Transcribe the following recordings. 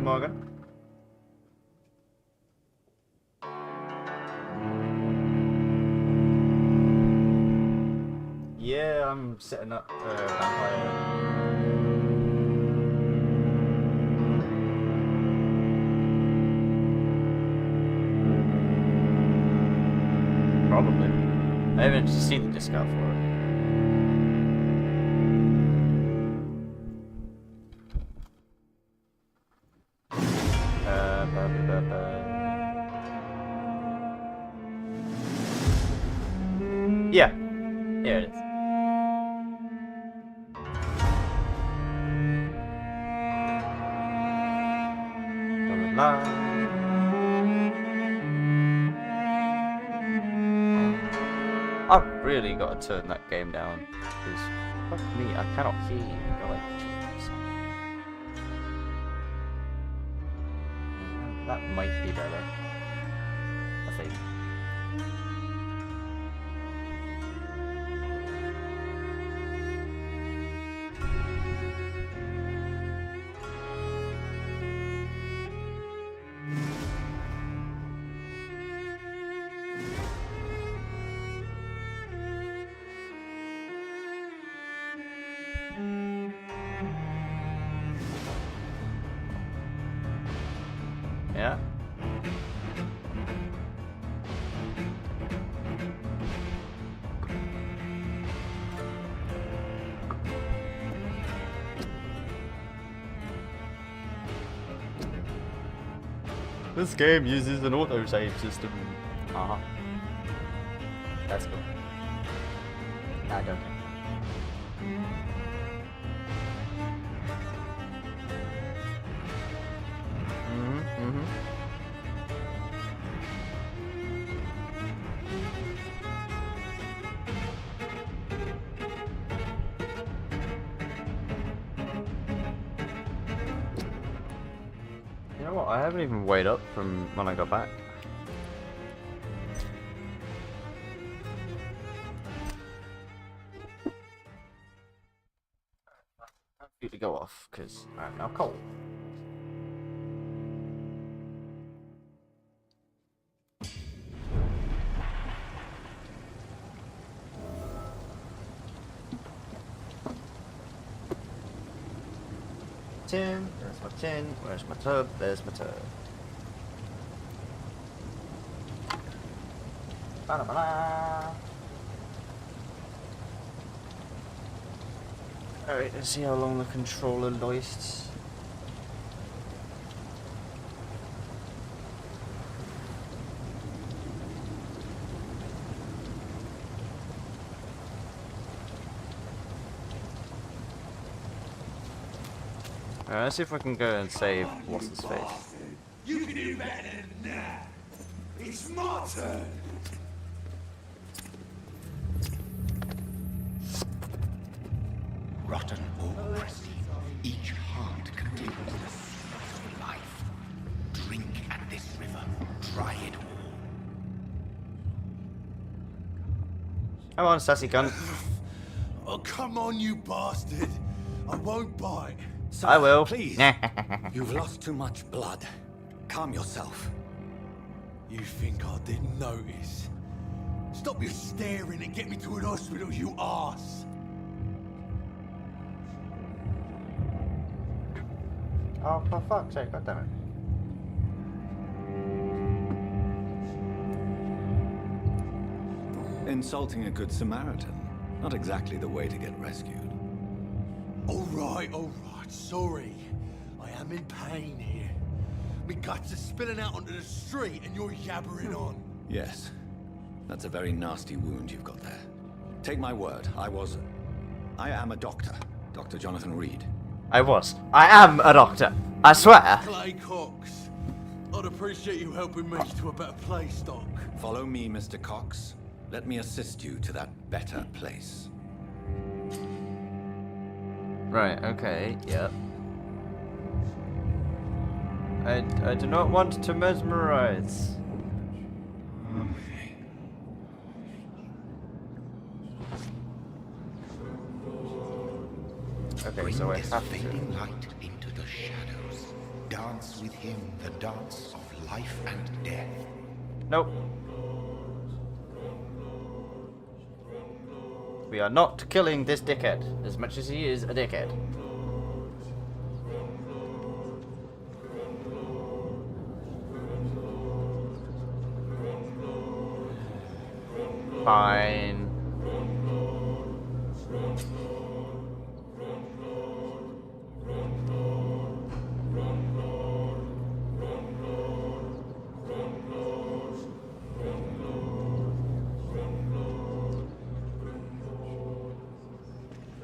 Morgan. Yeah, I'm setting up Vampyr. Probably. I haven't seen the discount for it. Yeah, here it is. Blah, blah, blah. I've really got to turn that game down because fuck me, I cannot hear you. You're like, jeez. That might be better, I think. Yeah. This game uses an autosave system. Uh-huh. That's cool. I don't think. You know what? I haven't even weighed up from when I got back. I need to go off because I'm now cold. Tin, there's my tin, where's my tub, there's my tub. Ba-da-ba-da. Alright, let's see how long the controller lasts. Alright, let's see if I can go and save what's his face. You can do better than that. It's my turn. Rotten already. Each heart contains the source of life. Drink at this river. Try it all. Come on, sassy cunt. Oh, come on, you bastard. I won't bite. Sir, I will. Please. You've lost too much blood. Calm yourself. You think I didn't notice? Stop your staring and get me to an hospital, you arse. Oh, for fuck's sake, goddammit. Insulting a good Samaritan. Not exactly the way to get rescued. All right, sorry. I am in pain here. My guts are spilling out onto the street and you're yabbering on. Yes. That's a very nasty wound you've got there. Take my word, I am a doctor. Dr. Jonathan Reed. I am a doctor. I swear. Clay Cox. I'd appreciate you helping me to a better place, Doc. Follow me, Mr. Cox. Let me assist you to that better place. Right, okay, yep. I do not want to mesmerize. Okay, Bring so I this have fading to. light into the shadows. dance with him the dance of life and death. Nope. We are not killing this dickhead, as much as he is a dickhead. Fine.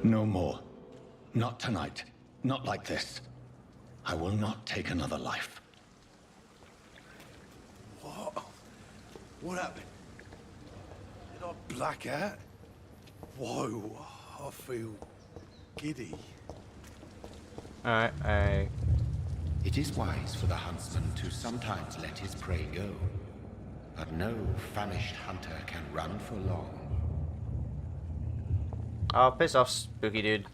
No more. Not tonight. Not like this. I will not take another life. What? What happened? Did I black out? Whoa, I feel giddy. Alright, It is wise for the huntsman to sometimes let his prey go, but no famished hunter can run for long. Oh, piss off, spooky dude.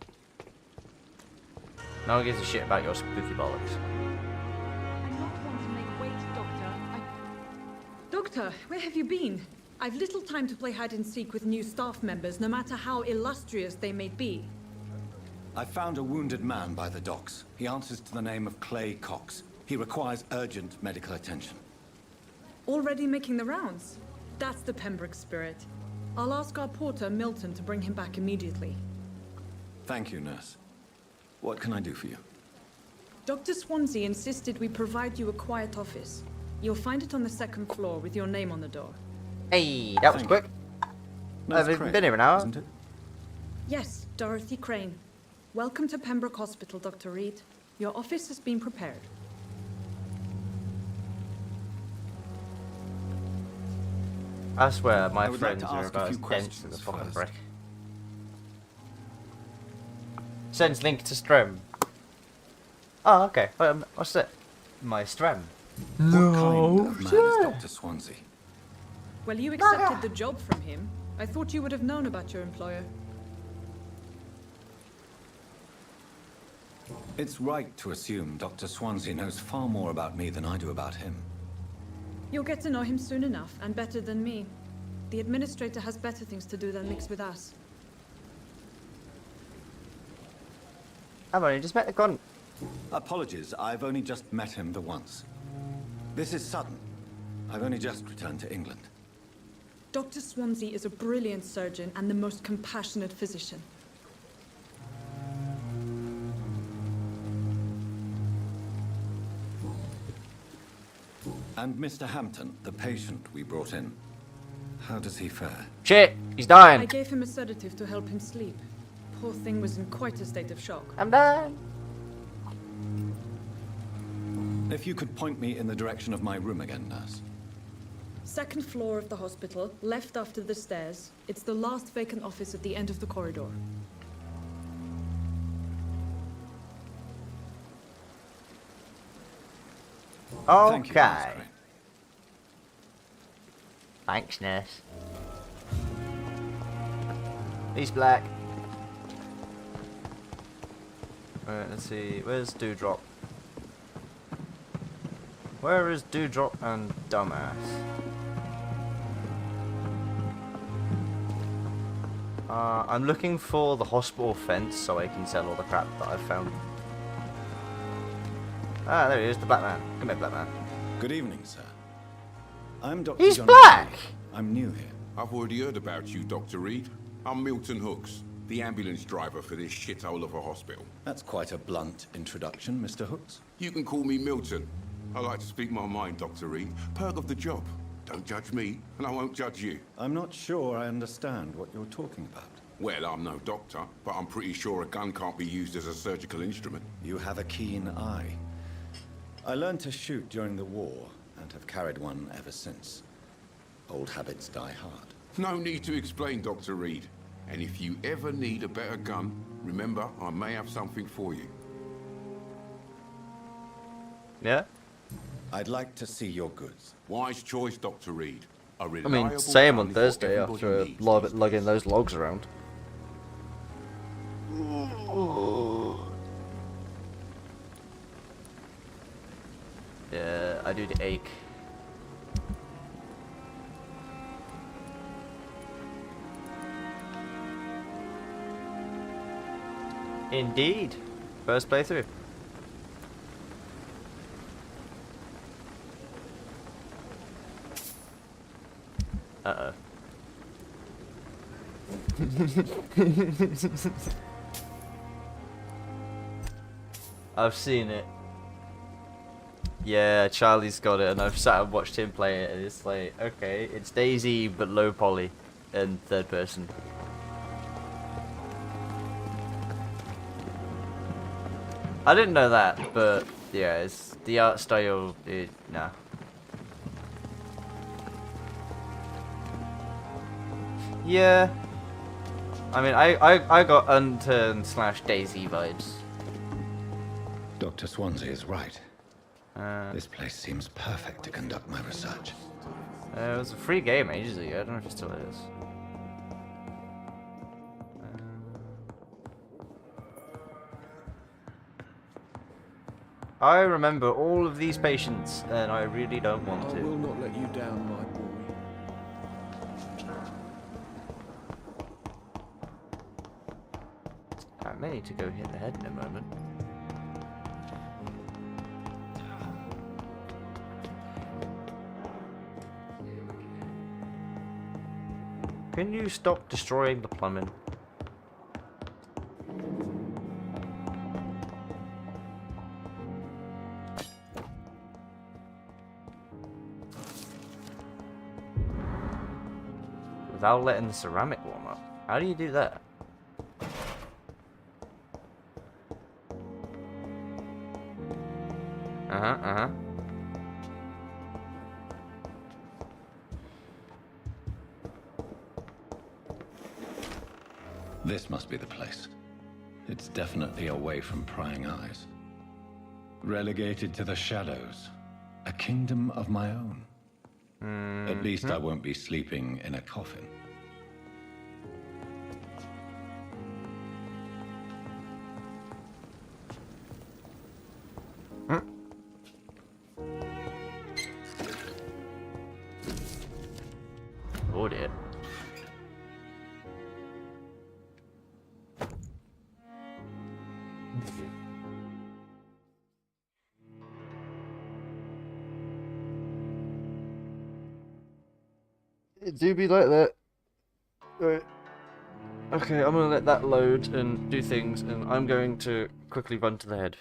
No one gives a shit about your spooky bollocks. I'm not one to make wait, Doctor. Doctor, where have you been? I've little time to play hide and seek with new staff members, no matter how illustrious they may be. I found a wounded man by the docks. He answers to the name of Clay Cox. He requires urgent medical attention. Already making the rounds? That's the Pembroke spirit. I'll ask our porter, Milton, to bring him back immediately. Thank you, nurse. What can I do for you? Dr. Swansea insisted we provide you a quiet office. You'll find it on the second floor with your name on the door. Hey, that was Thank quick. Nurse I've Crane, been here an hour. isn't it? Yes, Dorothy Crane. Welcome to Pembroke Hospital, Dr. Reed. Your office has been prepared. I swear, my I would like friends to are ask a about few as dense as a questions fucking first. brick. Sends link to Strem. Oh, okay. What's it? My Strem. What kind of man is Dr. Swansea? Well, you accepted the job from him. I thought you would have known about your employer. It's right to assume Dr. Swansea knows far more about me than I do about him. You'll get to know him soon enough, and better than me. The administrator has better things to do than mix with us. I've only just met the con. Apologies, I've only just met him the once. This is sudden. I've only just returned to England. Dr. Swansea is a brilliant surgeon and the most compassionate physician. And Mr. Hampton, the patient we brought in, how does he fare? Shit, he's I dying. gave him a sedative to help him sleep. Poor thing was in quite a state of shock. I'm done. If you could point me in the direction of my room again, nurse. Second floor of the hospital, left after the stairs. It's the last vacant office at the end of the corridor. Thank you, Nurse Okay. Crane. Thanks, nurse. He's black. Alright, let's see. Where's Dewdrop? Where is Dewdrop and Dumbass? I'm looking for the hospital fence so I can sell all the crap that I've found. Ah, there he is, the black man. Come here, black man. Good evening, sir. I'm Dr. He's John black! Reed. I'm new here. I've already heard about you, Dr. Reed. I'm Milton Hooks, the ambulance driver for this shithole of a hospital. That's quite a blunt introduction, Mr. Hooks. You can call me Milton. I like to speak my mind, Dr. Reed. Perk of the job. Don't judge me, and I won't judge you. I'm not sure I understand what you're talking about. Well, I'm no doctor, but I'm pretty sure a gun can't be used as a surgical instrument. You have a keen eye. I learned to shoot during the war and have carried one ever since. Old habits die hard. No need to explain, Dr. Reed. And if you ever need a better gun, remember, I may have something for you. Yeah? I'd like to see your goods. Wise choice, Dr. Reed. A I reliable mean, same gun on is what Thursday everybody after needs lugging these those logs around. I do the ache. Indeed. First playthrough. Uh-oh. I've seen it. Yeah, Charlie's got it, and I've sat and watched him play it, and it's like, okay, it's Daisy, but low poly, and third person. I didn't know that, but yeah, it's the art style. Nah. Yeah. I mean, I got Unturned / Daisy vibes. Dr. Swansea is right. This place seems perfect to conduct my research. It was a free game ages ago. I don't know if it still is. I remember all of these patients, and I really don't want to. I will not let you down, my boy. I may need to go hit the head in a moment. Can you stop destroying the plumbing? Without letting the ceramic warm up. How do you do that? Uh-huh. This must be the place. It's definitely away from prying eyes. Relegated to the shadows. A kingdom of my own. At least I won't be sleeping in a coffin. Oh dear. It do be like that. Right. Okay, I'm gonna let that load and do things, and I'm going to quickly run to the head.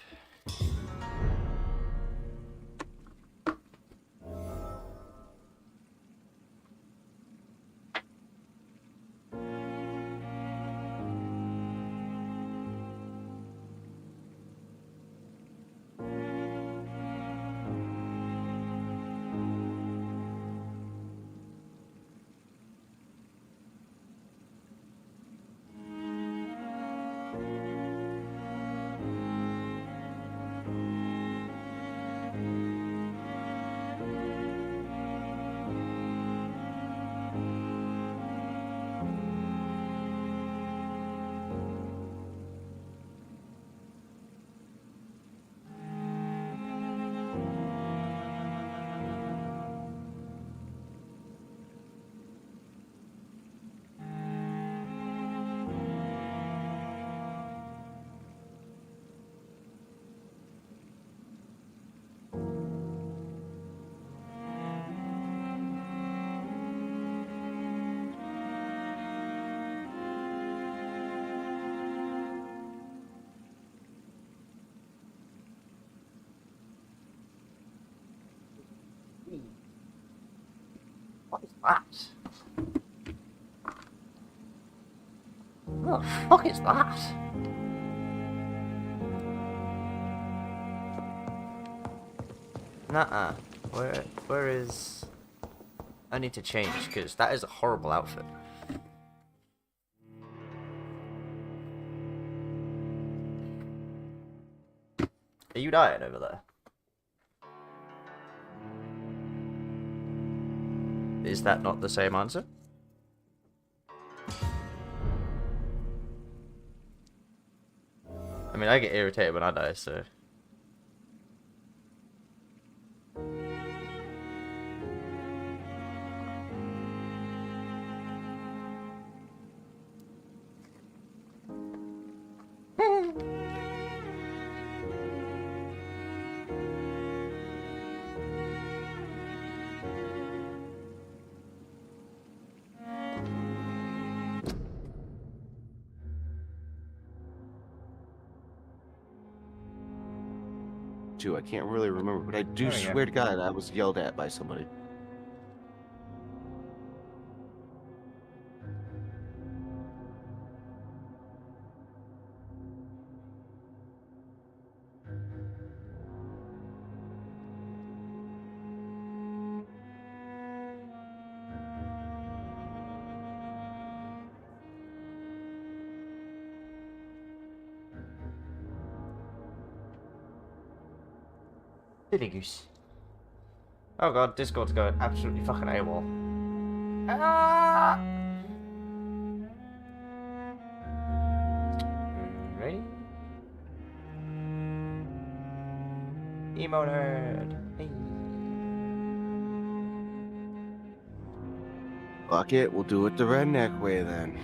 What is that? What the fuck is that? Nuh-uh. Where is... I need to change, because that is a horrible outfit. Are you dying over there? Is that not the same answer? I mean, I get irritated when I die, so... too. I can't really remember, but I do There we go. swear to God I was yelled at by somebody. Silly goose. Oh god, Discord's going absolutely fucking AWOL. Ah! Ready? Emo nerd. Hey. Fuck it, we'll do it the redneck way then.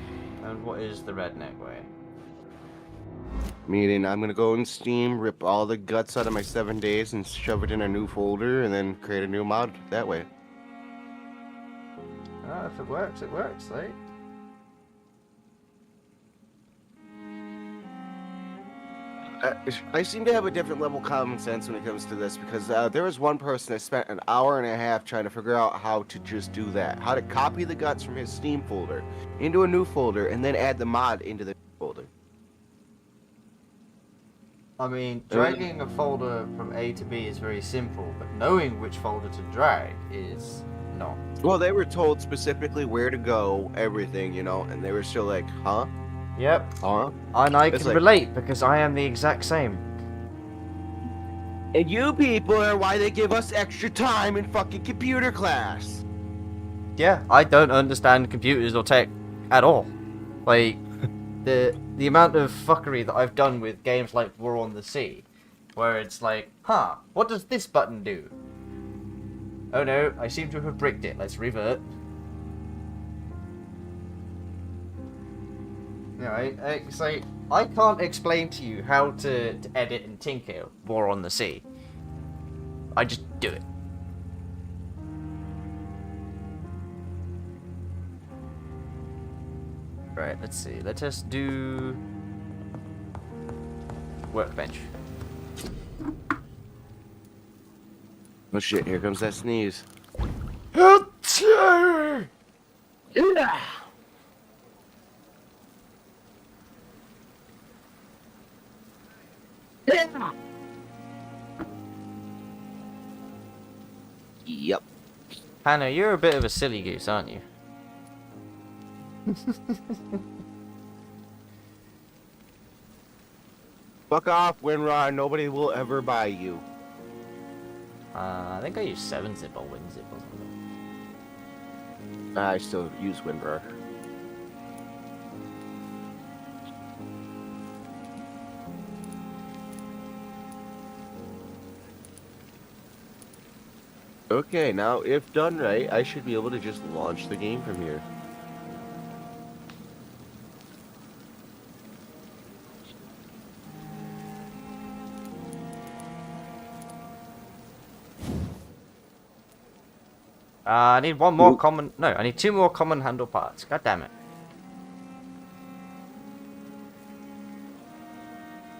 And what is the redneck way? Meaning, I'm gonna go in Steam, rip all the guts out of my 7 days, and shove it in a new folder, and then create a new mod that way. Ah, if it works, right? I seem to have a different level of common sense when it comes to this, because there was one person that spent an hour and a half trying to figure out how to just do that. How to copy the guts from his Steam folder into a new folder, and then add the mod into the folder. I mean, dragging a folder from A to B is very simple, but knowing which folder to drag is not. Well, they were told specifically where to go, everything, you know, and they were still like, huh? Yep. Huh? And I It's can like- relate because I am the exact same. And you people are why they give us extra time in fucking computer class. Yeah, I don't understand computers or tech at all. Like, the amount of fuckery that I've done with games like War on the Sea, where it's like, huh, what does this button do? Oh no, I seem to have bricked it, let's revert. You know, it's like, I can't explain to you how to edit and tinker War on the Sea. I just do it. Right, let's see. Let us do workbench. Oh shit, here comes that sneeze. Yep. Hannah, you're a bit of a silly goose, aren't you? Fuck off, Winrar. Nobody will ever buy you. I think I use 7-zip or WinZip or something. I still use Winrar. Okay, now if done right, I should be able to just launch the game from here. I need one more Ooh. common... No, I need 2 more common handle parts. God damn it.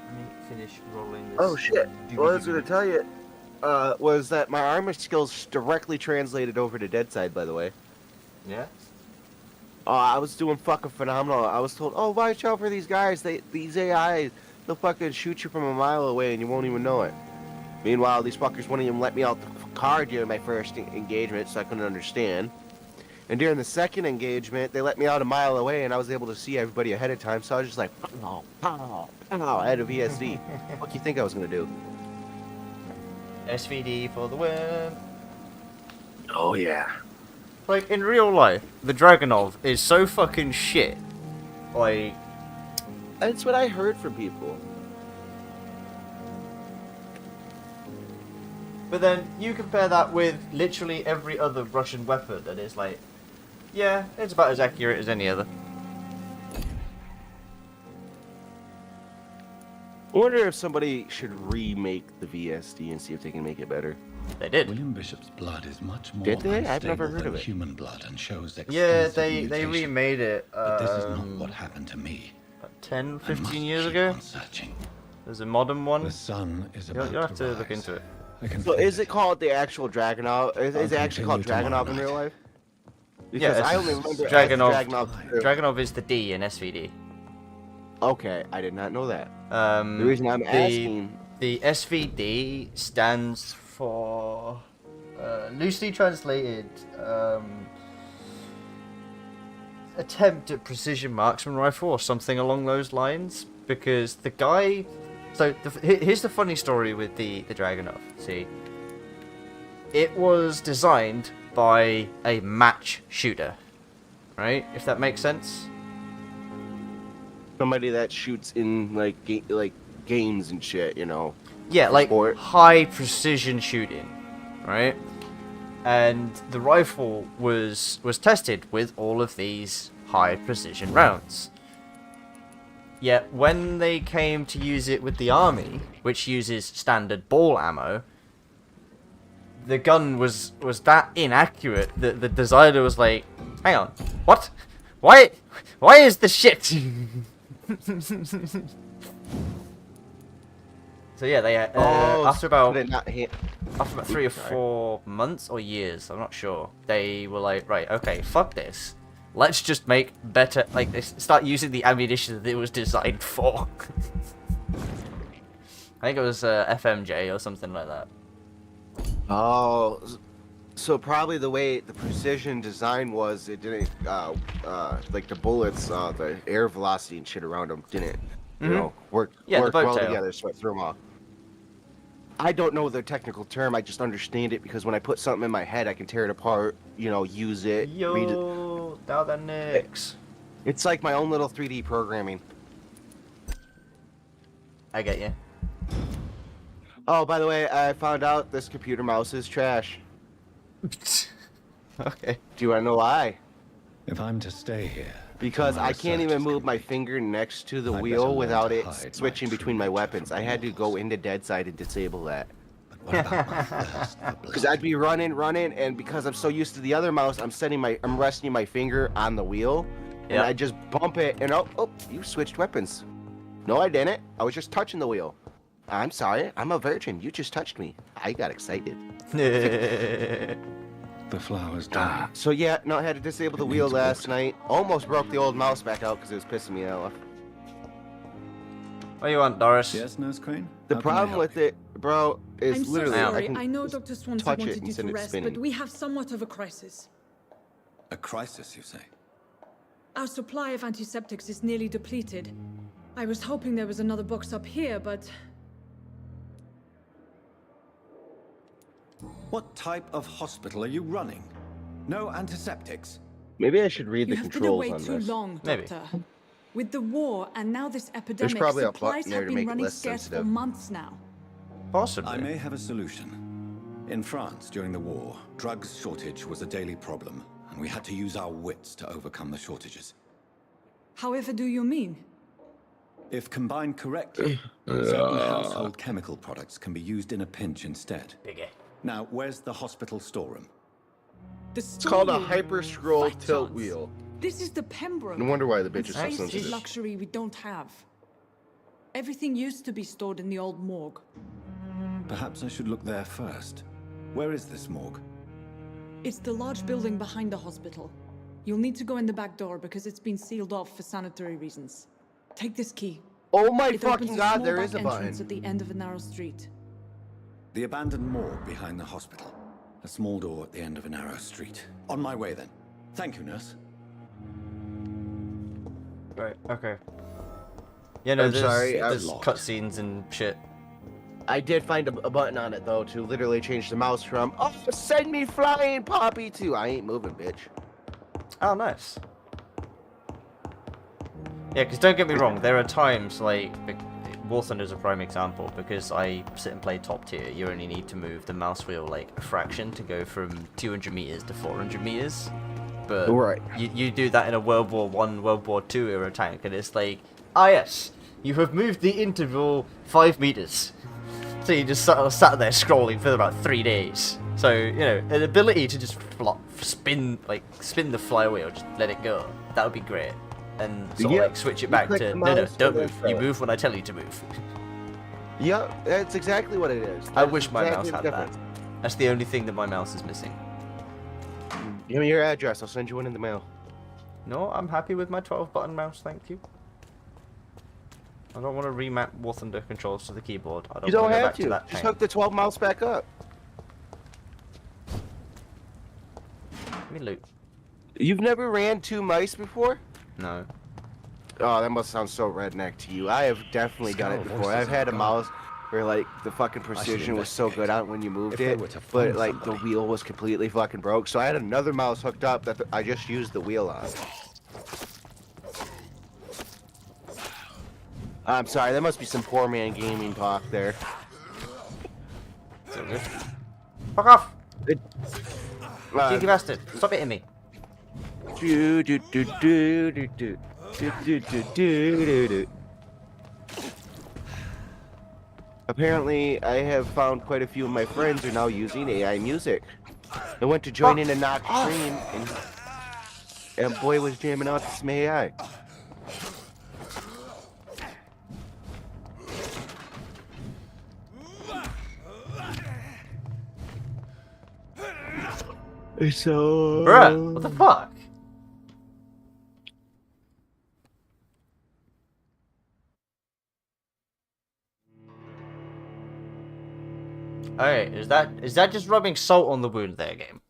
Let me finish rolling this. Oh shit. What I was gonna tell you was that my armor skills directly translated over to Deadside, by the way. Yeah? I was doing fucking phenomenal. I was told, oh, watch out for these guys. These AIs, they'll fucking shoot you from a mile away and you won't even know it. Meanwhile, these fuckers wouldn't even let me out the car during my first engagement, so I couldn't understand. And during the second engagement, they let me out a mile away, and I was able to see everybody ahead of time, so I was just like, pow, pow, pow, I had a VSD. What do you think I was gonna do? SVD for the win. Oh, yeah. Like, in real life, the Dragonov is so fucking shit. Like... That's what I heard from people. But then, you compare that with literally every other Russian weapon, and it's like... Yeah, it's about as accurate as any other. I wonder if somebody should remake the VSD and see if they can make it better. They did. William Bishop's blood is much more Did they? I've never unstable heard than of it. human blood and shows Yeah, extensive they mutation. remade it, But this is not what happened to me. 10, I 15 must years keep ago? on searching. There's a modern one. The sun is about You'll have to rise. look into it. I can So feel is it called the actual Dragunov? Is it actually called continue tomorrow Dragunov in night. real life? Yeah, Because I it's only remember Dragunov. Dragunov. Dragunov is the D in SVD. Okay, I did not know that. The The reason I'm asking. The SVD stands for loosely translated attempt at precision marksman rifle or something along those lines. Because the guy, so here's the funny story with the Dragunov. See, it was designed by a match shooter, right? If that makes sense. Somebody that shoots in like games and shit, you know. Yeah, like Sport. high precision shooting, right? And the rifle was tested with all of these high precision rounds. Yet when they came to use it with the army, which uses standard ball ammo, the gun was that inaccurate that the designer was like, "Hang on, what? Why is the shit?" So yeah, they after about could it not hit? after about 3 or 4 months or years, I'm not sure, they were like, right, okay, fuck this. Let's just make better, like, start using the ammunition that it was designed for. I think it was FMJ or something like that. Oh, so probably the way the precision design was, it didn't like the bullets, the air velocity and shit around them didn't, you know, work Yeah, the boat well tail. together, so it threw them off. I don't know the technical term. I just understand it because when I put something in my head, I can tear it apart, you know, use it, read it. Yo, now the Knicks. It's like my own little 3D programming. I get you. Oh, by the way, I found out this computer mouse is trash. Okay. Do you want to know why? If I'm to stay here, Because my I can't research even is move my complete. finger next to the I'd better wheel learn without to it hide my switching true between my nature weapons. from I had to go mortals. into dead side and disable that. What about my thirst for Because blood? I'd be running, and because I'm so used to the other mouse, I'm resting my finger on the wheel, and Yeah. I just bump it, and oh, you switched weapons. No, I didn't. I was just touching the wheel. I'm sorry, I'm a virgin. You just touched me. I got excited. The flowers die. So yeah, no, I had to disable the It wheel needs last water. night. Almost broke the old mouse back out because it was pissing me off. What do you want, Doris? Yes, Nurse Crane? The How can I problem help with you? it, bro, is I'm so literally sorry. can I know Dr. Swansea touch it wanted and you send to it rest, spinning. but we have somewhat of a crisis. A crisis, you say? Our supply of antiseptics is nearly depleted. I was hoping there was another box up here, but What type of hospital are you running? No antiseptics? Maybe I should read you the have been controls away on too this. long, Maybe. Doctor. With the war and now this epidemic, probably a supplies button there have to been make it running less scarce for sensitive. months now. Possibly. I may have a solution. In France, during the war, drugs shortage was a daily problem, and we had to use our wits to overcome the shortages. However do you mean? If combined correctly, certain household chemical products can be used in a pinch instead. Biggie. Now, where's the hospital storeroom? The It's called a storeroom. hyper scroll By tilt chance. wheel. This is the Pembroke. No wonder why the bitch And is so space sensitive. is luxury we don't have. Everything used to be stored in the old morgue. Perhaps I should look there first. Where is this morgue? It's the large building behind the hospital. You'll need to go in the back door because it's been sealed off for sanitary reasons. Take this key. Oh my It fucking opens a god, small there back is a entrance button. at the end of a narrow street. The abandoned morgue behind the hospital. A small door at the end of a narrow street. On my way then. Thank you, nurse. Right, okay. Yeah, no, I'm sorry, there's lost. cutscenes and shit. I did find a button on it though to literally change the mouse from "Oh, send me flying Poppy" to "I ain't moving, bitch." Oh, nice. Yeah, because don't get me wrong, there are times, like, War Thunder's a prime example, because I sit and play top tier, you only need to move the mouse wheel, like, a fraction to go from 200 meters to 400 meters. But Right. you do that in a World War I, World War II era tank, and it's like, ah yes, you have moved the interval 5 meters. So you just sat there scrolling for about 3 days. So, you know, an ability to just spin the flywheel, just let it go, that would be great. And sort of Yep. like switch it You back click to, the no, mouse don't and then move, throw you it. move when I tell you to move. Yep, that's exactly what it is. I That's wish my mouse exactly had the that. That's the only thing that my mouse is missing. difference. Give me your address. I'll send you one in the mail. No, I'm happy with my 12-button mouse, thank you. I don't want to remap War Thunder controls to the keyboard. I don't You don't want to go have back to to. that Just pain. hook the 12 mouse back up. Give me loot. You've never ran 2 mice before? No. Oh, that must sound so redneck to you. I have definitely done it before. I've had a mouse where like the fucking precision was so good on when you moved it, but like the wheel was completely fucking broke. So I had another mouse hooked up that I just used the wheel on. I'm sorry, that must be some poor man gaming talk there. So good. Fuck off! It, Cheeky bastard! Stop hitting me! do, do, do, do, do, do. Apparently, I have found quite a few of my friends are now using AI music. I went to join in a knock stream, and boy was jamming out to some AI. So... Bruh, what the fuck? Alright, is that just rubbing salt on the wound there, game?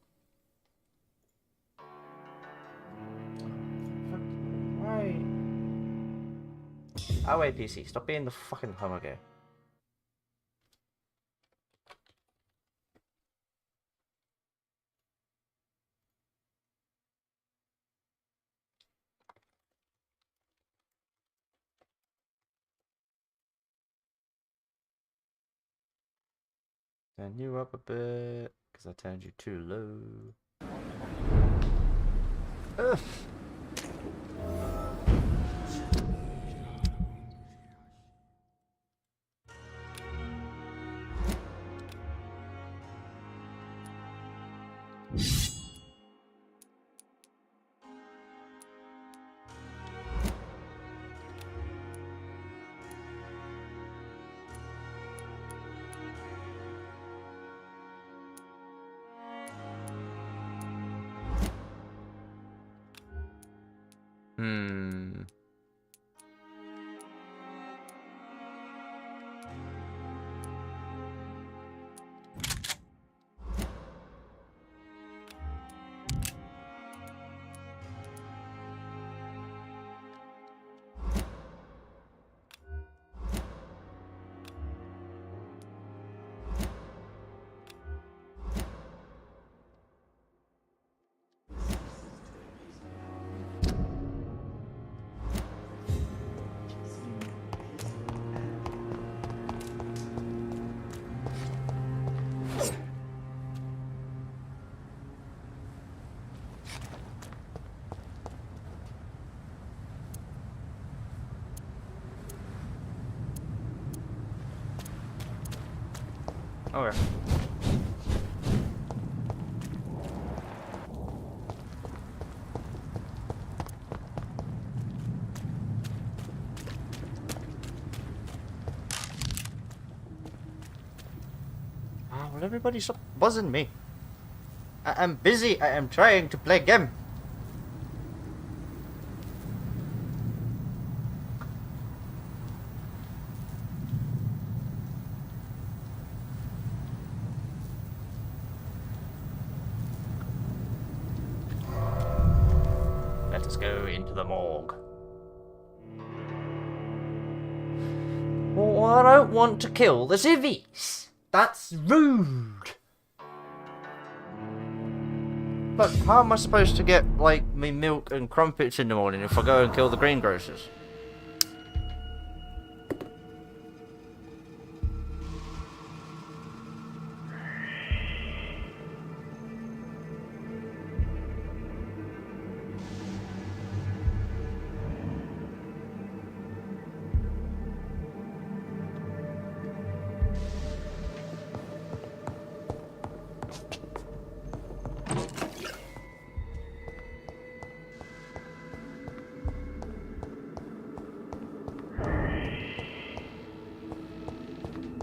Why? Oh wait, PC, stop being the fucking homo gay. Turn you up a bit, because I turned you too low. Ugh. Hmm. Okay. Ah, will everybody stop buzzing me? I am busy. I am trying to play game. Let us go into the morgue. Well, I don't want to kill the civvies. That's rude. But how am I supposed to get, like, me milk and crumpets in the morning if I go and kill the greengrocers?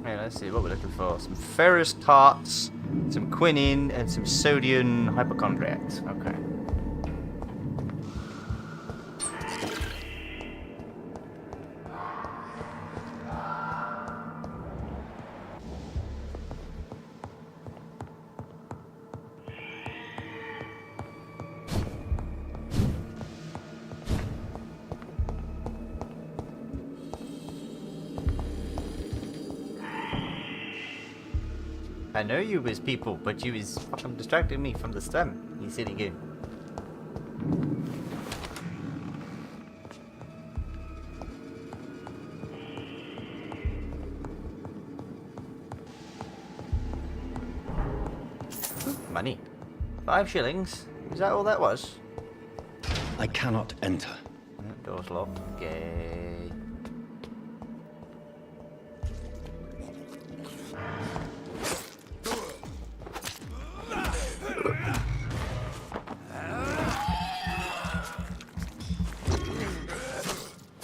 Okay, let's see what we're looking for. Some ferrous tarts, some quinine, and some sodium hypochondriacs. Okay. I know you was people, but you was fucking distracting me from the stem, you silly goon. Money. 5 shillings? Is that all that was? I cannot enter. Door's locked. Okay.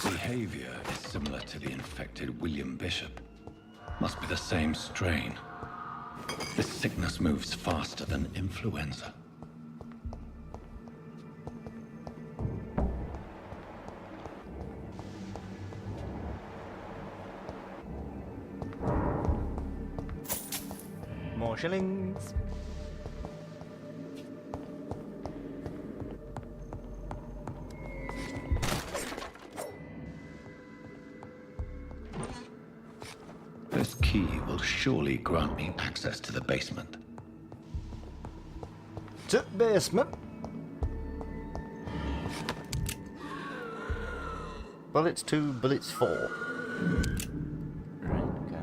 Behavior is similar to the infected William Bishop. Must be the same strain. This sickness moves faster than influenza. More shillings. This key will surely grant me access to the basement. To basement. Bullets 2, bullets 4. Right, okay.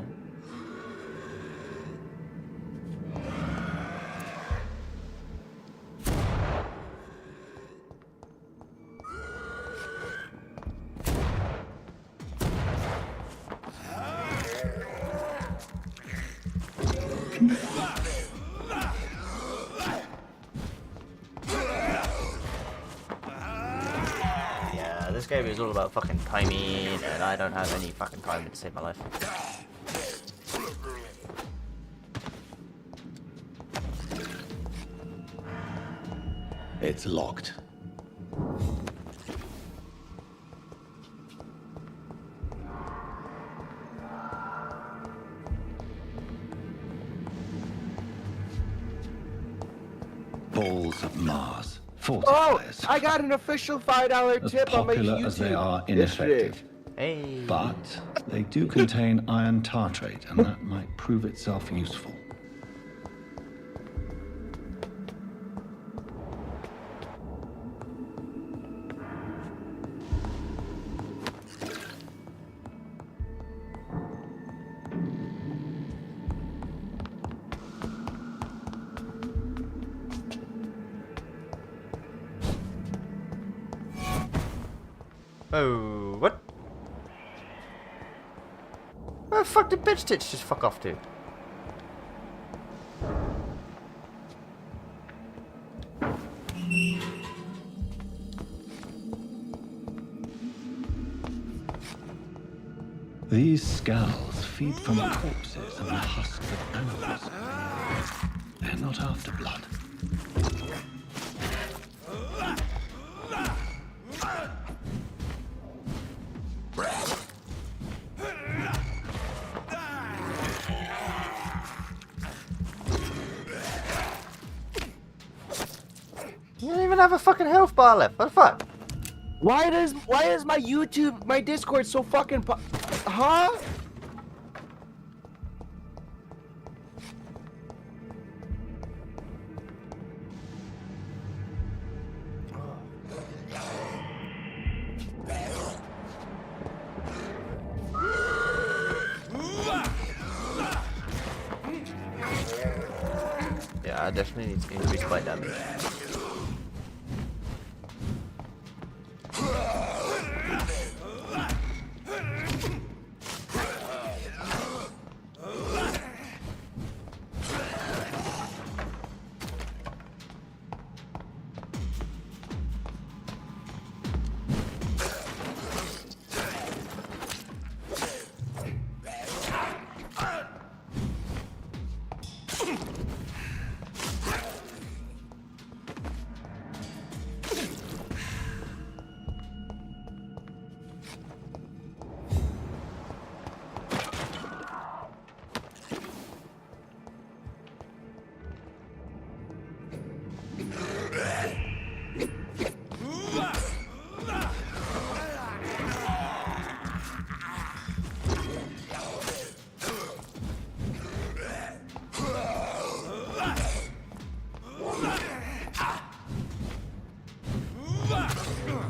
Yeah, this game is all about fucking timing, and I don't have any fucking time to save my life. It's locked. Balls of Mars. Oh, Fortifiers. I got an official $5 As tip on my popular as they YouTube are yesterday. ineffective. Hey. But they do contain iron tartrate, and that might prove itself useful. Oh, what? Where the fuck did Bitch Stitch just fuck off to? These skulls feed from corpses and the husks of animals. They're not after blood. You don't even have a fucking health bar left. What the fuck? Why is my YouTube, my Discord so fucking huh? Yeah, I definitely need to increase bite damage.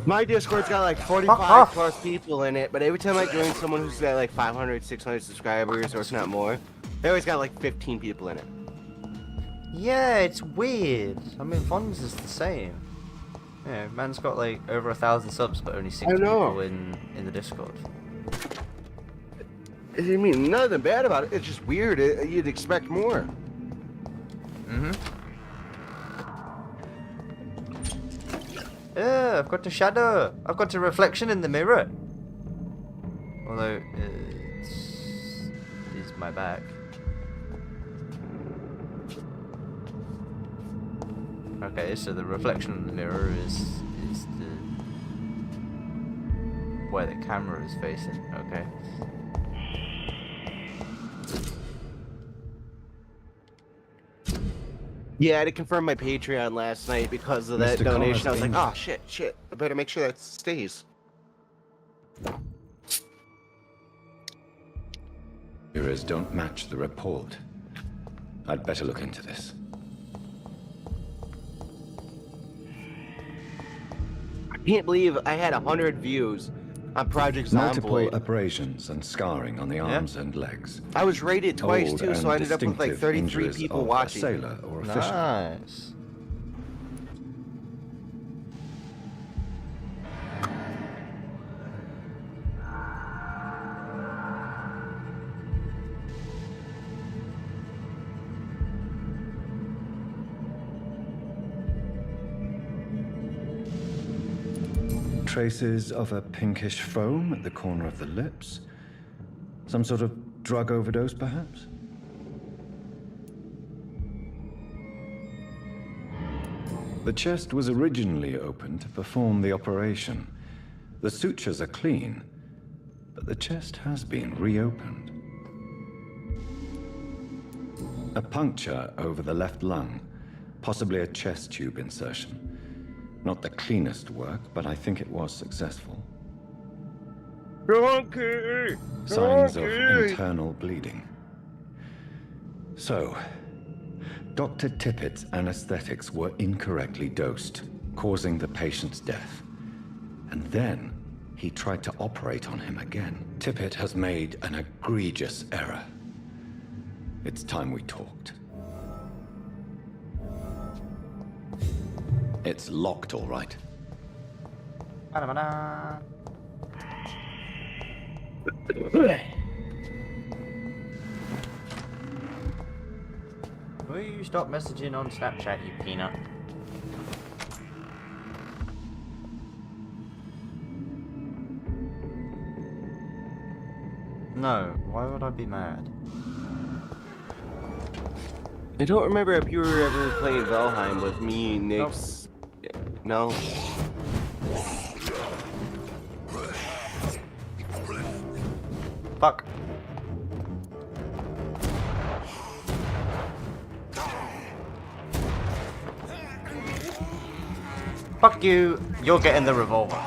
My Discord's got like Fuck 45 off. plus people in it, but every time I join someone who's got like 500, 600 subscribers, or if not more, they always got like 15 people in it. Yeah, it's weird. I mean, Von's is the same. Yeah, man's got like over 1,000 subs, but only 6 I know. people in the Discord. I mean, nothing bad about it. It's just weird. You'd expect more. Yeah, I've got a shadow. I've got a reflection in the mirror. Although it's my back. Okay, so the reflection in the mirror is the where the camera is facing. Okay. Yeah, I had to confirm my Patreon last night because of that Mr. donation. I was like, Connors, oh shit. I better make sure that stays. Mirrors don't match the report. I'd better look into this. I can't believe I had 100 views on Project Multiple Zomboid. abrasions and scarring on the arms and legs. I was rated twice Old too, so I and ended up with like distinctive 33 injuries people of watching. A sailor or a fisherman. Nice. Traces of a pinkish foam at the corner of the lips. Some sort of drug overdose, perhaps? The chest was originally opened to perform the operation. The sutures are clean, but the chest has been reopened. A puncture over the left lung, possibly a chest tube insertion. Not the cleanest work, but I think it was successful. Donkey! Signs of Donkey! internal bleeding. So, Dr. Tippett's anesthetics were incorrectly dosed, causing the patient's death. And then he tried to operate on him again. Tippett has made an egregious error. It's time we talked. It's locked, all right. Ba-da-ba-da. Will you stop messaging on Snapchat, you peanut? No, why would I be mad? I don't remember if you were ever playing Valheim with me, Nix. No? Fuck. Fuck you, you're getting the revolver.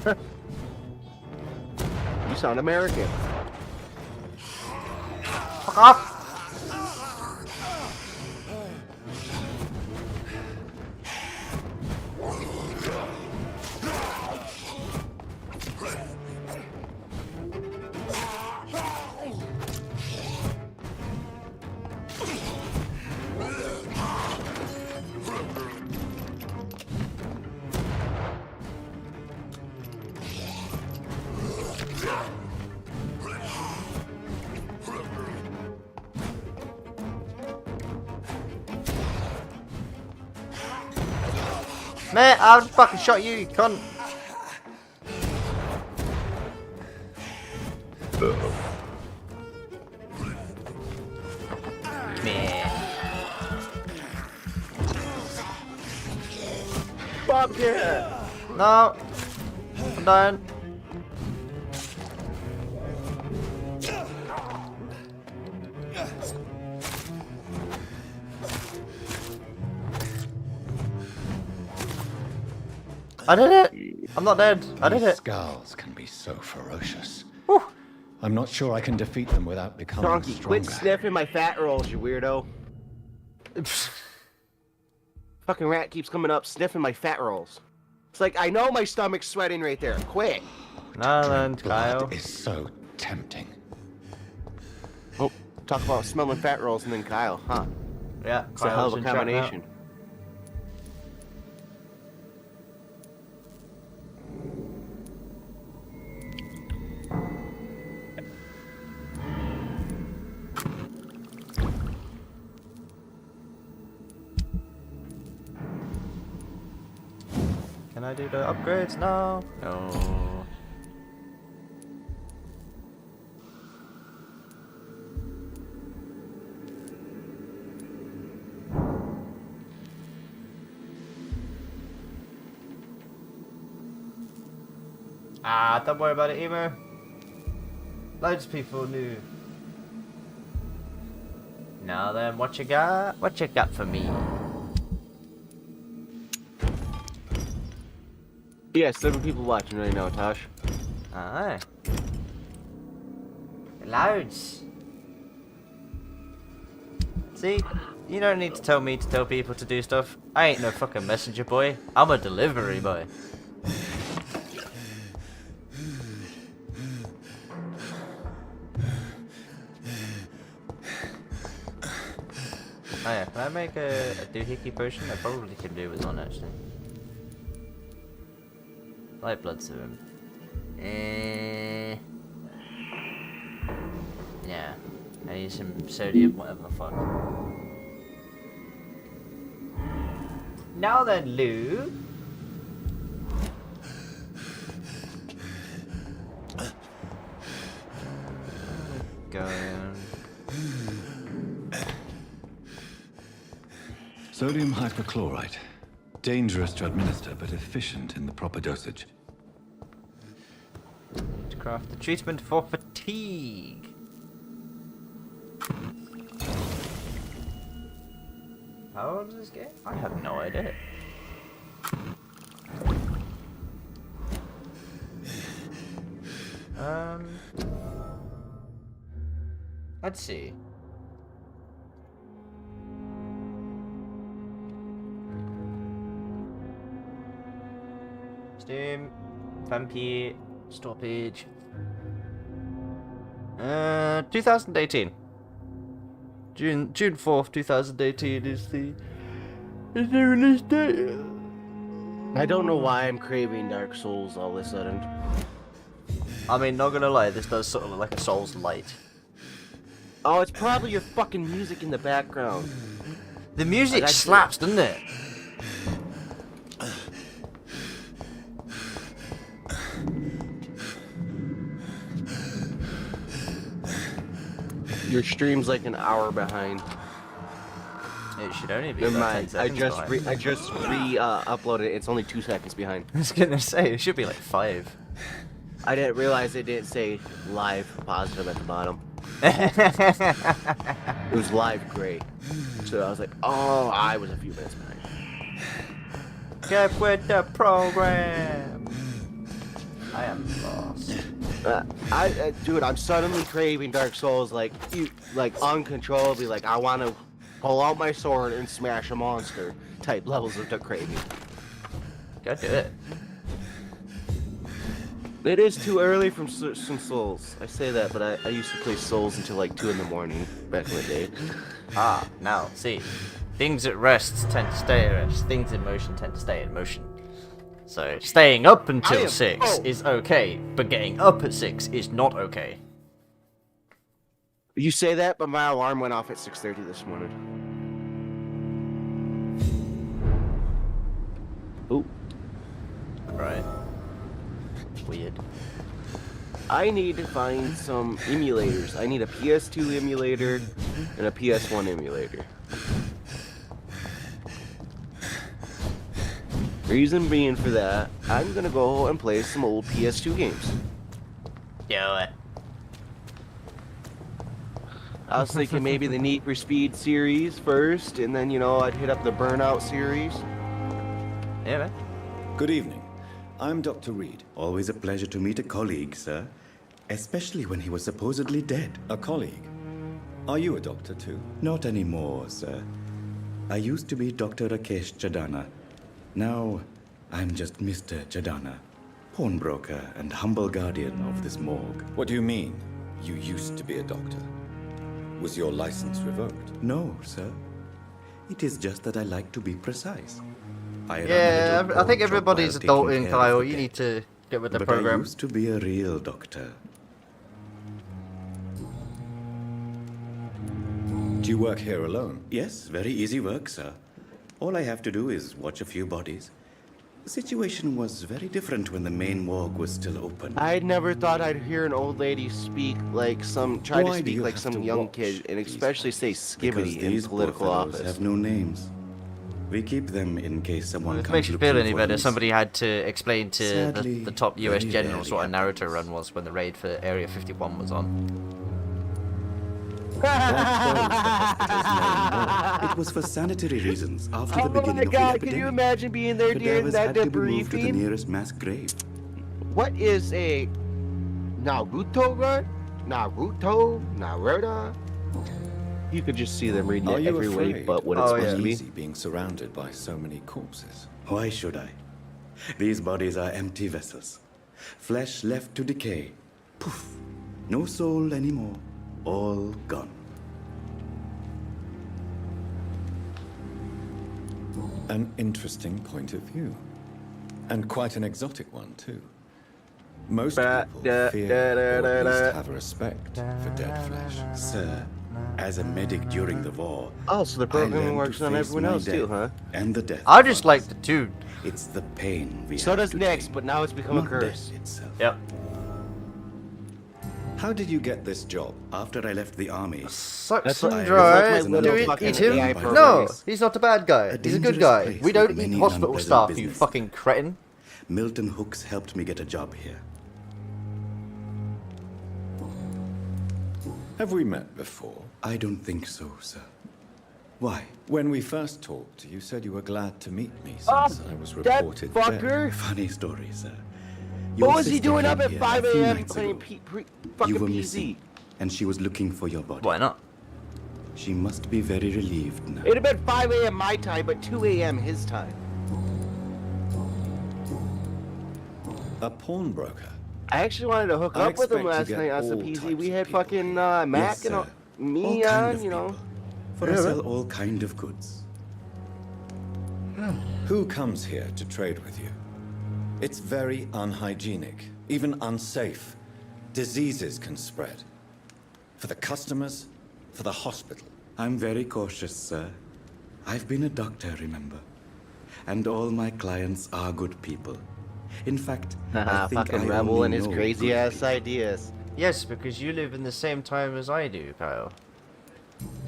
You sound American. Fuck off! Man, I'll fucking shot you, you cunt. Man. Vampyr! No. I'm dying. I did it! I'm not dead. I did These it. Skulls can be so ferocious. Whew. I'm not sure I can defeat them without becoming Donkey, stronger. quit sniffing my fat rolls, you weirdo. Fucking rat keeps coming up sniffing my fat rolls. It's like, I know my stomach's sweating right there. Quit. Now then, Kyle. Blood is so tempting. Oh, talk about smelling fat rolls and then Kyle, huh? Yeah, It's a hell of a Kyle's in chat now. combination. Can I do the upgrades now? No. Ah, don't worry about it, Emo. Loads of people knew. Now then, what you got? What you got for me? Yeah, 7 people watching right now, Tosh. Aye. Loads. See? You don't need to tell me to tell people to do stuff. I ain't no fucking messenger boy. I'm a delivery boy. Oh yeah, can I make a doohickey potion? I probably can do with one actually. Light blood serum. Yeah. I need some sodium, whatever the fuck. Now then, Lou. Going. Sodium hypochlorite. Dangerous to administer, but efficient in the proper dosage. To craft the treatment for fatigue. How old is this game? I have no idea. Let's see. Steam, Vampyr, stoppage. 2018. June 4th, 2018 is the release date. I don't know why I'm craving Dark Souls all of a sudden. I mean, not gonna lie, this does sort of look like a Souls Light. Oh, it's probably your fucking music in the background. The music Like, slaps, doesn't it? Your stream's like an hour behind. It should only be Never about 10 mind. seconds I just uploaded it. It's only 2 seconds behind. I was gonna say, it should be like 5. I didn't realize it didn't say live positive at the bottom. It was live gray. So I was like, oh, I was a few minutes behind. Get with the program. I am lost. Dude, I'm suddenly craving Dark Souls like uncontrollably. Like I want to pull out my sword and smash a monster type levels of craving. Go do it. It is too early from some Souls. I say that, but I used to play Souls until like 2 in the morning back in the day. Ah, now, see. Things at rest tend to stay at rest. Things in motion tend to stay in motion. So, staying up until 6 is okay, but getting up at 6 is not okay. You say that, but my alarm went off at 6:30 this morning. Ooh. Right. Weird. I need to find some emulators. I need a PS2 emulator and a PS1 emulator. Reason being for that, I'm gonna go and play some old PS2 games. Do it. I was thinking maybe the Need for Speed series first, and then, you know, I'd hit up the Burnout series. Yeah, man. Good evening. I'm Dr. Reed. Always a pleasure to meet a colleague, sir. Especially when he was supposedly dead. A colleague? Are you a doctor too? Not anymore, sir. I used to be Dr. Rakesh Chadana. Now, I'm just Mr. Chadana, pawnbroker and humble guardian of this morgue. What do you mean? You used to be a doctor. Was your license revoked? No, sir. It is just that I like to be precise. I Yeah, I think everybody's adulting, Kyle. You need need to get with the but I program. used to be a real doctor. Do you work here alone? Yes, very easy work, sir. All I have to do is watch a few bodies. The situation was very different when the main morgue was still open. I never thought I'd hear an old lady speak like try to Why do speak you like have some to young watch kid, and these especially say bodies? Because skibbity in these poor political fellows office. have no names. We keep them in case someone If it comes makes you looking feel any for better, them. somebody had to explain to Sadly, the top US very generals rarely what a Naruto happens. run was when the raid for Area 51 was on. It was for sanitary reasons after the Oh beginning my of the god, epidemic. can you imagine being there during Cadavers that had to be moved to the debriefing? nearest mass grave. What is a Naruto run? Naruto? You could just see them reading Are it you every way afraid? but what it's Oh, supposed yeah. to be. Easy being surrounded by so many corpses. Why should I? These bodies are empty vessels. Flesh left to decay. Poof. No soul anymore. All gone. An interesting point of view. And quite an exotic one, too. Most people fear or at least have a respect for dead flesh. Sir, as a medic during the war, Oh, so the I program learned works to on face everyone my else too, death huh? And the death. I of just others. like the tune. It's the pain we So have does to Next, take, but now it's become a not curse. death itself. Yep. How did you get this job? After I left the army, Sucks That's and what- dry. that's my Do little we fucking eat him? AI No, No, programs. he's not a bad guy. A He's a good dangerous guy. place We with don't eat many hospital unpleasant staff, you business. fucking cretin. Milton Hooks helped me get a job here. Have we met before? I don't think so, sir. Why? When we first talked, you said you were glad to meet me since Oh, I was that reported dead. fucker! Funny story, sir. What Your was he sister doing up came at here 5 a few a.m. nights playing ago. fucking You were PC? missing, and she was looking for your body. Why not? She must be very relieved now. It'd have been 5 a.m. my time, but 2 a.m. his time. A pawnbroker. I actually wanted to hook I up with him expect to last get night on all some types PC. We of had people fucking here. Mac Yes, and sir. me All kind on, of you know. people. For I sell all kind of goods. Who comes here to trade with you? It's very unhygienic, even unsafe. Diseases can spread. For the customers, for the hospital. I'm very cautious, sir. I've been a doctor, remember? And all my clients are good people. In fact, I think Fucking I Rebel only and his know crazy good ass people. ideas. Yes, because you live in the same time as I do, Kyle.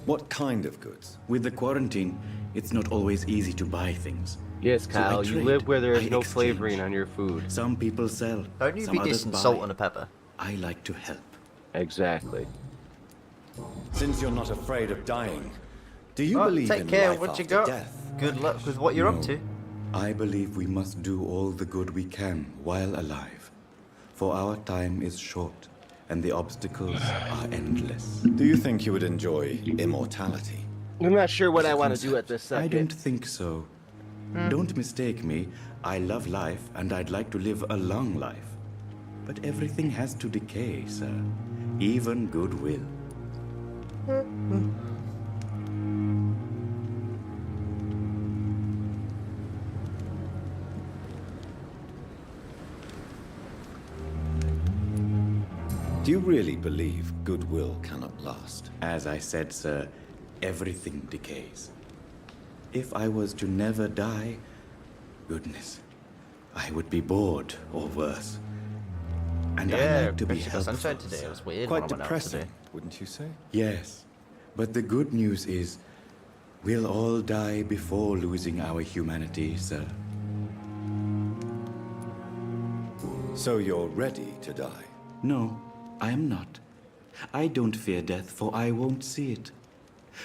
What kind of goods? With the quarantine, it's not always easy to buy things. Yes, So I Kyle, you trade, live where there is I no exchange. flavoring on your food. Some people sell. Don't you some be others dissing buy. salt and a pepper. I like to help. Exactly. Since you're not afraid of dying, do you Well, believe take in care life of what you after got. death? Good luck with what you're up No. to. I believe we must do all the good we can while alive. For our time is short, and the obstacles are endless. Do you think you would enjoy immortality? I'm not sure what I want to do at this I second. don't think so. Don't mistake me. I love life, and I'd like to live a long life. But everything has to decay, sir. Even goodwill. Do you really believe goodwill cannot last? As I said, sir, everything decays. If I was to never die, goodness, I would be bored or worse. And I Yeah, like to be Prince of helpful. Sunshine today. It sir. was weird Quite when I went out depressing, today. wouldn't you say? Yes, but the good news is we'll all die before losing our humanity, sir. So you're ready to die? No, I am not. I don't fear death, for I won't see it.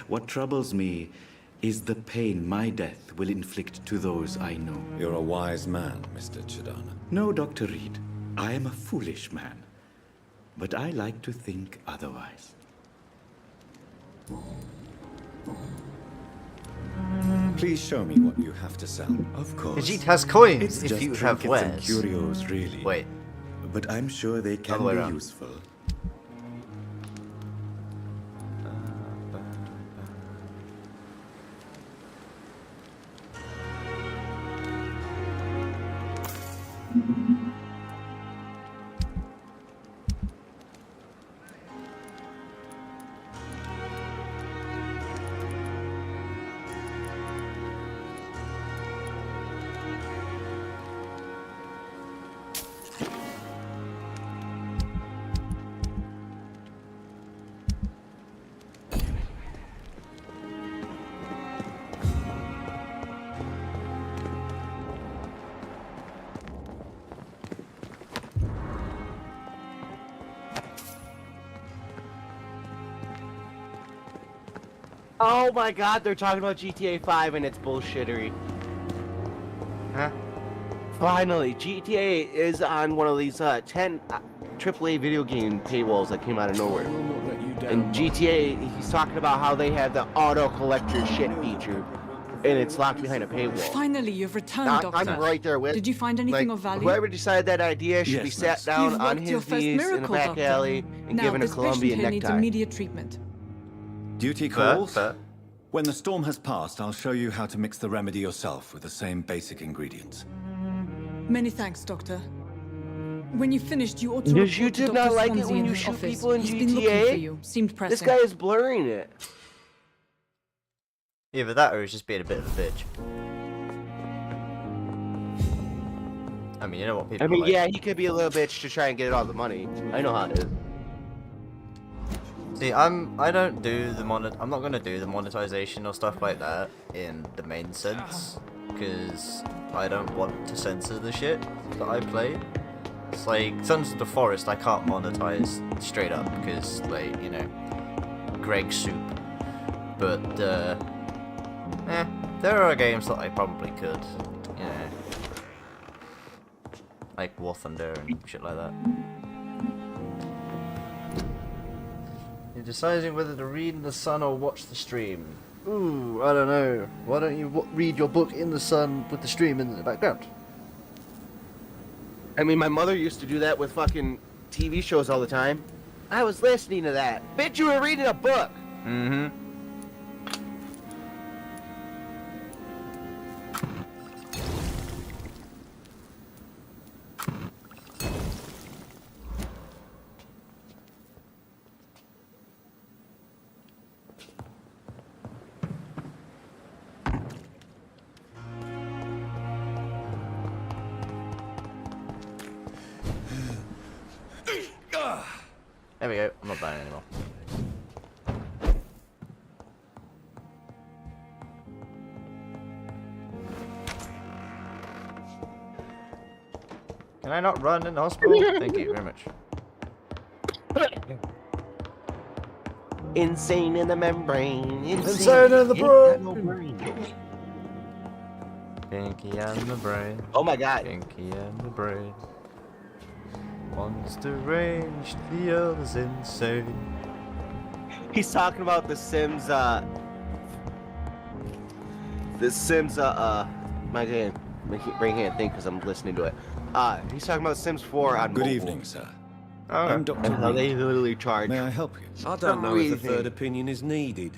What troubles me is the pain my death will inflict to those I know. You're a wise man, Mr. Chidana. No, Dr. Reed, I am a foolish man. But I like to think otherwise. Please show me what you have to sell. Of course. Khajiit has coins It's if just you have trinkets and wares. curios, really. Wait. But I'm sure they can Other way be around. useful. Oh my god, they're talking about GTA 5 and it's bullshittery. Huh? Finally, GTA is on one of these 10 AAA video game paywalls that came out of nowhere. I will not let you down. And GTA, he's talking about how they have the auto collector shit feature, and it's locked behind a paywall. Finally, you've returned, Doctor. I'm right there with. Did you find anything like, of value? Whoever decided that idea should Yes, be sat miss. down You've on worked your his first knees in a miracle, back Doctor. alley and Now, given a this patient Colombian here needs necktie. immediate treatment. Duty Fair, calls? fair. When the storm has passed, I'll show you how to mix the remedy yourself with the same basic ingredients. Many thanks, Doctor. When you finished, you ought to Because report you to did Dr. not like it Swansea when in you his shoot office. people in He's been looking GTA? for you. Seemed pressing. This guy is blurring it. Either that or he's just being a bit of a bitch. I mean, you know what people I mean, are like. yeah, he could be a little bitch to try and get all the money. I know how it is. See, I don't do the I'm not gonna do the monetization or stuff like that in the main sense, because I don't want to censor the shit that I play. It's like Sons of the Forest, I can't monetize straight up because, like, you know, Greg soup. But there are games that I probably could, you know, like War Thunder and shit like that. You're deciding whether to read in the sun or watch the stream. Ooh, I don't know. Why don't you read your book in the sun with the stream in the background? I mean, my mother used to do that with fucking TV shows all the time. I was listening to that. Bitch, you were reading a book. Mm-hmm. There we go. I'm not dying anymore. Can I not run in the hospital? Thank you very much. Insane in the membrane. Insane in the Ain't got no brain. Pinky and the brain. Oh my god. Pinky and the brain. One's deranged, the other's insane. He's talking about the Sims, my game. My brain can't think because I'm listening to it. He's talking about Sims 4 on Good mobile. evening, sir. Okay. I'm Dr. And how they Reed. literally charge. May I help you? I don't know if a Breathing. third opinion is needed.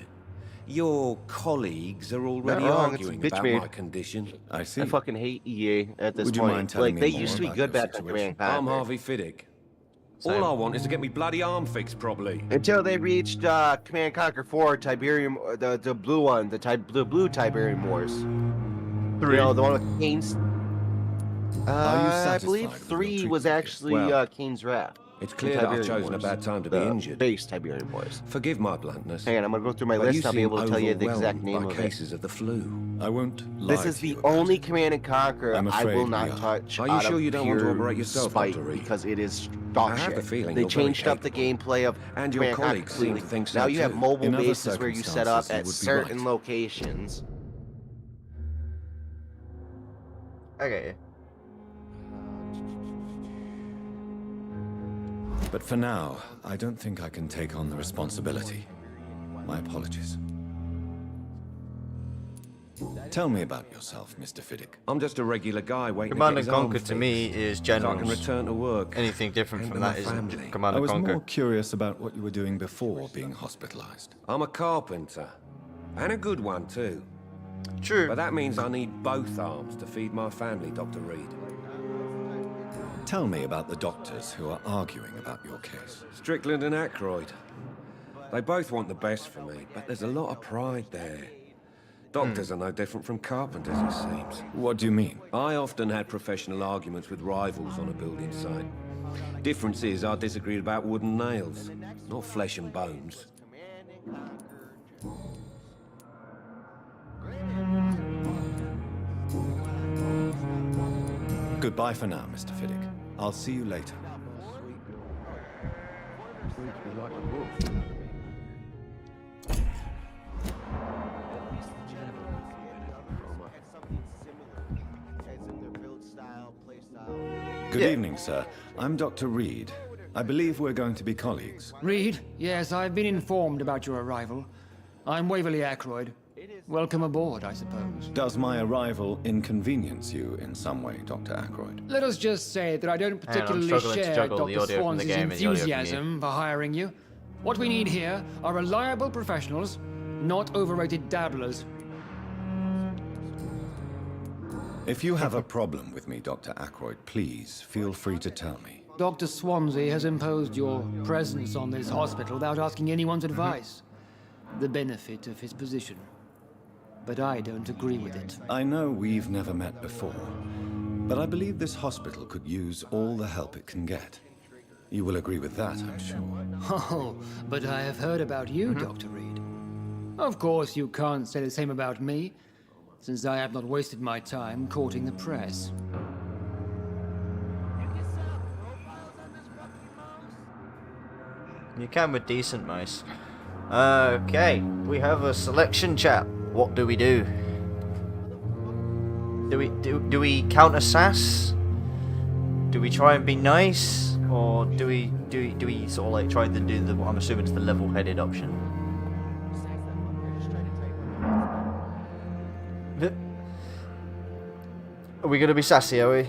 Your colleagues are already No, it's a arguing bitch about made. my condition. I see. I fucking hate EA at this Would you point. mind telling Like, me they more used to be about good your back on situation? Command I'm Conquer. Harvey Fiddick. Same. All I want is to get me bloody arm fixed properly. Until they reached Command Conquer 4, Tiberium, the blue one, the blue Tiberium Wars. You know, the one with Kane's. I believe satisfied with your 3 was treatment here? actually Well, Kane's Wrath. It's clear that I've Tiberium chosen a Wars. bad time to be The injured. Base Tiberium Wars. Forgive my bluntness. Hang on, I'm gonna go through my but list. you I'll be seem able to tell you the exact overwhelmed name by of it. cases of the flu. I won't lie This is to the you about only it. Command and Conquer I'm I afraid will we not are. touch. Are you out sure of you don't want to pure operate yourself, spite, Dr. Reed? because it is dog I have shit. the feeling They you're very changed up the gameplay of And your Command and Conquer colleagues seem to completely. think so Now you have too. mobile In other bases where you set up circumstances, you at would be certain right. locations. Okay. But for now, I don't think I can take on the responsibility. My apologies. Tell me about yourself, Mr. Fiddick. I'm just a regular guy waiting Command to and get his Conquer arms to me fixed, is so I generals. can return to work. Anything different Tend from to that my isn't family. Command I and was Conquer. more curious about what you were doing before being hospitalized. I'm a carpenter. And a good one, too. True. But that means I need both arms to feed my family, Dr. Reed. Tell me about the doctors who are arguing about your case. Strickland and Aykroyd. They both want the best for me, but there's a lot of pride there. Doctors are no different from carpenters, it seems. What do you mean? I often had professional arguments with rivals on a building site. Difference is I disagreed about wooden nails, not flesh and bones. Goodbye for now, Mr. Fiddick. I'll see you later. Good evening, sir. I'm Dr. Reed. I believe we're going to be colleagues. Reed? Yes, I've been informed about your arrival. I'm Waverly Aykroyd. Welcome aboard, I suppose. Does my arrival inconvenience you in some way, Dr. Aykroyd? Let us just say that I don't particularly struggling to share juggle the Dr. audio from the Swans's game and the audio from you. enthusiasm for hiring you. What we need here are reliable professionals, not overrated dabblers. If you have a problem with me, Dr. Aykroyd, please feel free to tell me. Dr. Swansea has imposed your presence on this hospital without asking anyone's advice. The benefit of his position. But I don't agree with it. I know we've never met before, but I believe this hospital could use all the help it can get. You will agree with that, I'm sure. Oh, but I have heard about you, Dr. Reed. Of course, you can't say the same about me, since I have not wasted my time courting the press. You can with decent mice. Okay, we have a selection chat. What do we do? Do we counter sass? Do we try and be nice, or do we sort of like try to do the what I'm assuming is the level-headed option? Are we gonna be sassy? Are we?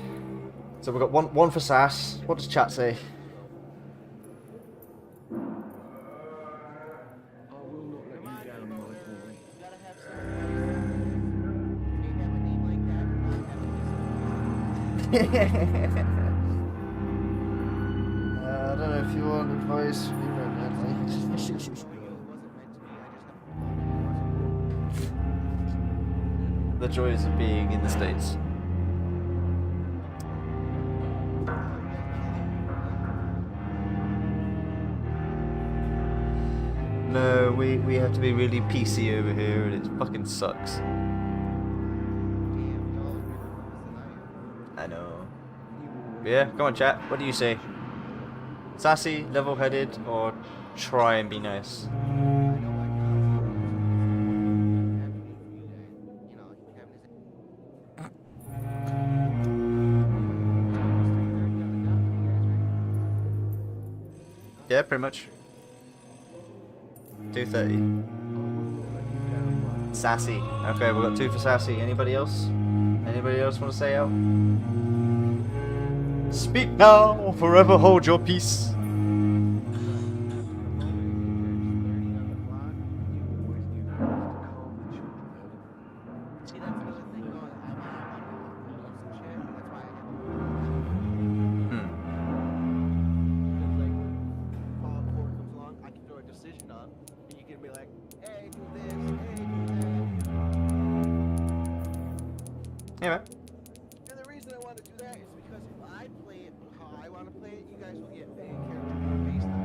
So we've got one for sass. What does chat say? I don't know if you want advice. The joys of being in the States. No, we have to be really PC over here, and it fucking sucks. I know. Yeah, come on, chat. What do you say? Sassy, level-headed, or try and be nice? Yeah, pretty much. 230. Sassy. Okay, we've got 2 for sassy. Anybody else? Anybody else want to say out? Speak now or forever hold your peace. Anyway. And the reason I want to do that is because if I play it how I want to play it, you guys will get fan character based on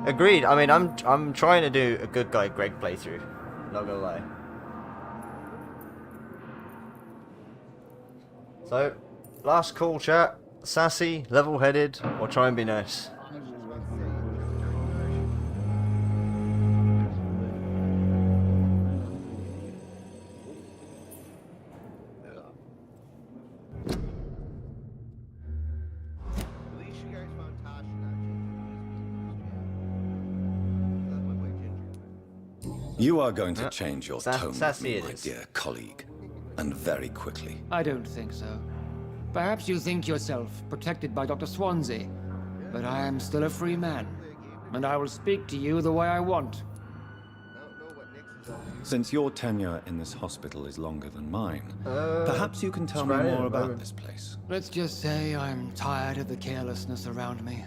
my Agreed. I mean, I'm trying to do a good guy Greg playthrough. Not gonna lie. So, last call, chat. Sassy, level-headed, or try and be nice. You are going to change your tone with sassy me, it my is. dear colleague. And very quickly. I don't think so. Perhaps you think yourself protected by Dr. Swansea, but I am still a free man, and I will speak to you the way I want. Since your tenure in this hospital is longer than mine, perhaps you can tell me more about this place. Let's just say I'm tired of the carelessness around me.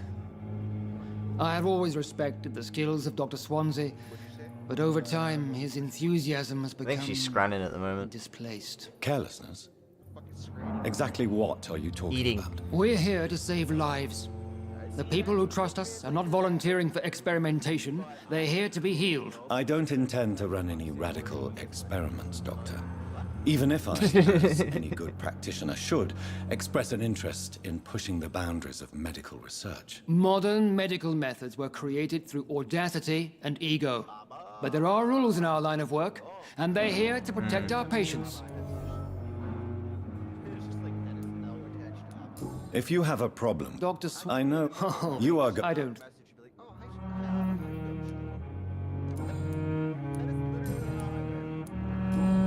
I have always respected the skills of Dr. Swansea, but over time his enthusiasm has I become think she's scranning at the moment. displaced. Carelessness? Exactly what are you talking about? We're here to save lives. The people who trust us are not volunteering for experimentation. They're here to be healed. I don't intend to run any radical experiments, Doctor. Even if I, as any good practitioner should, express an interest in pushing the boundaries of medical research. Modern medical methods were created through audacity and ego. But there are rules in our line of work, and they're here to protect our patients. If you have a problem, Dr. I know you are I don't.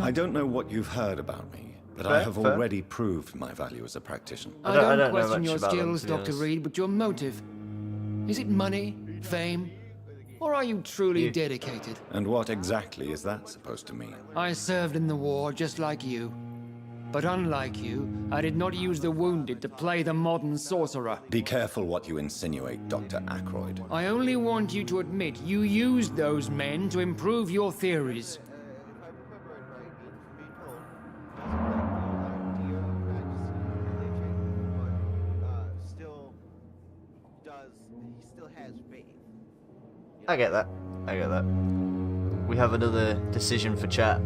I don't know what you've heard about me, but I have already proved my value as a practitioner. I don't question your skills, Dr. Reed, but your motive. Is it money, fame, or are you truly dedicated? And what exactly is that supposed to mean? I served in the war just like you. But unlike you, I did not use the wounded to play the modern sorcerer. Be careful what you insinuate, Dr. Ackroyd. I only want you to admit you used those men to improve your theories. I get that. I get that. We have another decision for chat.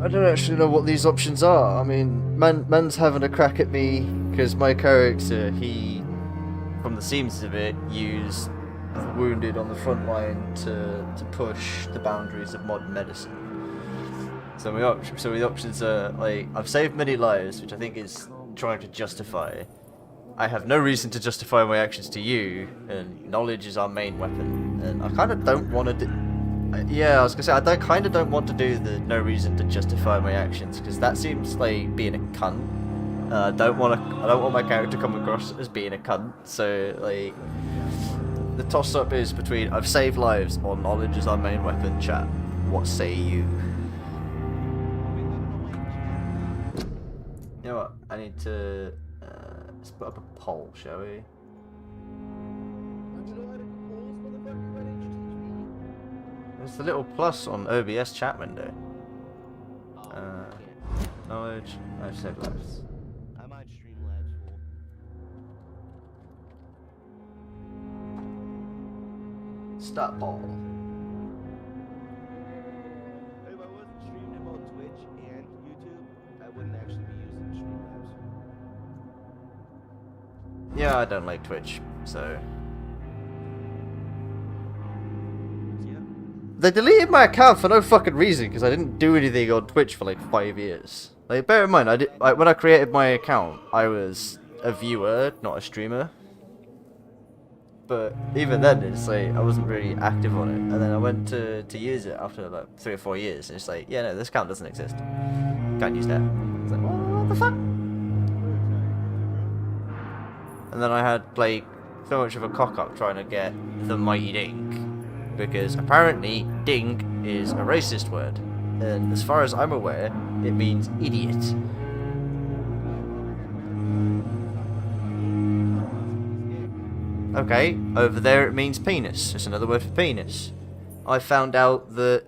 I don't actually know what these options are. I mean, man's having a crack at me because my character, he, from the seams of it, used the wounded on the front line to push the boundaries of modern medicine. So the options are, like, I've saved many lives, which I think is trying to justify. I have no reason to justify my actions to you, and knowledge is our main weapon, and I kind of don't want to do... Yeah, I was gonna say, I kind of don't want to do the no reason to justify my actions, because that seems like being a cunt. I don't want my character to come across as being a cunt, so, like... The toss-up is between I've saved lives or knowledge is our main weapon, chat. What say you? You know what, I need to... let's put up a poll, shall we? There's the little plus on OBS chat window. Knowledge, I've saved lives. I might Streamlabs fool. Start poll. If I wasn't streaming both Twitch and YouTube, I wouldn't actually be using Streamlabs. Yeah, I don't like Twitch, so... They deleted my account for no fucking reason, because I didn't do anything on Twitch for like 5 years. Like, bear in mind, when I created my account, I was a viewer, not a streamer. But even then, it's like, I wasn't really active on it. And then I went to use it after like 3 or 4 years, and it's like, yeah, no, this account doesn't exist. Can't use that. It's like, what the fuck? And then I had, like, so much of a cock-up trying to get the Mighty Dink. Because apparently, dink is a racist word. And as far as I'm aware, it means idiot. Okay, over there it means penis. It's another word for penis. I found out that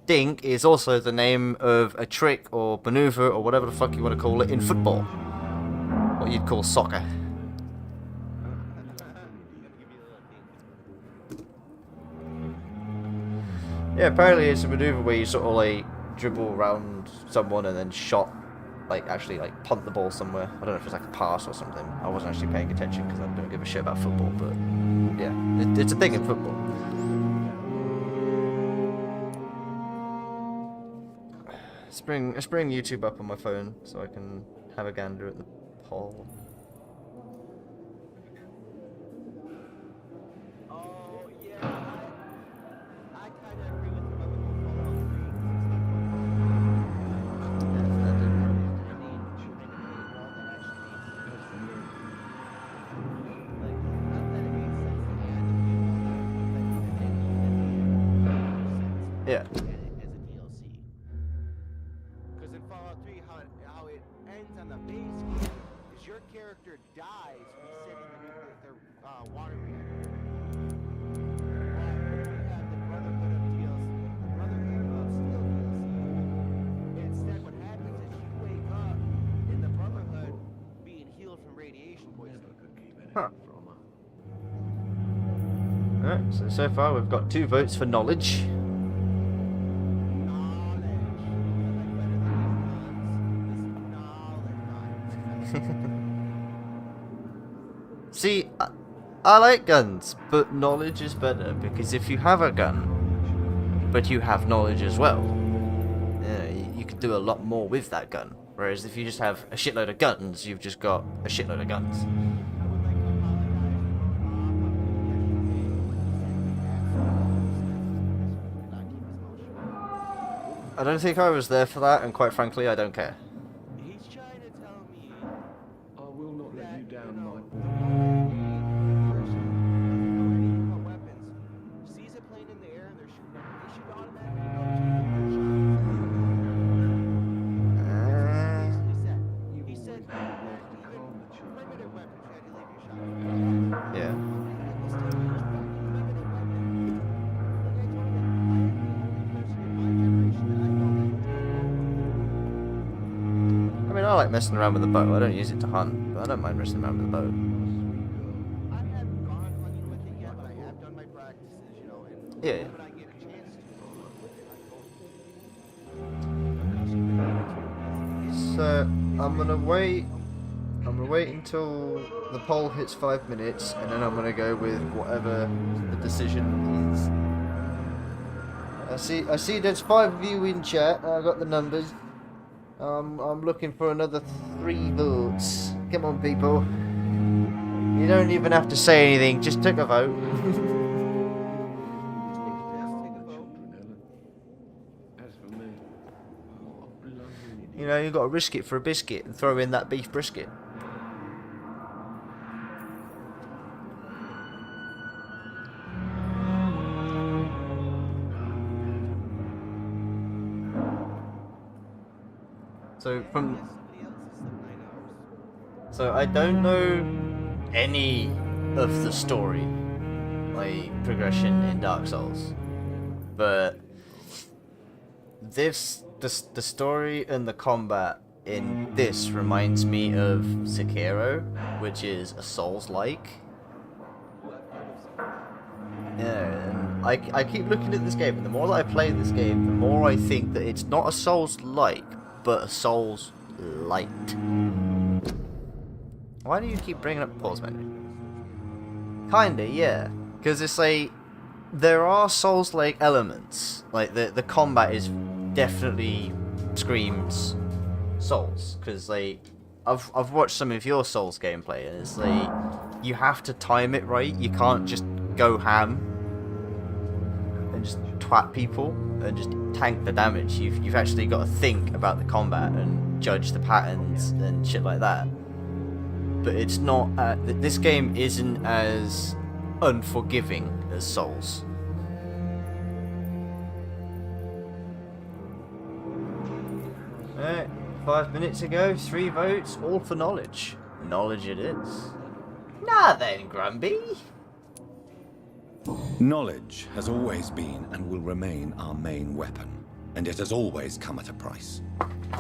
dink is also the name of a trick or maneuver or whatever the fuck you want to call it in football. What you'd call soccer. Yeah, apparently it's a maneuver where you sort of like dribble around someone and then shot, like actually like punt the ball somewhere. I don't know if it's like a pass or something. I wasn't actually paying attention because I don't give a shit about football, but yeah, it's a thing in football. Let's bring YouTube up on my phone so I can have a gander at the poll. Yeah. as a DLC. Because in Fallout 3, how it ends on the base game is your character dies resetting their water reactor. But we have the Brotherhood of DLC, the Brotherhood of Steel DLC. Instead, what happens is you wake up in the Brotherhood being healed from radiation poisoning. Huh. Alright, so far we've got 2 votes for knowledge. See, I like guns, but knowledge is better, because if you have a gun, but you have knowledge as well, you can do a lot more with that gun. Whereas if you just have a shitload of guns, you've just got a shitload of guns. I don't think I was there for that, and quite frankly, I don't care. He's trying to tell me I will not let you down, Mike. weapons. Sees a plane in the air, they're shooting at it. They should automatically he said even primitive weapons you had to leave your shot. Yeah. I mean, I like messing around with the bow. I don't use it to hunt, but I don't mind messing around with the bow. I haven't gone hunting with it yet, but I have done my practices, you know, and Yeah. when I get a chance to. So I'm gonna wait. I'm gonna wait until the poll hits 5 minutes, and then I'm gonna go with whatever the decision is. I see. There's 5 of you in chat. I got the numbers. I'm looking for another 3 votes. Come on, people. You don't even have to say anything. Just take a vote. You know, you got to risk it for a biscuit and throw in that beef brisket. So I don't know any of the story, like progression in Dark Souls, but the story and the combat in this reminds me of Sekiro, which is a Souls-like. Yeah, and I keep looking at this game, and the more that I play this game, the more I think that it's not a Souls-like, but a Souls-light. Why do you keep bringing up pause menu? Kinda, yeah. Because it's like, there are Souls-like elements. Like, the combat is definitely screams Souls. Because, like, I've watched some of your Souls gameplay, and it's like, you have to time it right. You can't just go ham and just twat people and just tank the damage. You've actually got to think about the combat and judge the patterns and shit like that. But it's not. This game isn't as unforgiving as Souls. Alright, 5 minutes ago, 3 votes, all for knowledge. Knowledge it is. Now then, Grumby. Knowledge has always been and will remain our main weapon, and it has always come at a price.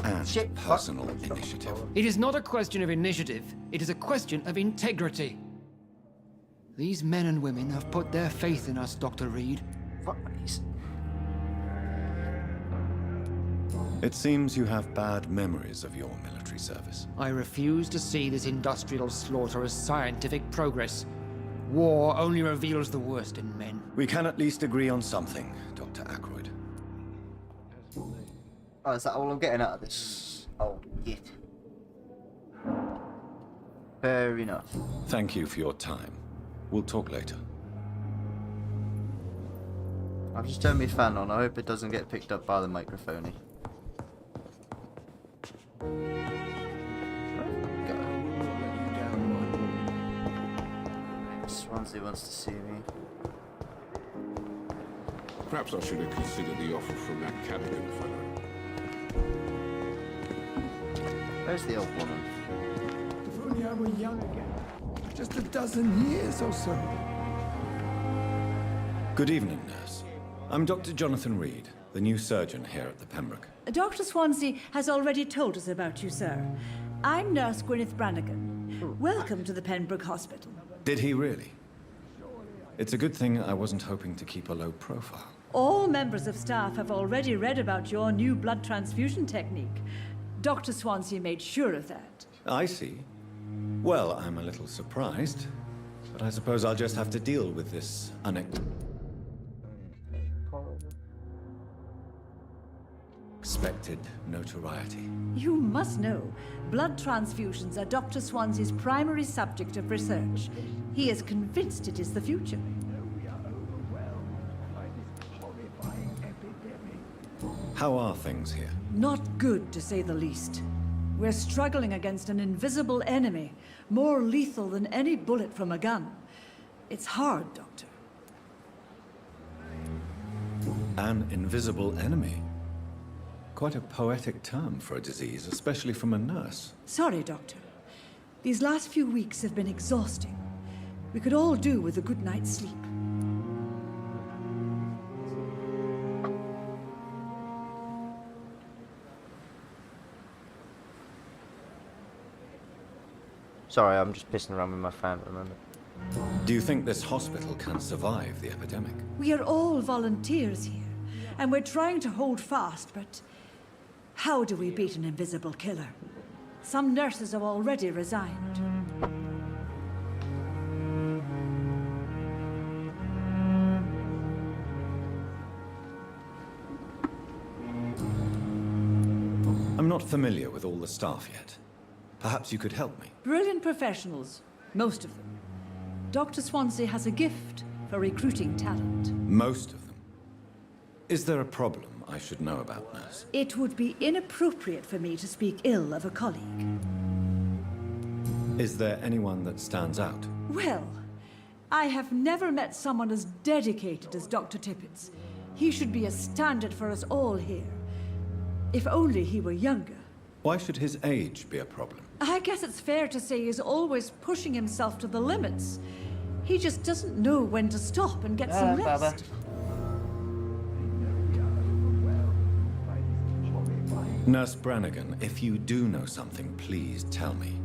And personal initiative. It is not a question of initiative, it is a question of integrity. These men and women have put their faith in us, Dr. Reed. Fuck these. It seems you have bad memories of your military service. I refuse to see this industrial slaughter as scientific progress. War only reveals the worst in men. We can at least agree on something, Dr. Ackroyd. Oh, is that all I'm getting out of this? Oh, git. Fair enough. Thank you for your time. We'll talk later. I've just turned my fan on. I hope it doesn't get picked up by the microphone. Swansea wants to see me. Perhaps I should have considered the offer from that Callaghan fellow. Where's the old woman? If only I were young again. Just a dozen years or so. Good evening, nurse. I'm Dr. Jonathan Reed, the new surgeon here at the Pembroke. Dr. Swansea has already told us about you, sir. I'm Nurse Gwyneth Brannigan. Welcome to the Pembroke Hospital. Did he really? It's a good thing I wasn't hoping to keep a low profile. All members of staff have already read about your new blood transfusion technique. Dr. Swansea made sure of that. I see. Well, I'm a little surprised, but I suppose I'll just have to deal with this unexpected notoriety. You must know, blood transfusions are Dr. Swansea's primary subject of research. He is convinced it is the future. How are things here? Not good, to say the least. We're struggling against an invisible enemy, more lethal than any bullet from a gun. It's hard, Doctor. An invisible enemy? Quite a poetic term for a disease, especially from a nurse. Sorry, Doctor. These last few weeks have been exhausting. We could all do with a good night's sleep. Sorry, I'm just pissing around with my fan at the moment. Do you think this hospital can survive the epidemic? We are all volunteers here, and we're trying to hold fast, but how do we beat an invisible killer? Some nurses have already resigned. I'm not familiar with all the staff yet. Perhaps you could help me. Brilliant professionals, most of them. Dr. Swansea has a gift for recruiting talent. Most of them. Is there a problem I should know about, nurse? It would be inappropriate for me to speak ill of a colleague. Is there anyone that stands out? Well, I have never met someone as dedicated as Dr. Tippett's. He should be a standard for us all here. If only he were younger. Why should his age be a problem? I guess it's fair to say he's always pushing himself to the limits. He just doesn't know when to stop and get some rest. Nurse Brannigan, if you do know something, please tell me.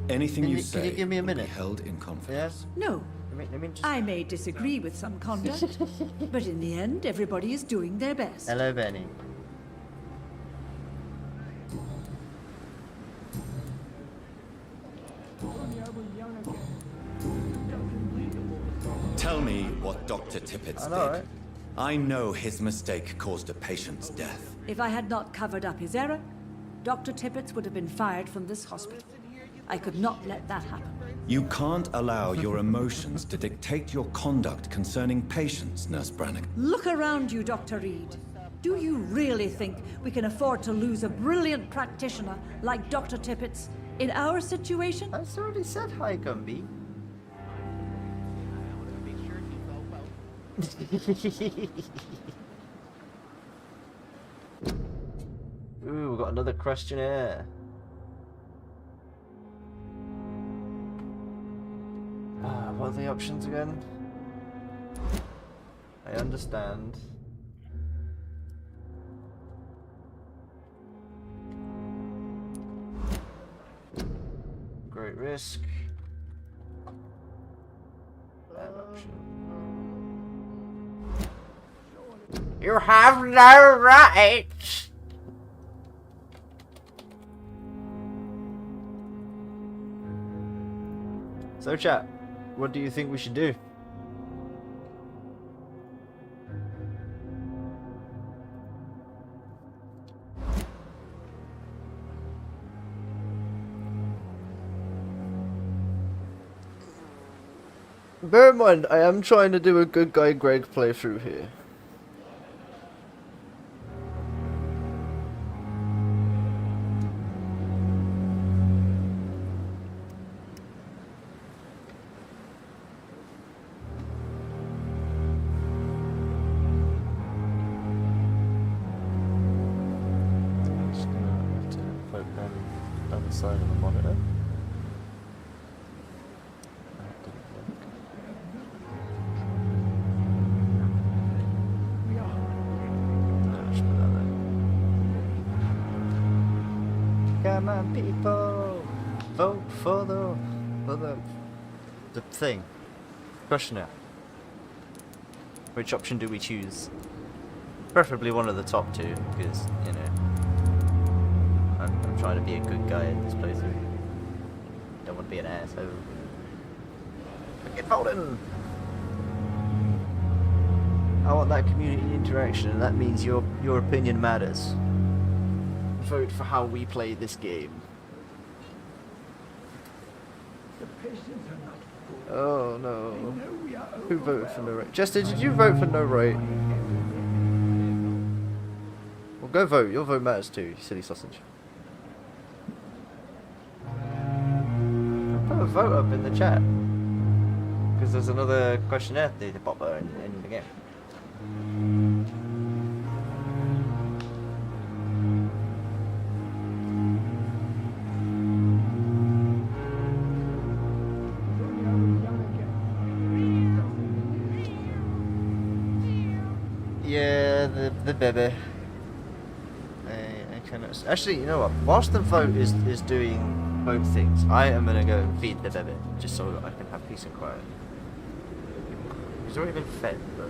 Anything you say can you give me a minute? will be held in confidence. No. Let me just... I may disagree with some conduct, but in the end, everybody is doing their best. Hello, Benny. Tell me what Dr. Tippett's did. Right? I know his mistake caused a patient's death. If I had not covered up his error, Dr. Tippett would have been fired from this hospital. I could not let that happen. You can't allow your emotions to dictate your conduct concerning patients, Nurse Brannigan. Look around you, Dr. Reed. Do you really think we can afford to lose a brilliant practitioner like Dr. Tippett's in our situation? I already said hi, Gumby. Ooh, we've got another questionnaire. What are the options again? I understand. Great risk. Bad option. You have no right. So chat, what do you think we should do? Bear in mind, I am trying to do a good guy Greg playthrough here. side of the monitor. Come on, people, vote for the thing. Questionnaire. Which option do we choose? Preferably one of the top two, because you know I'm trying to be a good guy in this playthrough. Don't want to be an asshole. Get Holden. I want that community interaction, and that means your opinion matters. Vote for how we play this game. Oh no. Who voted for no right? Jester, did you vote for no right? Well, go vote. Your vote matters too, you silly sausage. Put a vote up in the chat. Because there's another questionnaire to pop there in the game. Yeah, the baby. I cannot. Actually, you know what? Whilst the vote is doing both things, I am gonna go and feed the baby just so that I can have peace and quiet. He's already been fed, but.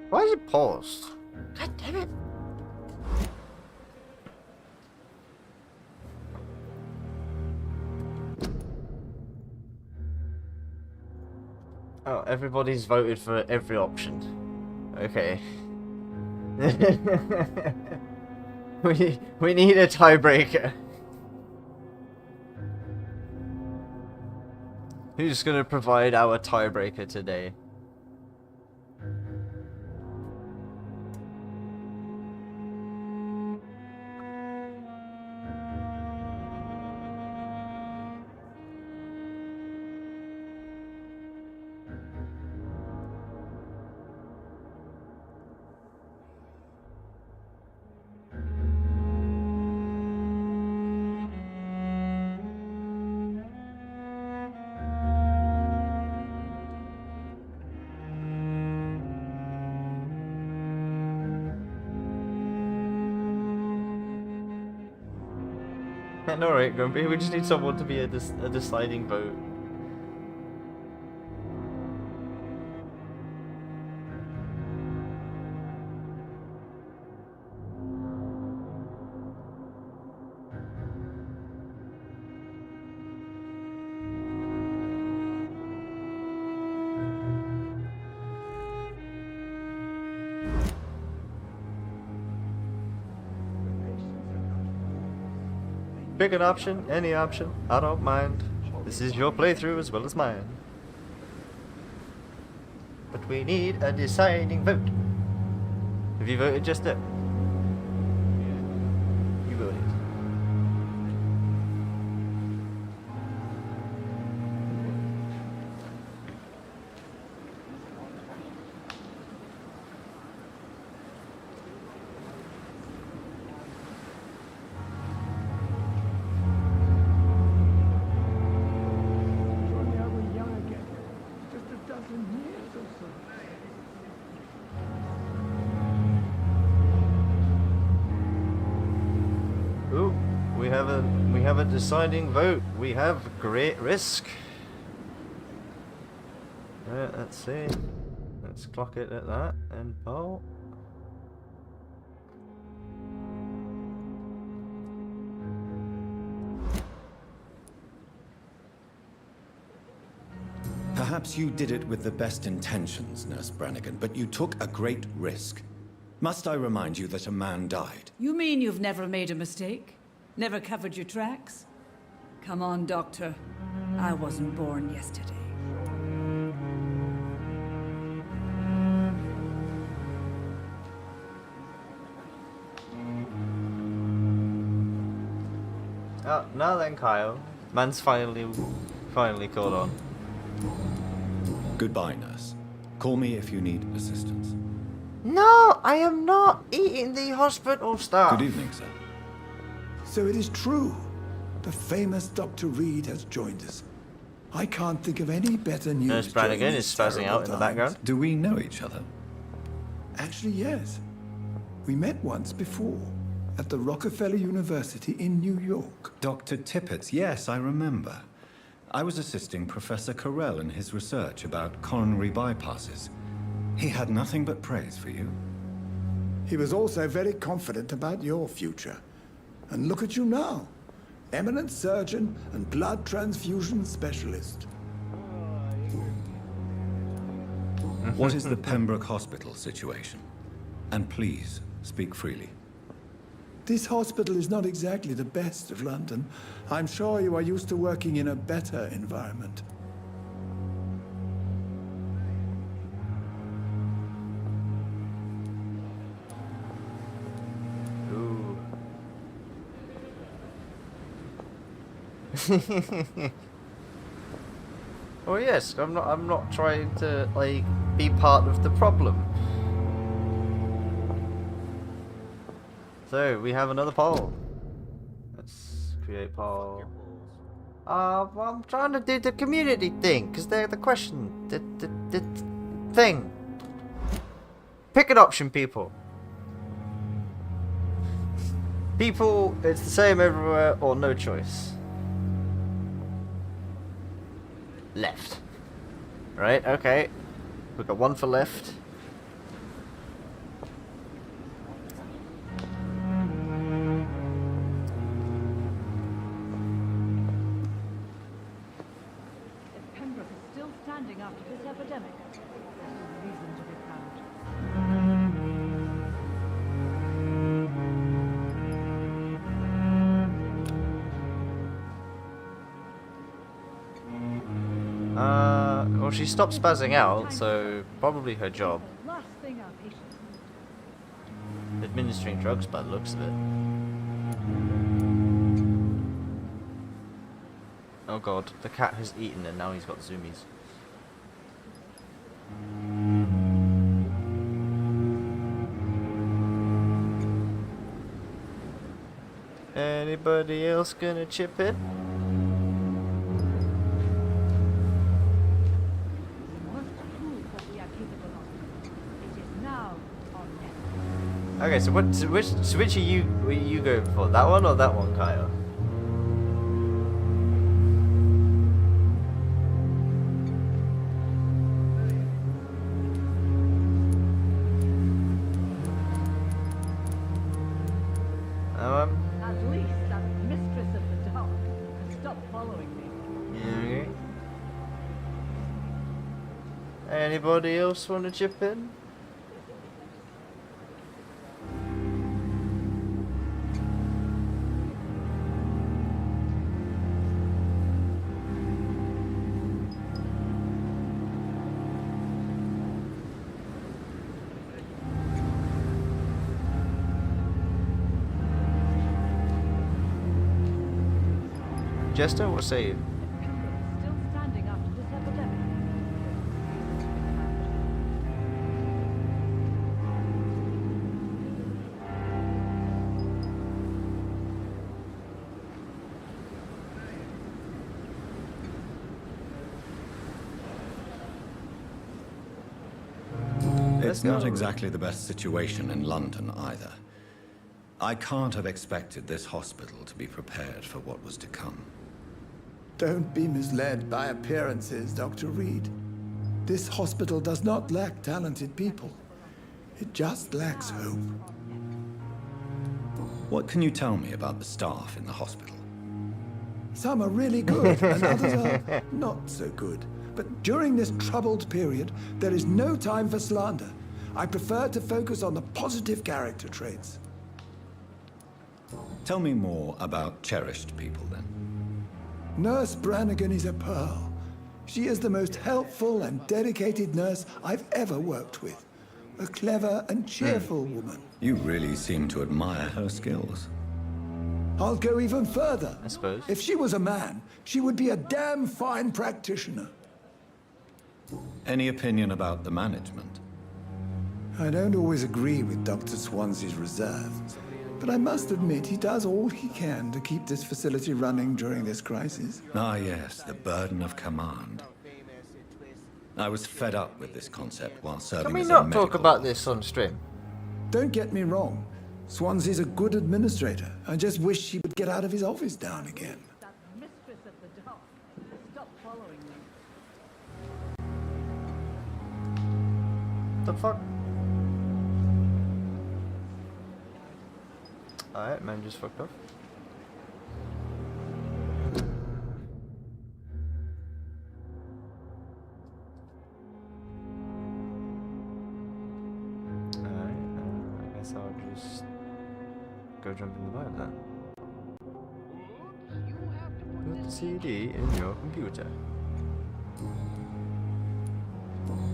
Why is it paused? God damn it. Oh, everybody's voted for every option. Okay. we need a tiebreaker. Who's gonna provide our tiebreaker today? Alright, Grumpy, we just need someone to be a deciding vote. Pick an option, any option, I don't mind. This is your playthrough as well as mine. But we need a deciding vote. Have you voted just it? You voted. have a deciding vote. We have great risk. Let's see. Let's clock it at that and poll. Perhaps you did it with the best intentions, Nurse Brannigan, but you took a great risk. Must I remind you that a man died? You mean you've never made a mistake? Never covered your tracks? Come on, Doctor. I wasn't born yesterday. Oh, now then, Kyle. Man's finally caught on. Goodbye, nurse. Call me if you need assistance. No, I am not eating the hospital staff. Good evening, sir. So it is true. The famous Dr. Reed has joined us. I can't think of any better news. Nurse Brannigan during is these spazzing terrible out in the background. times. Do we know each other? Actually, yes. We met once before at the Rockefeller University in New York. Dr. Tippett, yes, I remember. I was assisting Professor Carell in his research about coronary bypasses. He had nothing but praise for you. He was also very confident about your future. And look at you now. Eminent surgeon and blood transfusion specialist. What is the Pembroke Hospital situation? And please, speak freely. This hospital is not exactly the best of London. I'm sure you are used to working in a better environment. Ooh. Oh yes, I'm not trying to like be part of the problem. So we have another poll. Let's create poll. Well, I'm trying to do the community thing because they're the question, the thing. Pick an option, people. People, it's the same everywhere or no choice. Left. Right, okay. We've got one for left. If Pembroke is still standing after this epidemic, there's a reason to be proud. Well, she stopped spazzing out, so probably her job. The last thing our patients need. Administering drugs by the looks of it. Oh god, the cat has eaten and now he's got zoomies. Anybody else gonna chip in? We must prove what we are capable of. It is now or never. Okay, so which are you going for? That one or that one, Kyle? At least that mistress of the dark has stopped following me. Okay. Anybody else want to chip in? Jester, what say you? Still standing after this epidemic. It's not exactly the best situation in London either. I can't have expected this hospital to be prepared for what was to come. Don't be misled by appearances, Dr. Reed. This hospital does not lack talented people. It just lacks hope. What can you tell me about the staff in the hospital? Some are really good, and others are not so good. But during this troubled period, there is no time for slander. I prefer to focus on the positive character traits. Tell me more about cherished people, then. Nurse Brannigan is a pearl. She is the most helpful and dedicated nurse I've ever worked with. A clever and cheerful woman. You really seem to admire her skills. I'll go even further. I suppose. If she was a man, she would be a damn fine practitioner. Any opinion about the management? I don't always agree with Dr. Swansea's reserve, but I must admit he does all he can to keep this facility running during this crisis. Ah, yes, the burden of command. I was fed up with this concept while serving Can we as not a talk medical about this on stream? Don't get me wrong. Swansea's a good administrator. I just wish he would get out of his office now and again. That mistress of the dark. Stop following me. The fuck? Alright, man just fucked off. Alright, I guess I'll just go jump in the van then. Put the CD in your computer.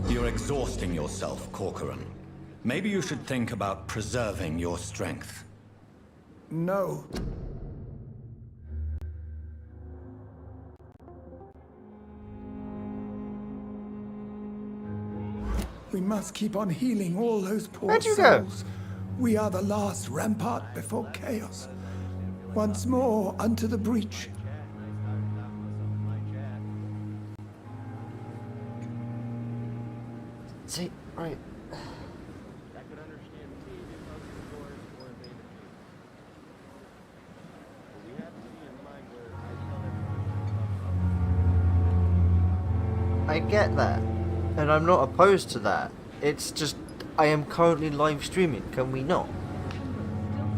You're exhausting yourself, Corcoran. Maybe you should think about preserving your strength. No. We must keep on healing all those poor Where'd you souls. We are the last rampart before chaos. Once more unto the breach. See, right. I get that, and I'm not opposed to that. It's just, I am currently live streaming, can we not? Still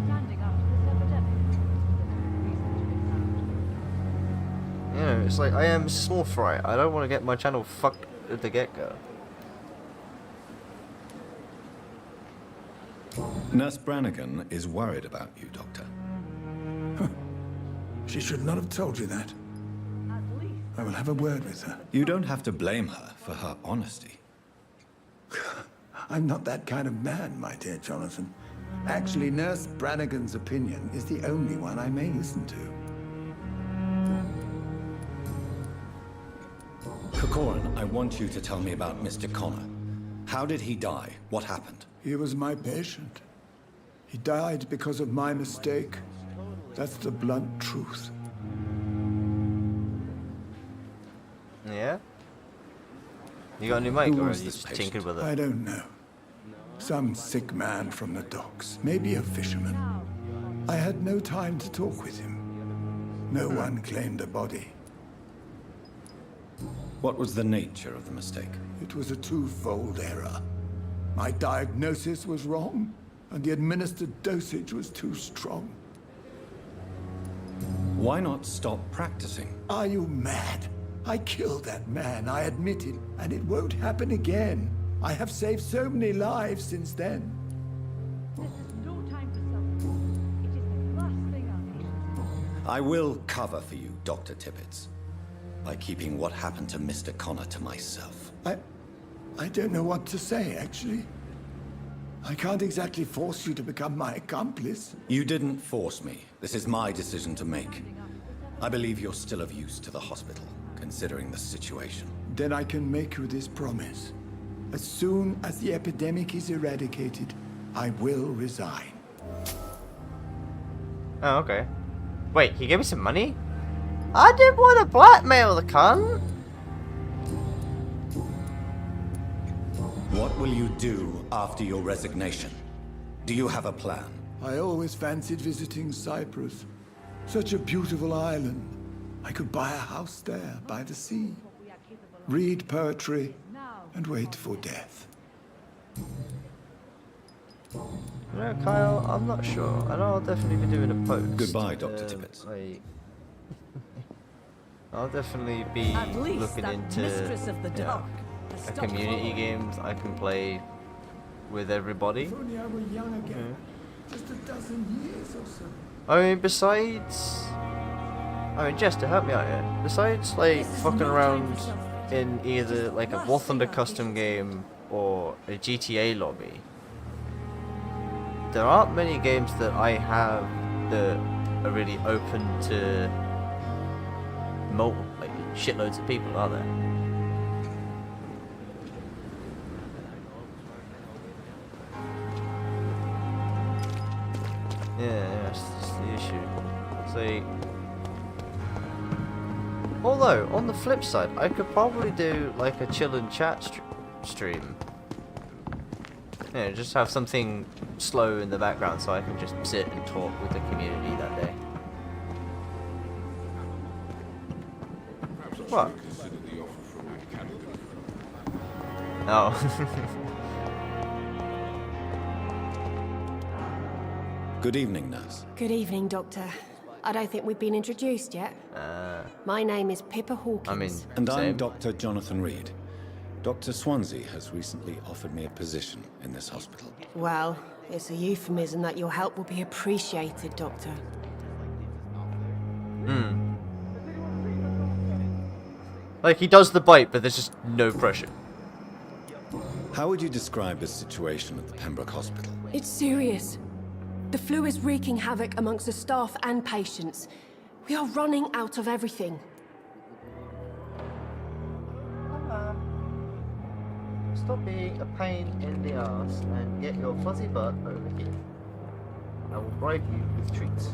standing after this epidemic. You know, it's like, I am small fry. I don't want to get my channel fucked at the get-go. Nurse Brannigan is worried about you, Doctor. She should not have told you that. I will have a word with her. You don't have to blame her for her honesty. I'm not that kind of man, my dear Jonathan. Actually, Nurse Brannigan's opinion is the only one I may listen to. Corcoran, I want you to tell me about Mr. Connor. How did he die? What happened? He was my patient. He died because of my mistake. That's the blunt truth. Yeah? You got a new mic, Who or was you this just patient? tinkered with it? I don't know. Some sick man from the docks, maybe a fisherman. I had no time to talk with him. No one claimed a body. What was the nature of the mistake? It was a twofold error. My diagnosis was wrong, and the administered dosage was too strong. Why not stop practicing? Are you mad? I killed that man, I admit it, and it won't happen again. I have saved so many lives since then. This is no time for suffering. It is the last thing I need. I will cover for you, Dr. Tippets, by keeping what happened to Mr. Connor to myself. I don't know what to say, actually. I can't exactly force you to become my accomplice. You didn't force me. This is my decision to make. I believe you're still of use to the hospital, considering the situation. Then I can make you this promise. As soon as the epidemic is eradicated, I will resign. Oh, okay. Wait, he gave me some money? I didn't want to blackmail the cunt! What will you do after your resignation? Do you have a plan? I always fancied visiting Cyprus. Such a beautiful island. I could buy a house there by the sea, read poetry, and wait for death. You know, Kyle, I'm not sure. I know I'll definitely be doing a post. Goodbye, Dr. Tippett. I'll definitely be At least looking that into mistress of the you know, dark has a stopped community following. games I can play with everybody. If only I were young again. Just a dozen years or so. I mean, besides... I mean, Jester, help me out here. Besides, like, fucking around in either, like, a War Thunder custom game or a GTA lobby, there aren't many games that I have that are really open to like, shitloads of people, are there? Yeah, that's the issue. So, although on the flip side, I could probably do like a chill and chat stream. Yeah, just have something slow in the background so I can just sit and talk with the community that day. What? Oh. Good evening, nurse. Good evening, Doctor. I don't think we've been introduced yet. My name is Pippa Hawkins. And I'm Dr. Jonathan Reed. Dr. Swansea has recently offered me a position in this hospital. Well, it's a euphemism that your help will be appreciated, Doctor. Like, he does the bite, but there's just no pressure. How would you describe the situation at the Pembroke Hospital? It's serious. The flu is wreaking havoc amongst the staff and patients. We are running out of everything. Stop being a pain in the ass and get your fuzzy butt over here. I will bribe you with treats.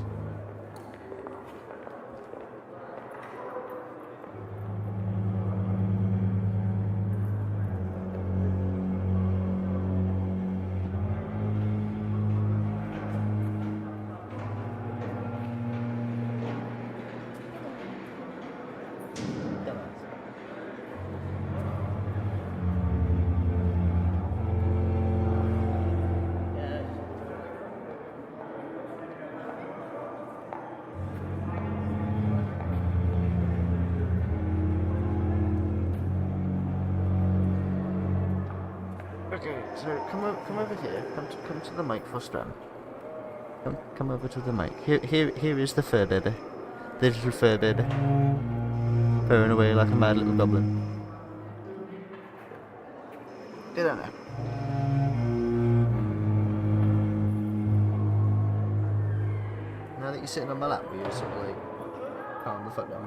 Okay, so come over here. Come to the mic for Stram. Come over to the mic. Here is the fur baby, the little fur baby, purring away like a mad little goblin. Get down there. Now that you're sitting on my lap, will you sort of like calm the fuck down?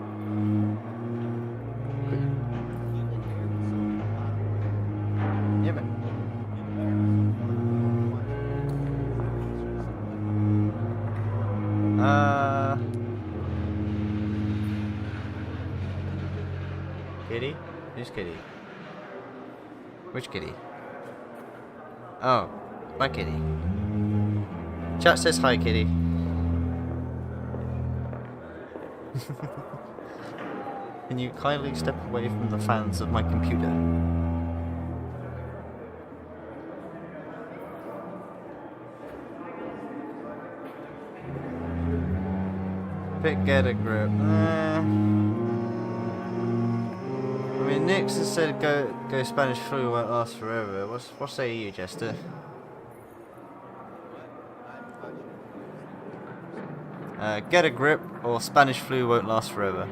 Yeah, man. Kitty? Who's Kitty? Which Kitty? Oh, my Kitty. Chat says hi, Kitty. Can you kindly step away from the fans of my computer? Get a grip. I mean, Nix has said go Spanish flu won't last forever. What say you, Jester? Get a grip, or Spanish flu won't last forever.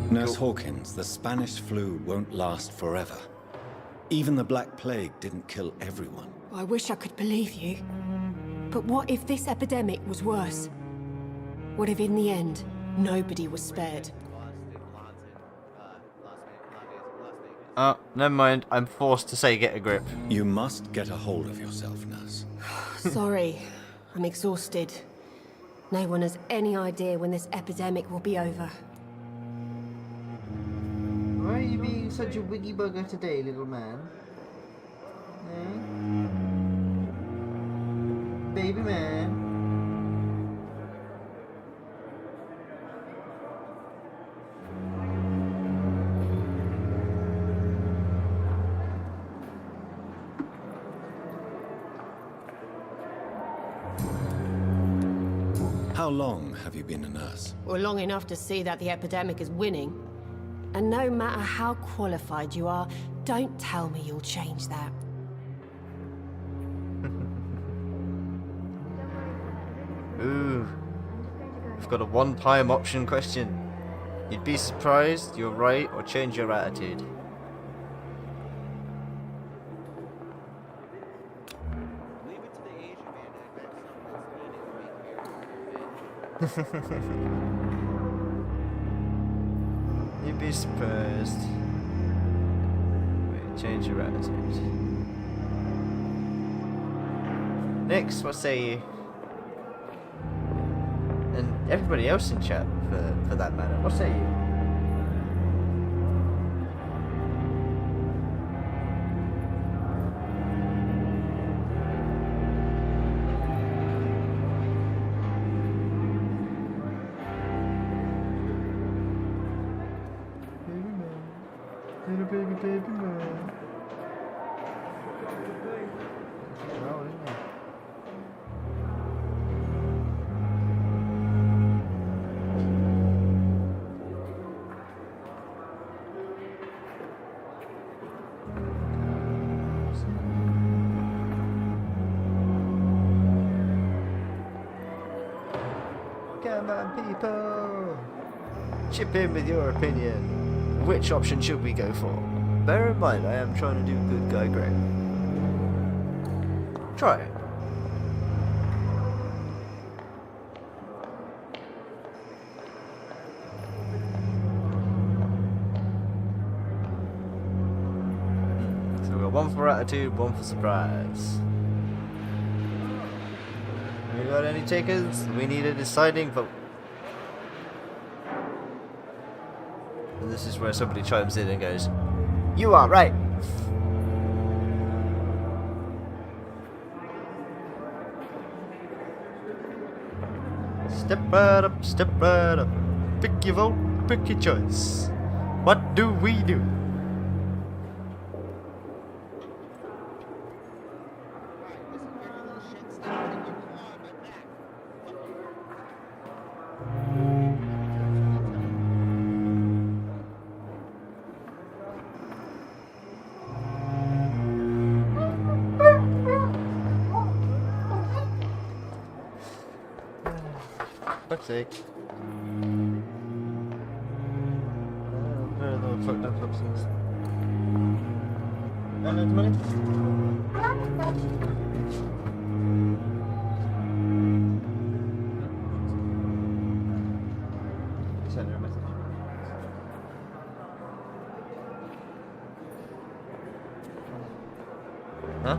Nurse Hawkins, the Spanish flu won't last forever. Even the Black Plague didn't kill everyone. I wish I could believe you. But what if this epidemic was worse? What if in the end, nobody was spared? Oh, never mind. I'm forced to say get a grip. You must get a hold of yourself, nurse. Sorry, I'm exhausted. No one has any idea when this epidemic will be over. Why are you being such a wiggy bugger today, little man? Baby man. How long have you been a nurse? Well, long enough to see that the epidemic is winning. And no matter how qualified you are, don't tell me you'll change that. Ooh. We've got a one-time option question. You'd be surprised, you're right, or change your attitude. You'd be surprised. Wait, change your attitude. Next, what say you? And everybody else in chat, for that matter. What say you? Little baby, baby man. Oh, isn't it? Come on, people! Chip in with your opinion. Which option should we go for? Bear in mind, I am trying to do good guy Greg. Try it. So we got one for attitude, one for surprise. We got any takers? We need a deciding vote. And this is where somebody chimes in and goes, "You are right." Step right up, step right up. Pick your vote, pick your choice. What do we do? Fuck's sake. Where are the fucked up options? Money? Send her a message. Huh?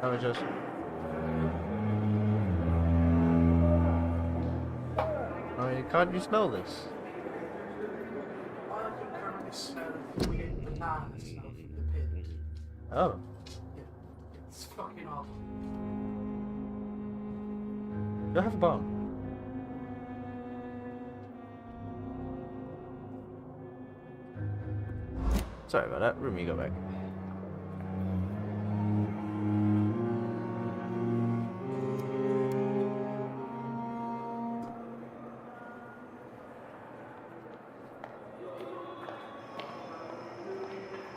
How just? Oh, can't you smell this? Oh. It's fucking awful. Do I have a bomb? Sorry about that. Room, you go back.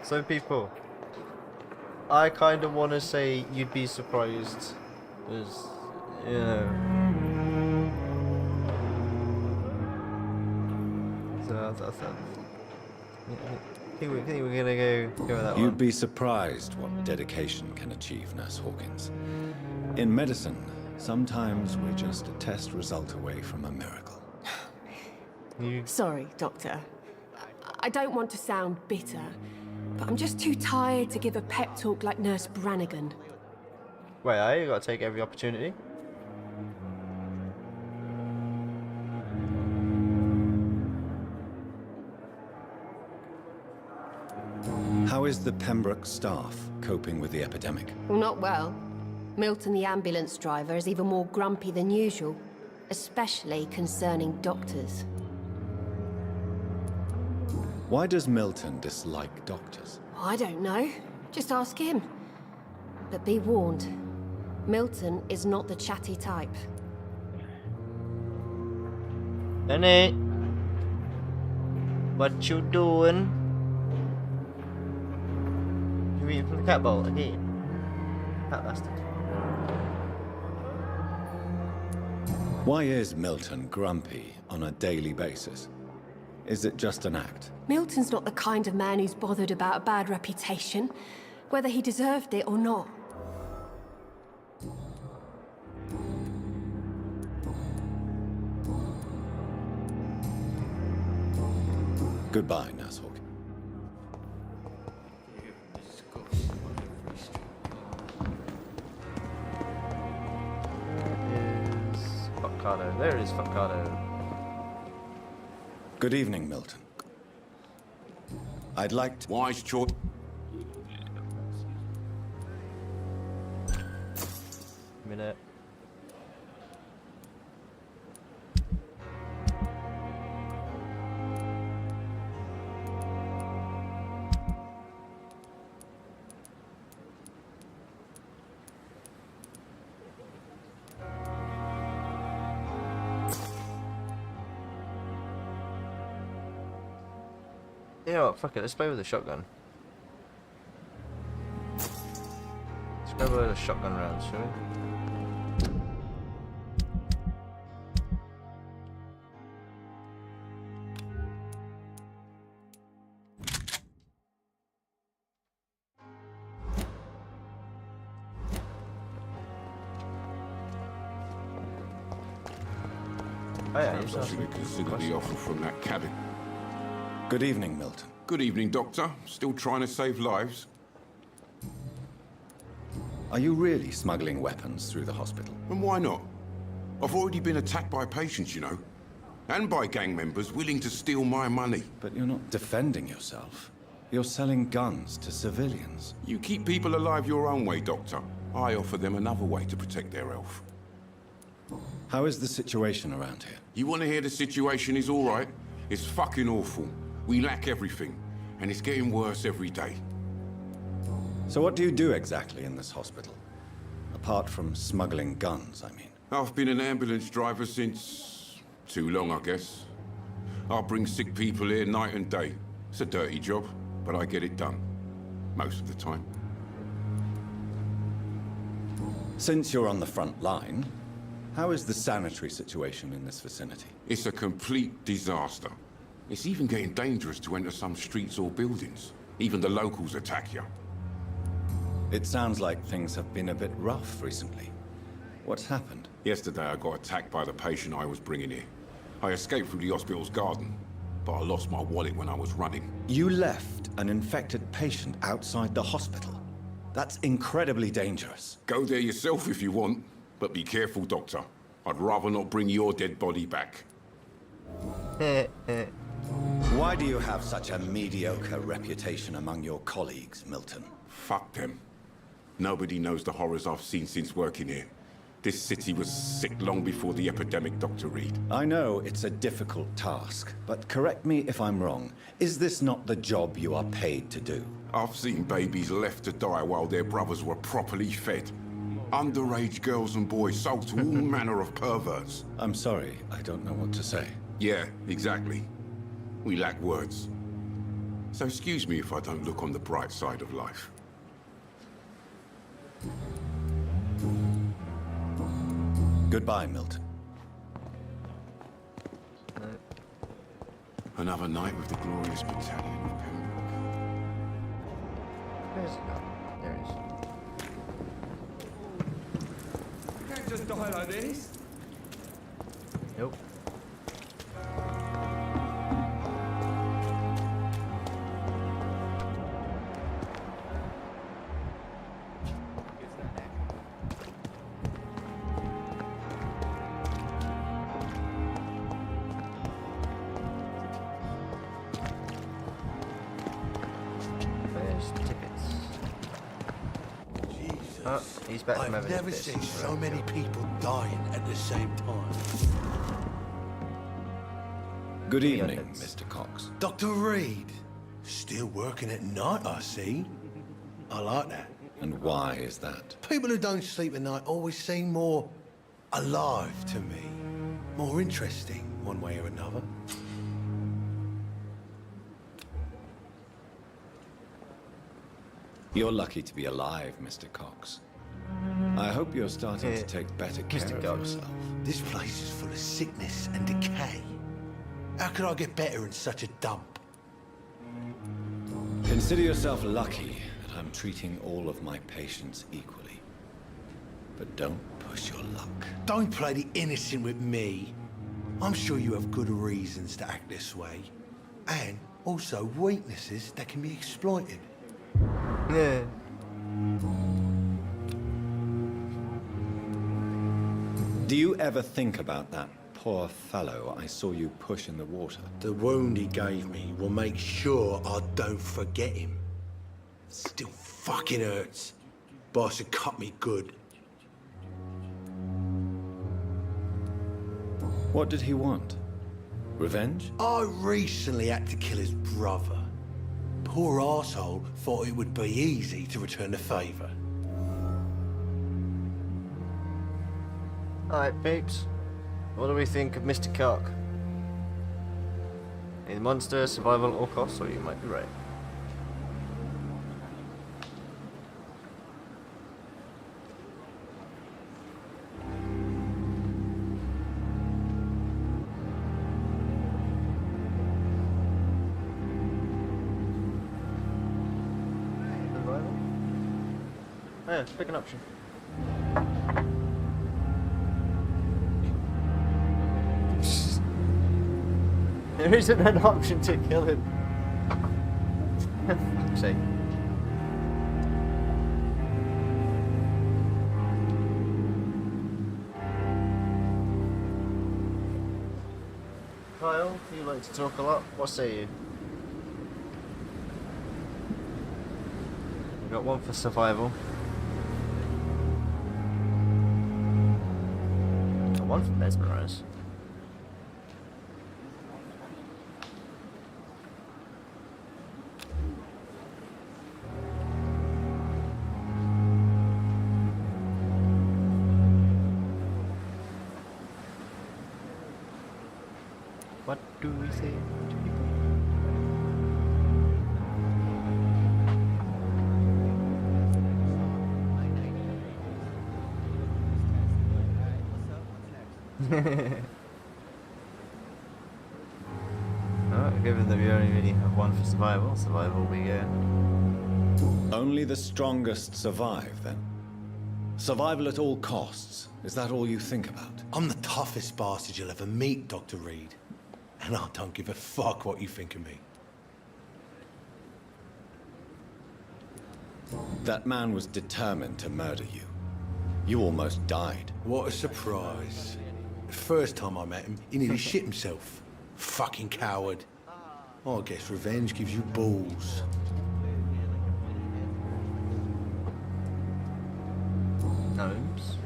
So people, I kind of want to say you'd be surprised, as you know. So that's that. I think we're gonna go with that one. You'd be surprised what dedication can achieve, Nurse Hawkins. In medicine, sometimes we're just a test result away from a miracle. Sorry, Doctor. I don't want to sound bitter, but I'm just too tired to give a pep talk like Nurse Brannigan. Wait, you gotta take every opportunity. How is the Pembroke staff coping with the epidemic? Well, not well. Milton, the ambulance driver, is even more grumpy than usual, especially concerning doctors. Why does Milton dislike doctors? I don't know. Just ask him. But be warned, Milton is not the chatty type. Danny, what you doing? You eating from the cat bowl again? That bastard. Why is Milton grumpy on a daily basis? Is it just an act? Milton's not the kind of man who's bothered about a bad reputation, whether he deserved it or not. Goodbye, Nurse Hawk. There is Facado. Good evening, Milton. I'd like to... Wise choice. Minute. You know what, fuck it, let's play with the shotgun. Let's grab a shotgun rounds, shall we? Oh yeah, Perhaps I should have considered the offer from that cabin. Good evening, Milton. Good evening, Doctor. Still trying to save lives? Are you really smuggling weapons through the hospital? And why not? I've already been attacked by patients, you know. And by gang members willing to steal my money. But you're not defending yourself. You're selling guns to civilians. You keep people alive your own way, Doctor. I offer them another way to protect their health. How is the situation around here? You want to hear the situation is all right? It's fucking awful. We lack everything, and it's getting worse every day. So what do you do exactly in this hospital? Apart from smuggling guns, I mean. I've been an ambulance driver since... too long, I guess. I bring sick people here night and day. It's a dirty job, but I get it done. Most of the time. Since you're on the front line, how is the sanitary situation in this vicinity? It's a complete disaster. It's even getting dangerous to enter some streets or buildings. Even the locals attack you. It sounds like things have been a bit rough recently. What's happened? Yesterday I got attacked by the patient I was bringing here. I escaped through the hospital's garden, but I lost my wallet when I was running. You left an infected patient outside the hospital? That's incredibly dangerous. Go there yourself if you want, but be careful, Doctor. I'd rather not bring your dead body back. Why do you have such a mediocre reputation among your colleagues, Milton? Fuck them. Nobody knows the horrors I've seen since working here. This city was sick long before the epidemic, Dr. Reed. I know it's a difficult task, but correct me if I'm wrong. Is this not the job you are paid to do? I've seen babies left to die while their brothers were properly fed. Underage girls and boys sold to all manner of perverts. I'm sorry, I don't know what to say. Yeah, exactly. We lack words. So excuse me if I don't look on the bright side of life. Goodbye, Milton. Another night with the glorious battalion of Pembroke. Where's it gone? There it is. You can't just die like this. Nope. Oh, he's back from I've having never his seen piss. so many people dying at the same time. Good evening, Mr. Cox. Dr. Reed, still working at night, I see. I like that. And why is that? People who don't sleep at night always seem more alive to me. More interesting, one way or another. You're lucky to be alive, Mr. Cox. I hope you're starting to take better care of yourself. This place is full of sickness and decay. How could I get better in such a dump? Consider yourself lucky that I'm treating all of my patients equally. But don't push your luck. Don't play the innocent with me. I'm sure you have good reasons to act this way. And also weaknesses that can be exploited. Yeah. Do you ever think about that poor fellow I saw you push in the water? The wound he gave me will make sure I don't forget him. Still fucking hurts. Boss had cut me good. What did he want? Revenge? I recently had to kill his brother. Poor arsehole thought it would be easy to return the favour. Alright, peeps. What do we think of Mr. Cock? A monster, survival at all costs, or you might be right. Oh yeah, pick an option. There isn't an option to kill him. Fuck's sake. Kyle, you like to talk a lot. What say you? We've got one for survival. One for mesmerize. What do we say to people? Alright, given that we only really have one for survival, survival we get. Only the strongest survive, then? Survival at all costs. Is that all you think about? I'm the toughest bastard you'll ever meet, Dr. Reed. And I don't give a fuck what you think of me. That man was determined to murder you. You almost died. What a surprise. The first time I met him, he nearly shit himself. Fucking coward. Oh, I guess revenge gives you balls. Gnomes?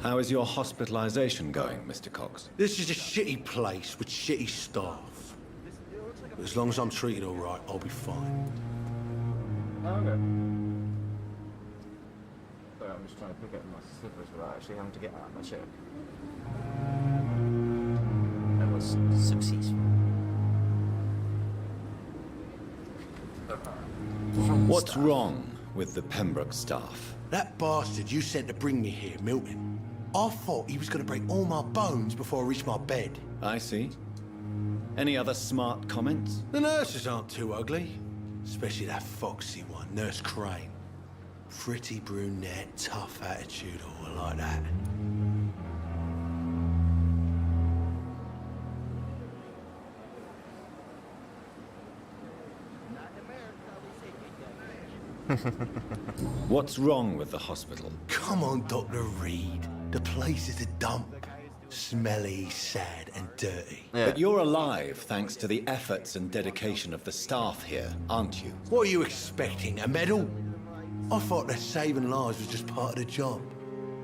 How is your hospitalization going, Mr. Cox? This is a shitty place with shitty staff. But as long as I'm treated all right, I'll be fine. Okay. Sorry, I'm just trying to pick up my slippers without actually having to get out of my shirt. That was successful. What's wrong with the Pembroke staff? That bastard you sent to bring me here, Milton. I thought he was going to break all my bones before I reached my bed. I see. Any other smart comments? The nurses aren't too ugly. Especially that foxy one, Nurse Crane. Pretty brunette, tough attitude, all like that. What's wrong with the hospital? Come on, Dr. Reed. The place is a dump. Smelly, sad, and dirty. Yeah. But you're alive thanks to the efforts and dedication of the staff here, aren't you? What are you expecting, a medal? I thought that saving lives was just part of the job.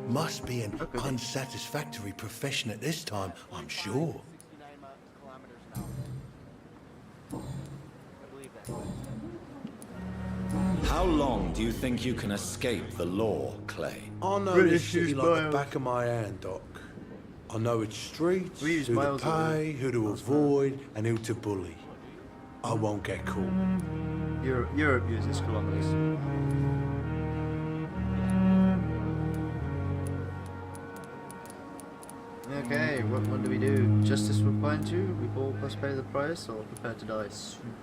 Must be an unsatisfactory profession at this time, I'm sure. How long do you think you can escape the law, Clay? I know this city like the back of my hand, Doc. I know its streets, who to pay, who to avoid, and who to bully. I won't get caught. Europe uses kilometers. Okay, what do we do? Justice will find you? We all must pay the price, or prepare to die soon?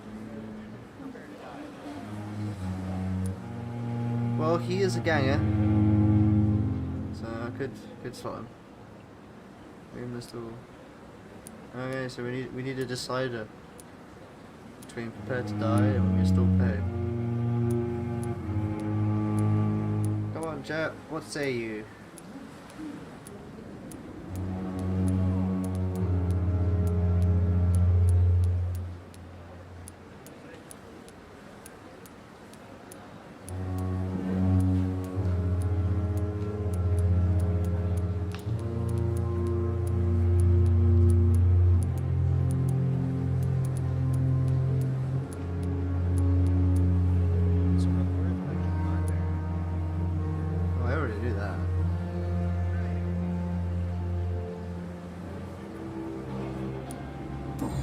Well, he is a ganger, so I could slot him. We must all. Okay, so we need a decider between prepare to die and we still pay. Come on, chap. What say you?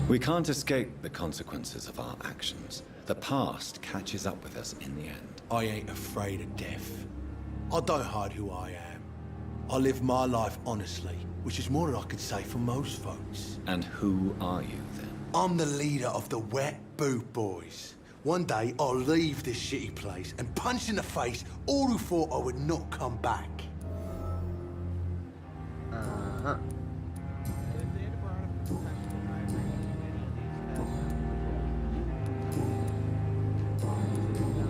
We can't escape the consequences of our actions. The past catches up with us in the end. I ain't afraid of death. I don't hide who I am. I live my life honestly, which is more than I could say for most folks. And who are you, then? I'm the leader of the Wet Boot Boys. One day, I'll leave this shitty place and punch in the face all who thought I would not come back. Uh-huh.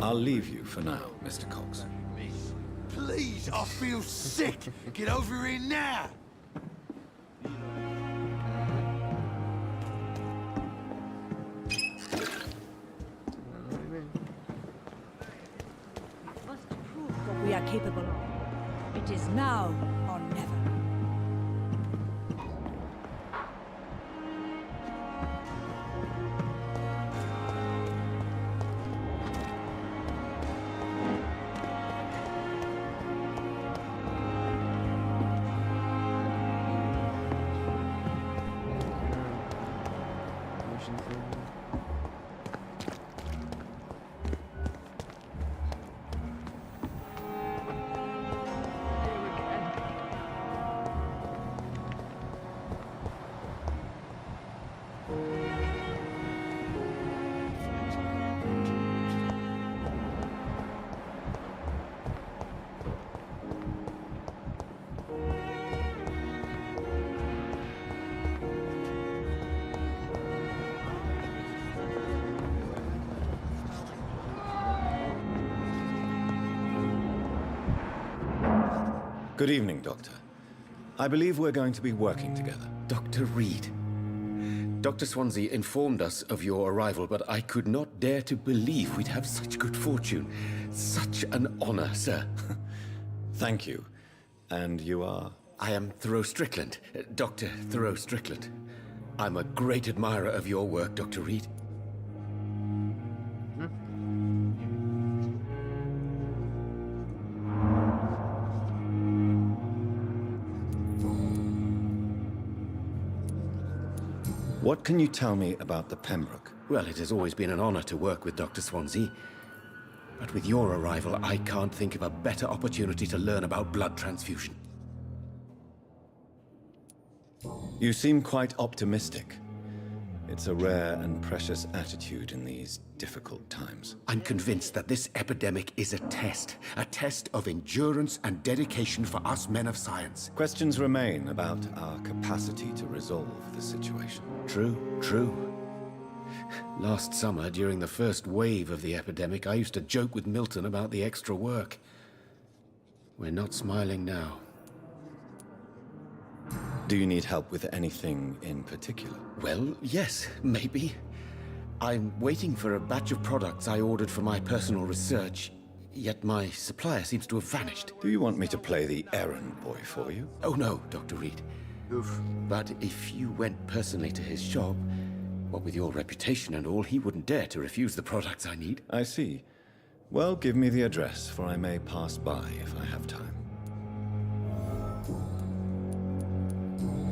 I'll leave you for now, Mr. Cox. Please, I feel sick. Get over here now. Must prove what we are capable of. It is now or never. Good evening, Doctor. I believe we're going to be working together. Dr. Reed. Dr. Swansea informed us of your arrival, but I could not dare to believe we'd have such good fortune. Such an honor, sir. Thank you. And you are? I am Thoreau Strickland, Dr. Thoreau Strickland. I'm a great admirer of your work, Dr. Reed. What can you tell me about the Pembroke? Well, it has always been an honor to work with Dr. Swansea. But with your arrival, I can't think of a better opportunity to learn about blood transfusion. You seem quite optimistic. It's a rare and precious attitude in these difficult times. I'm convinced that this epidemic is a test of endurance and dedication for us men of science. Questions remain about our capacity to resolve the situation. True. Last summer, during the first wave of the epidemic, I used to joke with Milton about the extra work. We're not smiling now. Do you need help with anything in particular? Well, yes, maybe. I'm waiting for a batch of products I ordered for my personal research. Yet my supplier seems to have vanished. Do you want me to play the errand boy for you? Oh no, Dr. Reed. Oof. But if you went personally to his shop, what with your reputation and all, he wouldn't dare to refuse the products I need. I see. Well, give me the address, for I may pass by if I have time.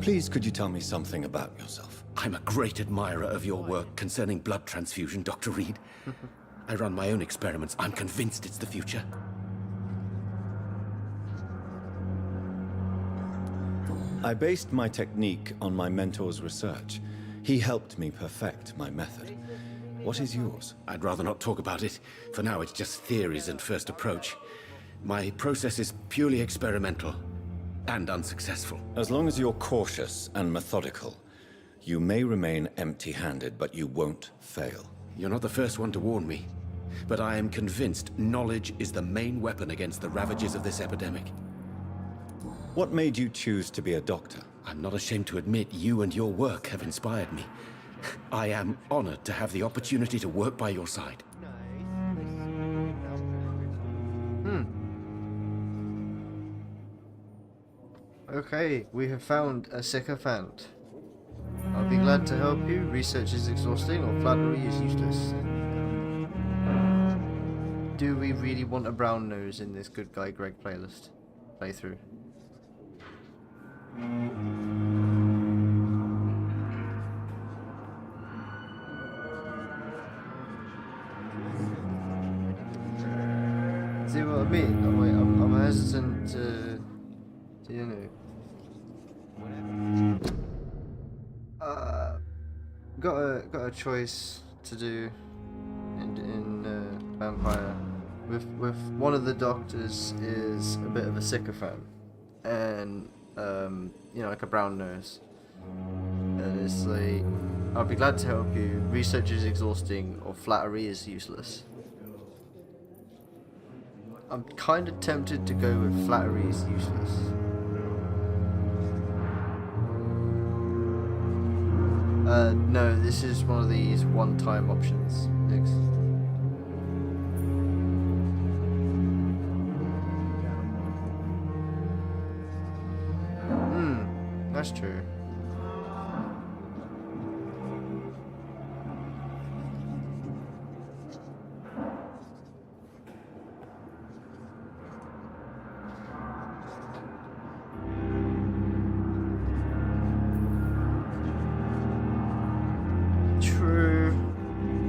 Please, could you tell me something about yourself? I'm a great admirer of your work concerning blood transfusion, Dr. Reed. I run my own experiments. I'm convinced it's the future. I based my technique on my mentor's research. He helped me perfect my method. What is yours? I'd rather not talk about it. For now, it's just theories and first approach. My process is purely experimental and unsuccessful. As long as you're cautious and methodical, you may remain empty-handed, but you won't fail. You're not the first one to warn me, but I am convinced knowledge is the main weapon against the ravages of this epidemic. What made you choose to be a doctor? I'm not ashamed to admit you and your work have inspired me. I am honored to have the opportunity to work by your side. Okay, we have found a sycophant. I'll be glad to help you. Research is exhausting or flattery is useless. Do we really want a brown nose in this Good Guy Greg playthrough? See what I mean? I'm hesitant to you know. Got a choice to do in Vampyr. With one of the doctors is a bit of a sycophant, and you know, like a brown nose. And it's like, I'll be glad to help you. Research is exhausting, or flattery is useless. I'm kind of tempted to go with flattery is useless. No, this is one of these one-time options. Thanks. That's true.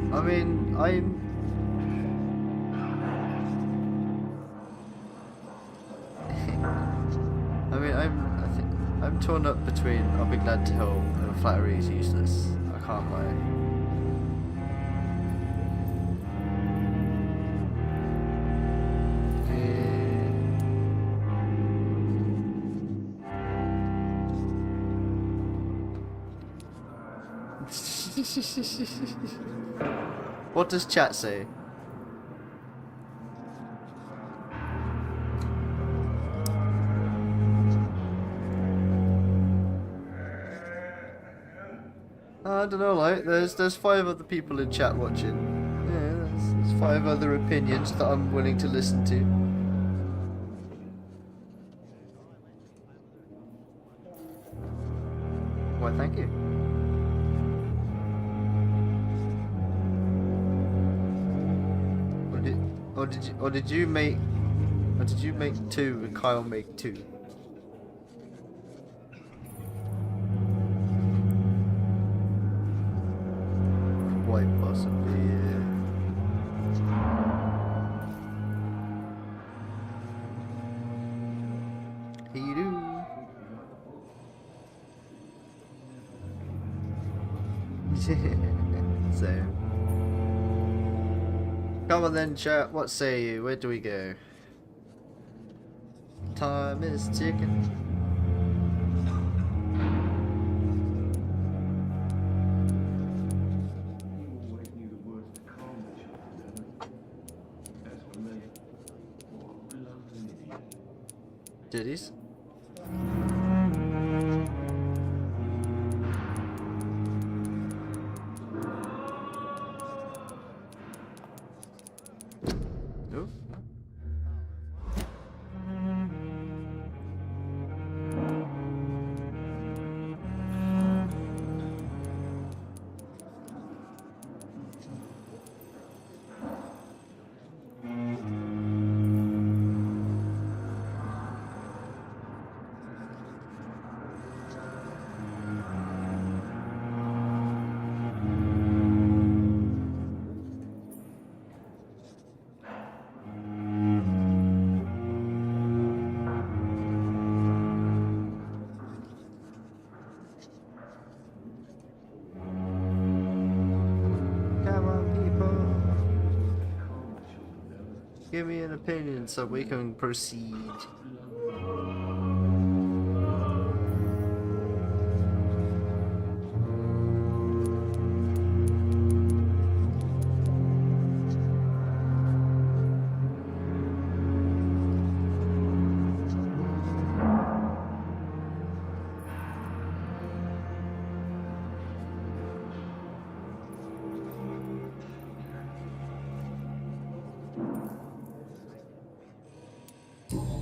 I mean, I'm torn up between I'll be glad to help and flattery is useless. I can't lie. What does chat say? I don't know, like, there's 5 other people in chat watching. Yeah, there's 5 other opinions that I'm willing to listen to. Why, thank you. Or did you make 2 and Kyle make 2? Quite possibly, yeah. He do. So. Come on then, chat. What say you? Where do we go? Time is ticking. Ditties. Give me an opinion so we can proceed.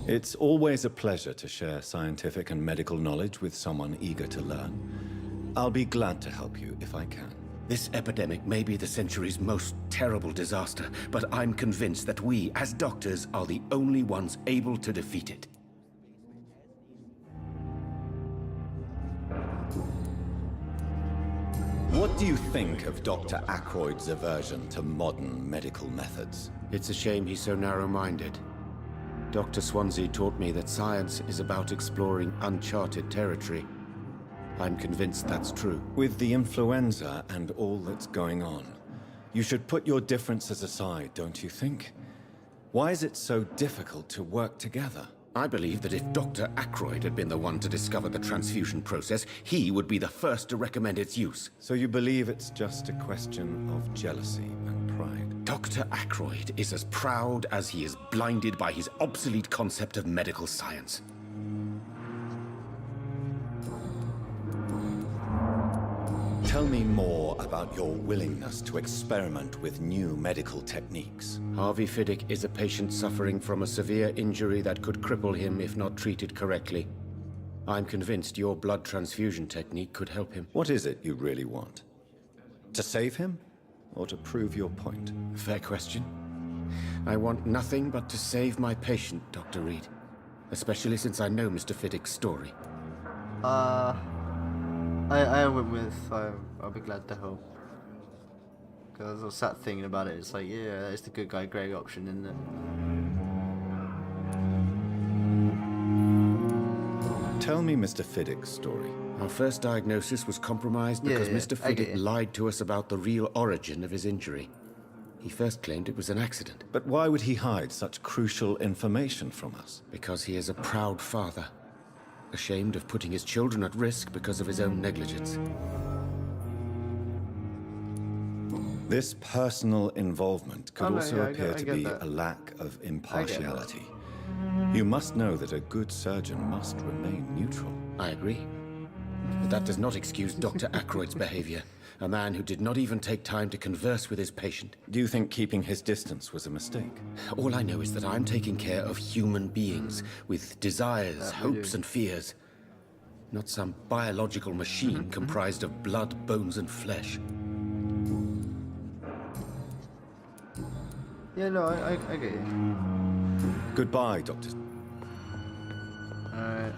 It's always a pleasure to share scientific and medical knowledge with someone eager to learn. I'll be glad to help you if I can. This epidemic may be the century's most terrible disaster, but I'm convinced that we, as doctors, are the only ones able to defeat it. What do you think of Dr. Ackroyd's aversion to modern medical methods? It's a shame he's so narrow-minded. Dr. Swansea taught me that science is about exploring uncharted territory. I'm convinced that's true. With the influenza and all that's going on, you should put your differences aside, don't you think? Why is it so difficult to work together? I believe that if Dr. Ackroyd had been the one to discover the transfusion process, he would be the first to recommend its use. So you believe it's just a question of jealousy and pride? Dr. Ackroyd is as proud as he is blinded by his obsolete concept of medical science. Tell me more about your willingness to experiment with new medical techniques. Harvey Fiddick is a patient suffering from a severe injury that could cripple him if not treated correctly. I'm convinced your blood transfusion technique could help him. What is it you really want? To save him? Or to prove your point? Fair question. I want nothing but to save my patient, Dr. Reed. Especially since I know Mr. Fiddick's story. I went with I'll be glad to help. Because I was sat thinking about it, it's like, yeah, it's the good guy Greg option, isn't it? Tell me Mr. Fiddick's story. Our first diagnosis was compromised because Mr. Fiddick lied to us about the real origin of his injury. He first claimed it was an accident. But why would he hide such crucial information from us? Because he is a proud father, ashamed of putting his children at risk because of his own negligence. This personal involvement could also appear to be that. a lack of impartiality. You must know that a good surgeon must remain neutral. I agree. But that does not excuse Dr. Ackroyd's behavior. A man who did not even take time to converse with his patient. Do you think keeping his distance was a mistake? All I know is that I'm taking care of human beings with desires, hopes, and fears. Not some biological machine comprised of blood, bones, and flesh. Yeah, no, I get you. Goodbye, Doctor. Alright,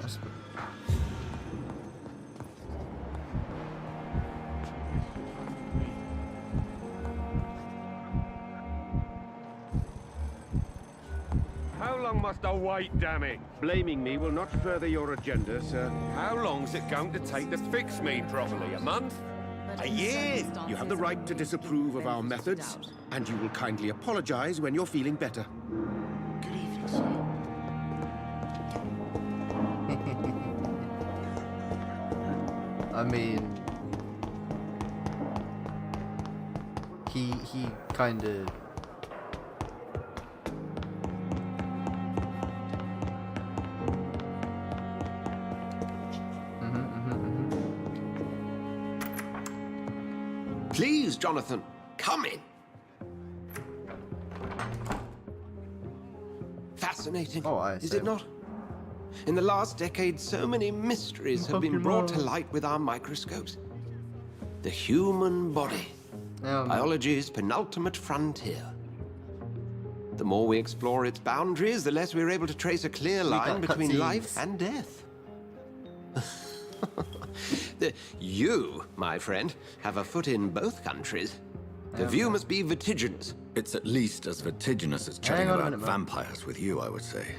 How long must I wait, damn it? Blaming me will not further your agenda, sir. How long's it going to take to fix me properly? A month? A year! You have the right to disapprove of our methods, and you will kindly apologize when you're feeling better. Good evening, sir. I mean, he kind of. Please, Jonathan, come in. Fascinating, is it not? In the last decade, so many mysteries have been brought to light with our microscopes. The human body, biology's penultimate frontier. The more we explore its boundaries, the less we're able to trace a clear line between life and death. You, my friend, have a foot in both countries. The view must be vertiginous. It's at least as vertiginous as chatting about vampires with you, I would say.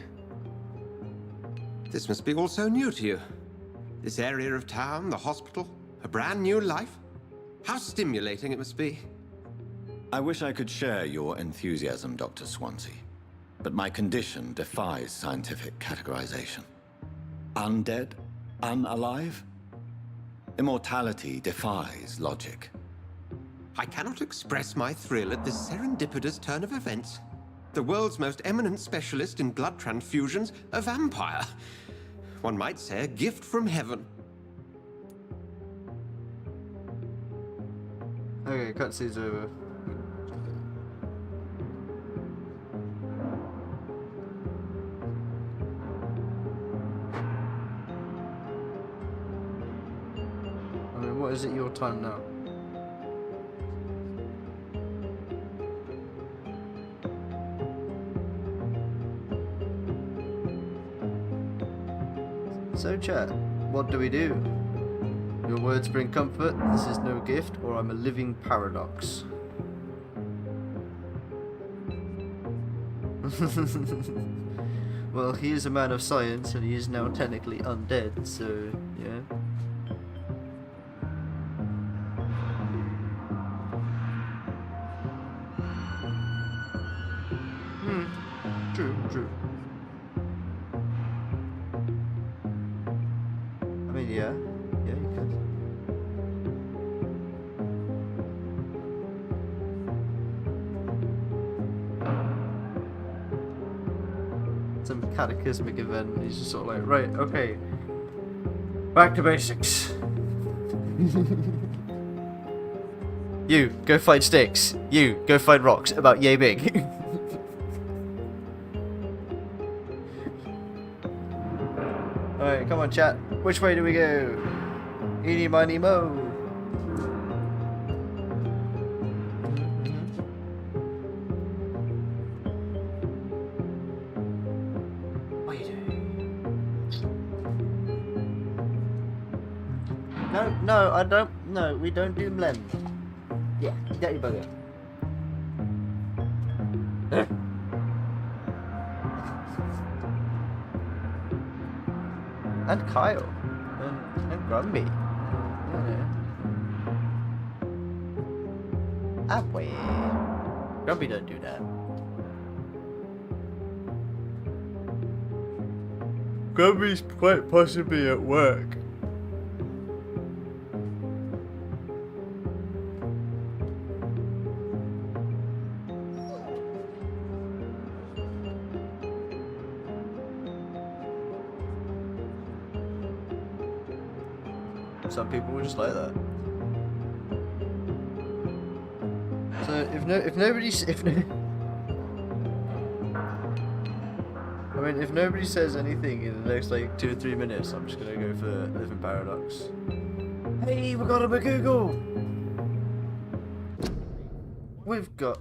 This must be all so new to you. This area of town, the hospital, a brand new life. How stimulating it must be. I wish I could share your enthusiasm, Dr. Swansea. but my condition defies scientific categorization. Undead? Unalive? Immortality defies logic. I cannot express my thrill at this serendipitous turn of events. The world's most eminent specialist in blood transfusions, a vampire. One might say a gift from heaven. Okay, cutscene's over. I mean, what is it your time now? So chat, what do we do? Your words bring comfort, this is no gift, or I'm a living paradox. Well, he is a man of science and he is now technically undead, so yeah. True, true. I mean, yeah, you could. Some cataclysmic event, and he's just sort of like, right, okay, back to basics. You, go find sticks. You, go find rocks about yay big. Alright, come on chat. Which way do we go? Eeny, miny, mo. What are you doing? No, I don't. No, we don't do blend. Yeah, dirty bugger. And Kyle. And Grumby. Ah, wait. Grumby don't do that. Grumby's quite possibly at work. Some people were just like that. So if nobody says anything in the next like 2 or 3 minutes, I'm just gonna go for Living Paradox. Hey, we got a McGoogle. We've got.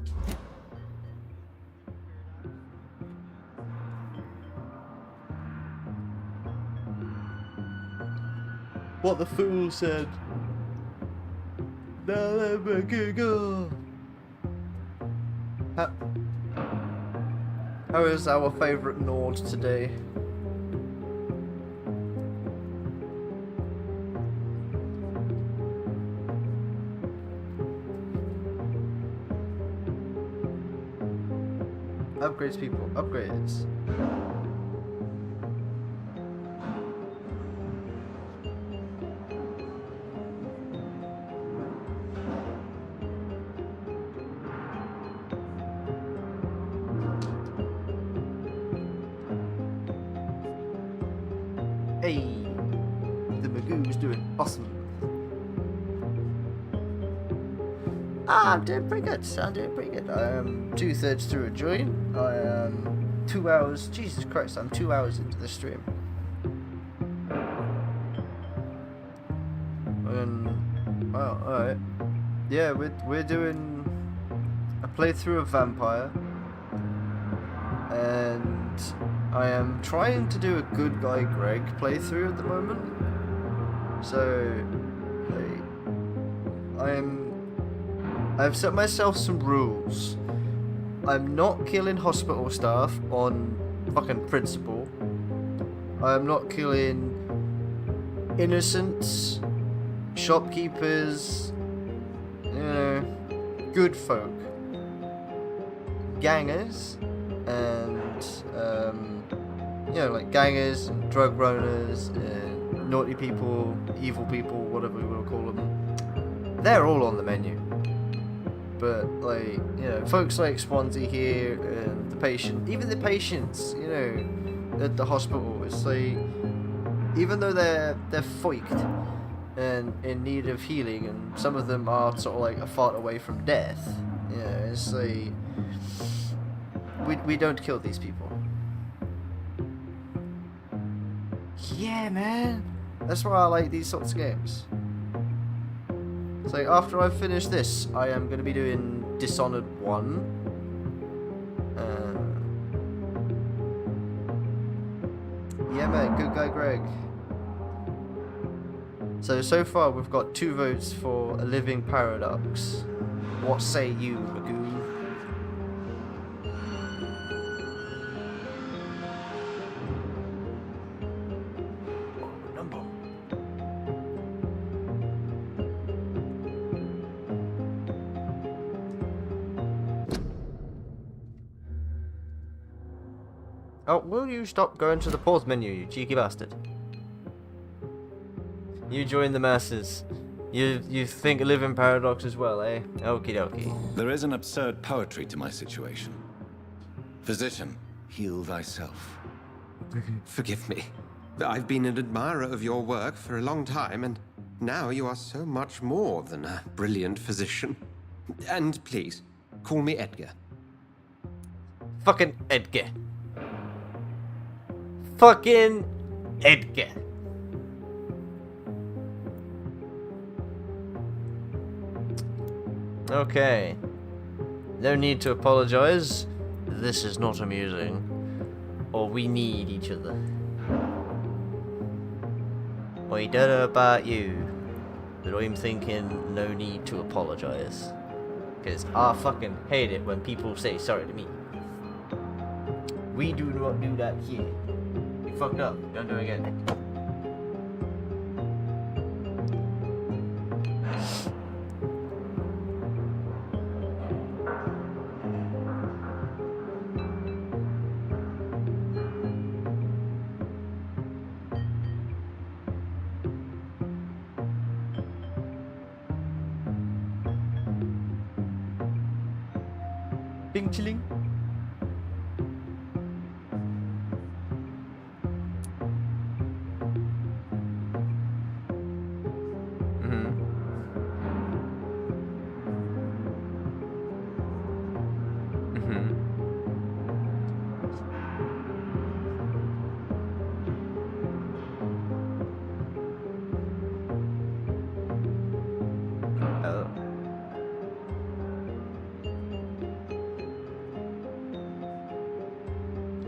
What the fool said. Google. How is our favourite Nord today? Upgrades, people. Upgrades. Hey, the Magoo's doing awesome. I'm doing pretty good. I am 2/3 through a join. I am 2 hours. Jesus Christ, I'm 2 hours into the stream. Well, alright. Yeah, we're doing a playthrough of Vampyr. And I am trying to do a good guy Greg playthrough at the moment. So, I've set myself some rules. I'm not killing hospital staff on fucking principle. I am not killing innocents, shopkeepers, good folk, gangers, and you know, like gangers and drug runners and naughty people, evil people, whatever we want to call them. They're all on the menu. But, like, you know, folks like Swansea here and the patient, even the patients, you know, at the hospital, it's like, even though they're freaked and in need of healing, and some of them are sort of like a fart away from death, you know, it's like, we don't kill these people. Yeah, man. That's why I like these sorts of games. So after I finish this, I am going to be doing Dishonored 1. Yeah, man, good guy Greg. So far we've got 2 votes for A Living Paradox. What say you, Magoo? Oh, will you stop going to the pause menu, you cheeky bastard? You join the masses. You think a living paradox as well, eh? Okie dokie. There is an absurd poetry to my situation. Physician, heal thyself. Forgive me. I've been an admirer of your work for a long time, and now you are so much more than a brilliant physician. And please, call me Edgar. Fucking Edgar. Fucking Edgar. Okay. No need to apologize. This is not amusing. Or we need each other. I don't know about you, but I'm thinking no need to apologize. Because I fucking hate it when people say sorry to me. We do not do that here. You fucked up. Don't do it again. Bing chilling.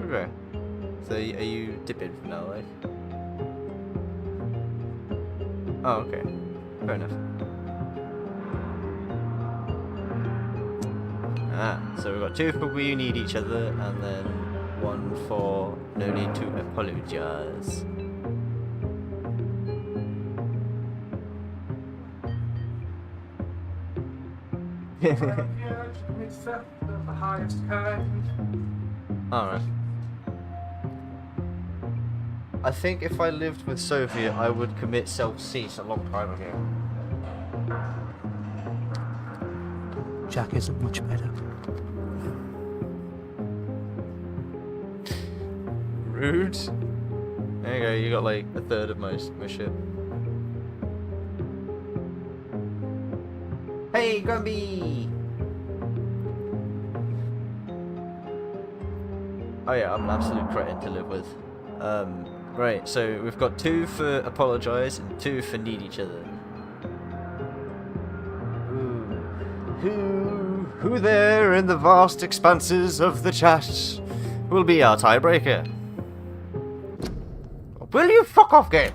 Okay. So are you dipping for now, like? Oh, okay. Fair enough. So we've got 2 for we need each other, and then 1 for no need to apologize. Alright. I think if I lived with Sophie, I would commit self-cease a long time ago. Jack isn't much better. Rude. There you go, you got like a third of my shit. Hey, Grumpy! Oh yeah, I'm an absolute cretin to live with. Right, so we've got 2 for apologise and 2 for need each other. Who there in the vast expanses of the chat will be our tiebreaker? Will you fuck off, game?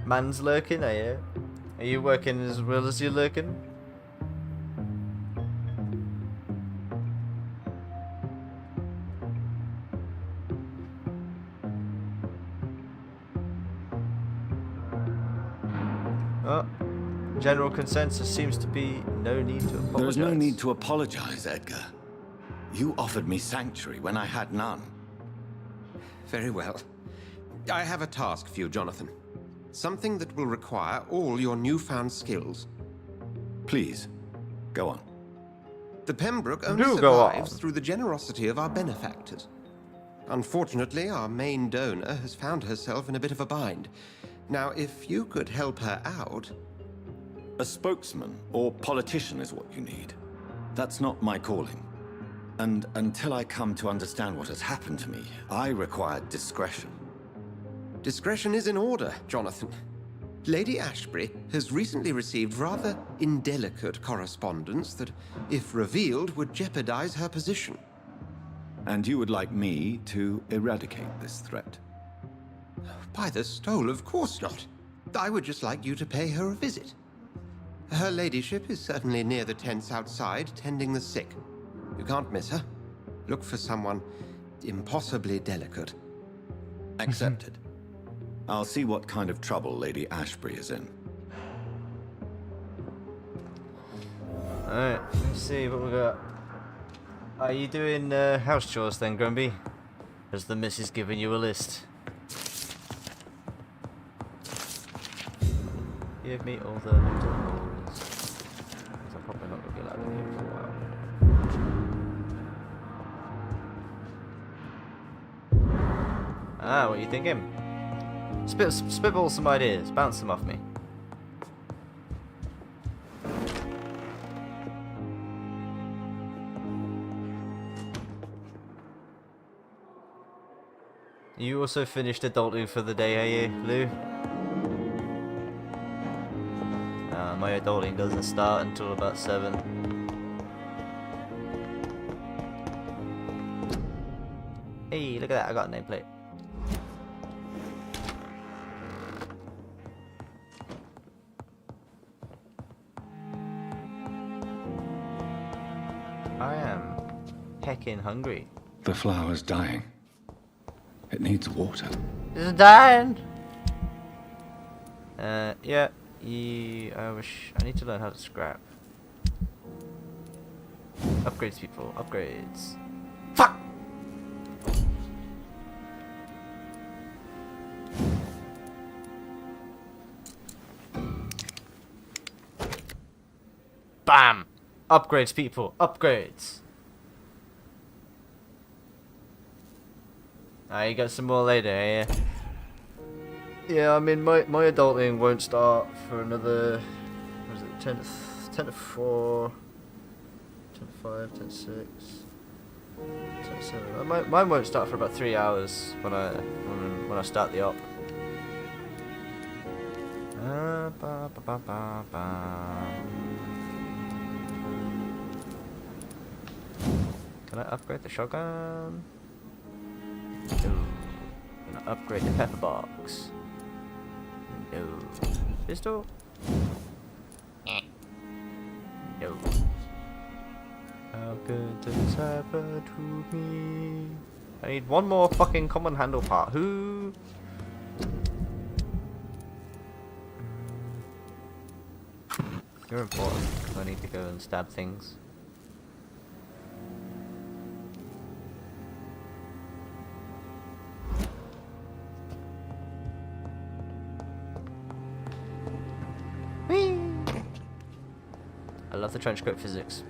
Man's lurking, are you? Are you working as well as you're lurking? Well, general consensus seems to be no need to apologize. There is no need to apologize, Edgar. You offered me sanctuary when I had none. Very well. I have a task for you, Jonathan. Something that will require all your newfound skills. Please, go on. The Pembroke only survives through the generosity of our benefactors. Unfortunately, our main donor has found herself in a bit of a bind. Now, if you could help her out... A spokesman or politician is what you need. That's not my calling. And until I come to understand what has happened to me, I require discretion. Discretion is in order, Jonathan. Lady Ashbury has recently received rather indelicate correspondence that, if revealed, would jeopardize her position. And you would like me to eradicate this threat? By the stole, of course not. I would just like you to pay her a visit. Her ladyship is certainly near the tents outside, tending the sick. You can't miss her. Look for someone impossibly delicate. Accepted. I'll see what kind of trouble Lady Ashbury is in. Alright, let's see what we got. Are you doing house chores then, Grumpy? Has the missus given you a list? Give me all the noodles. Because I'm probably not going to be allowed in here for a while. Ah, what are you thinking? Spitball some ideas, bounce them off me. You also finished adulting for the day, are you, Lou? My adulting doesn't start until about 7. Hey, look at that, I got a nameplate. I am heckin' hungry. The flower's dying. It needs water. It's dying! Yeah. I need to learn how to scrap. Upgrades, people. Upgrades. Fuck! Bam! Upgrades, people. Upgrades. You got some more later, eh? Yeah, I mean, my adulting won't start for another, what is it, 10 to 4, 10 to 5, 10 to 6, 10 to 7. Mine won't start for about 3 hours when I start the op. Can I upgrade the shotgun? No. Can I upgrade the pepper box? No. Pistol? No. How could this happen to me? I need one more fucking common handle part. Who? You're important. I need to go and stab things. I love the trenchcoat physics.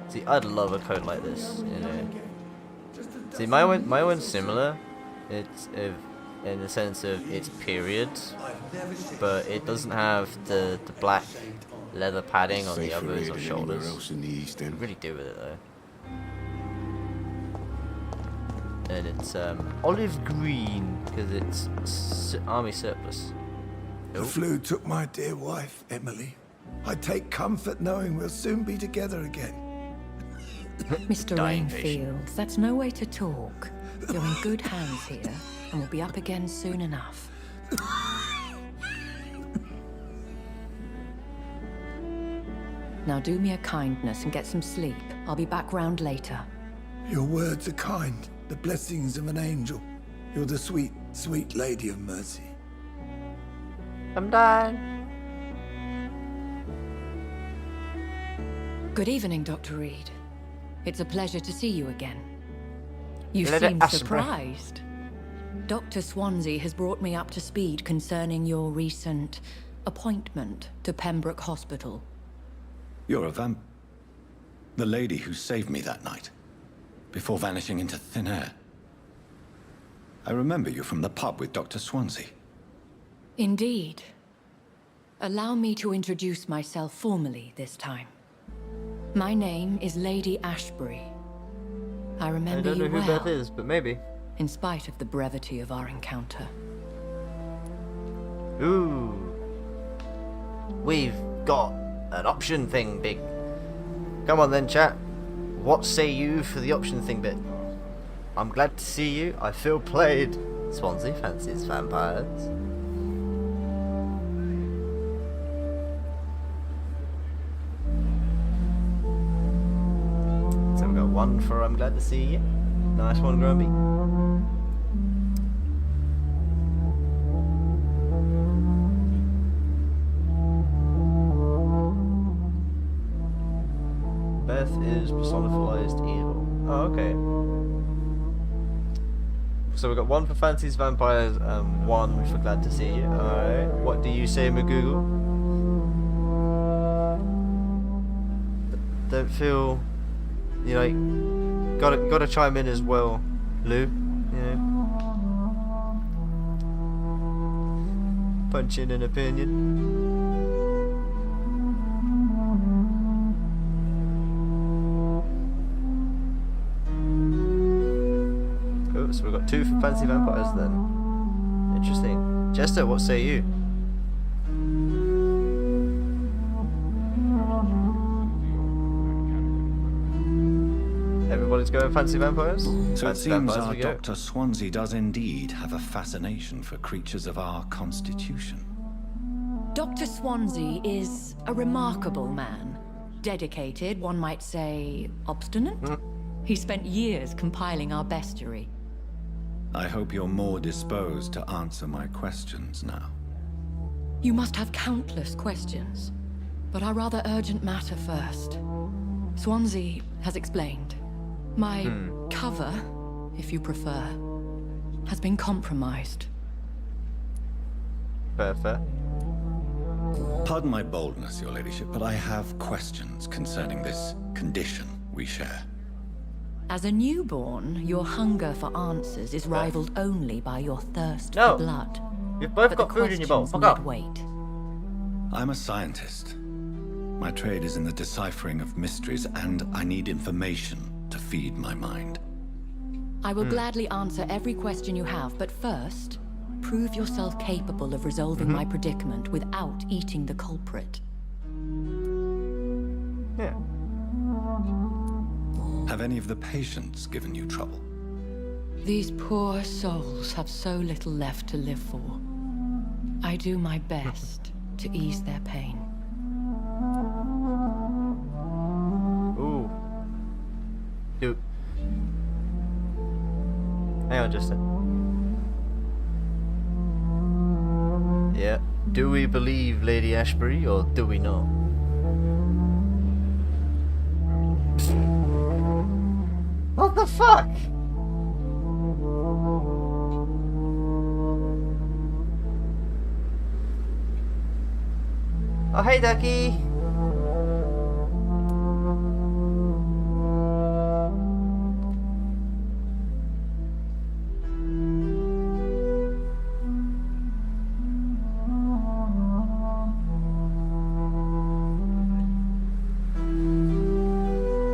See, I'd love a coat like this, you know. See, my one's similar. It's in the sense of it's period, but it doesn't have the black leather padding on the elbows or shoulders. I really do with it though. And it's olive green because it's army surplus. The flu took my dear wife, Emily. I take comfort knowing we'll soon be together again. Mr. Rainfield, that's no way to talk. You're in good hands here, and we'll be up again soon enough. Now do me a kindness and get some sleep. I'll be back round later. Your words are kind, the blessings of an angel. You're the sweet, Sweet Lady of Mercy. I'm dying. Good evening, Dr. Reed. It's a pleasure to see you again. You Lady seem Ashbury. surprised. Dr. Swansea has brought me up to speed concerning your recent appointment to Pembroke Hospital. You're a the lady who saved me that night, before vanishing into thin air. I remember you from the pub with Dr. Swansea. Indeed. Allow me to introduce myself formally this time. My name is Lady Ashbury. I remember I don't know you who well, that is, but maybe. in spite of the brevity of our encounter. Ooh. We've got an option thing, big. Come on then, chat. What say you for the option thing bit? I'm glad to see you. I feel played. Swansea fancies vampires. So we've got one for I'm glad to see you. Nice one, Grumpy. Beth is personified evil. Oh, okay. So we've got one for fancies vampires and one for glad to see you. Alright. What do you say, McGoogle? Don't feel you like gotta chime in as well, Lou. You know. Punch in an opinion. So we've got two for fancy vampires then. Interesting. Jester, what say you? Everybody's going fancy vampires? So it Fancy seems vampires our we go. Dr. Swansea does indeed have a fascination for creatures of our constitution. Dr. Swansea is a remarkable man. Dedicated, one might say, obstinate. He spent years compiling our bestiary. I hope you're more disposed to answer my questions now. You must have countless questions, but our rather urgent matter first. Swansea has explained. My cover, if you prefer, has been compromised. Fair. Pardon my boldness, your ladyship, but I have questions concerning this condition we share. As a newborn, your hunger for answers is rivaled only by your thirst for blood. You've both But got the food in your bowl. questions Fuck need off. wait. I'm a scientist. My trade is in the deciphering of mysteries, and I need information to feed my mind. I will gladly answer every question you have, but first, prove yourself capable of resolving my predicament without eating the culprit. Yeah. Have any of the patients given you trouble? These poor souls have so little left to live for. I do my best to ease their pain. Ooh. Dude. Hang on just a Yeah. Do we believe Lady Ashbury or do we not? What the fuck? Oh, hey, Ducky.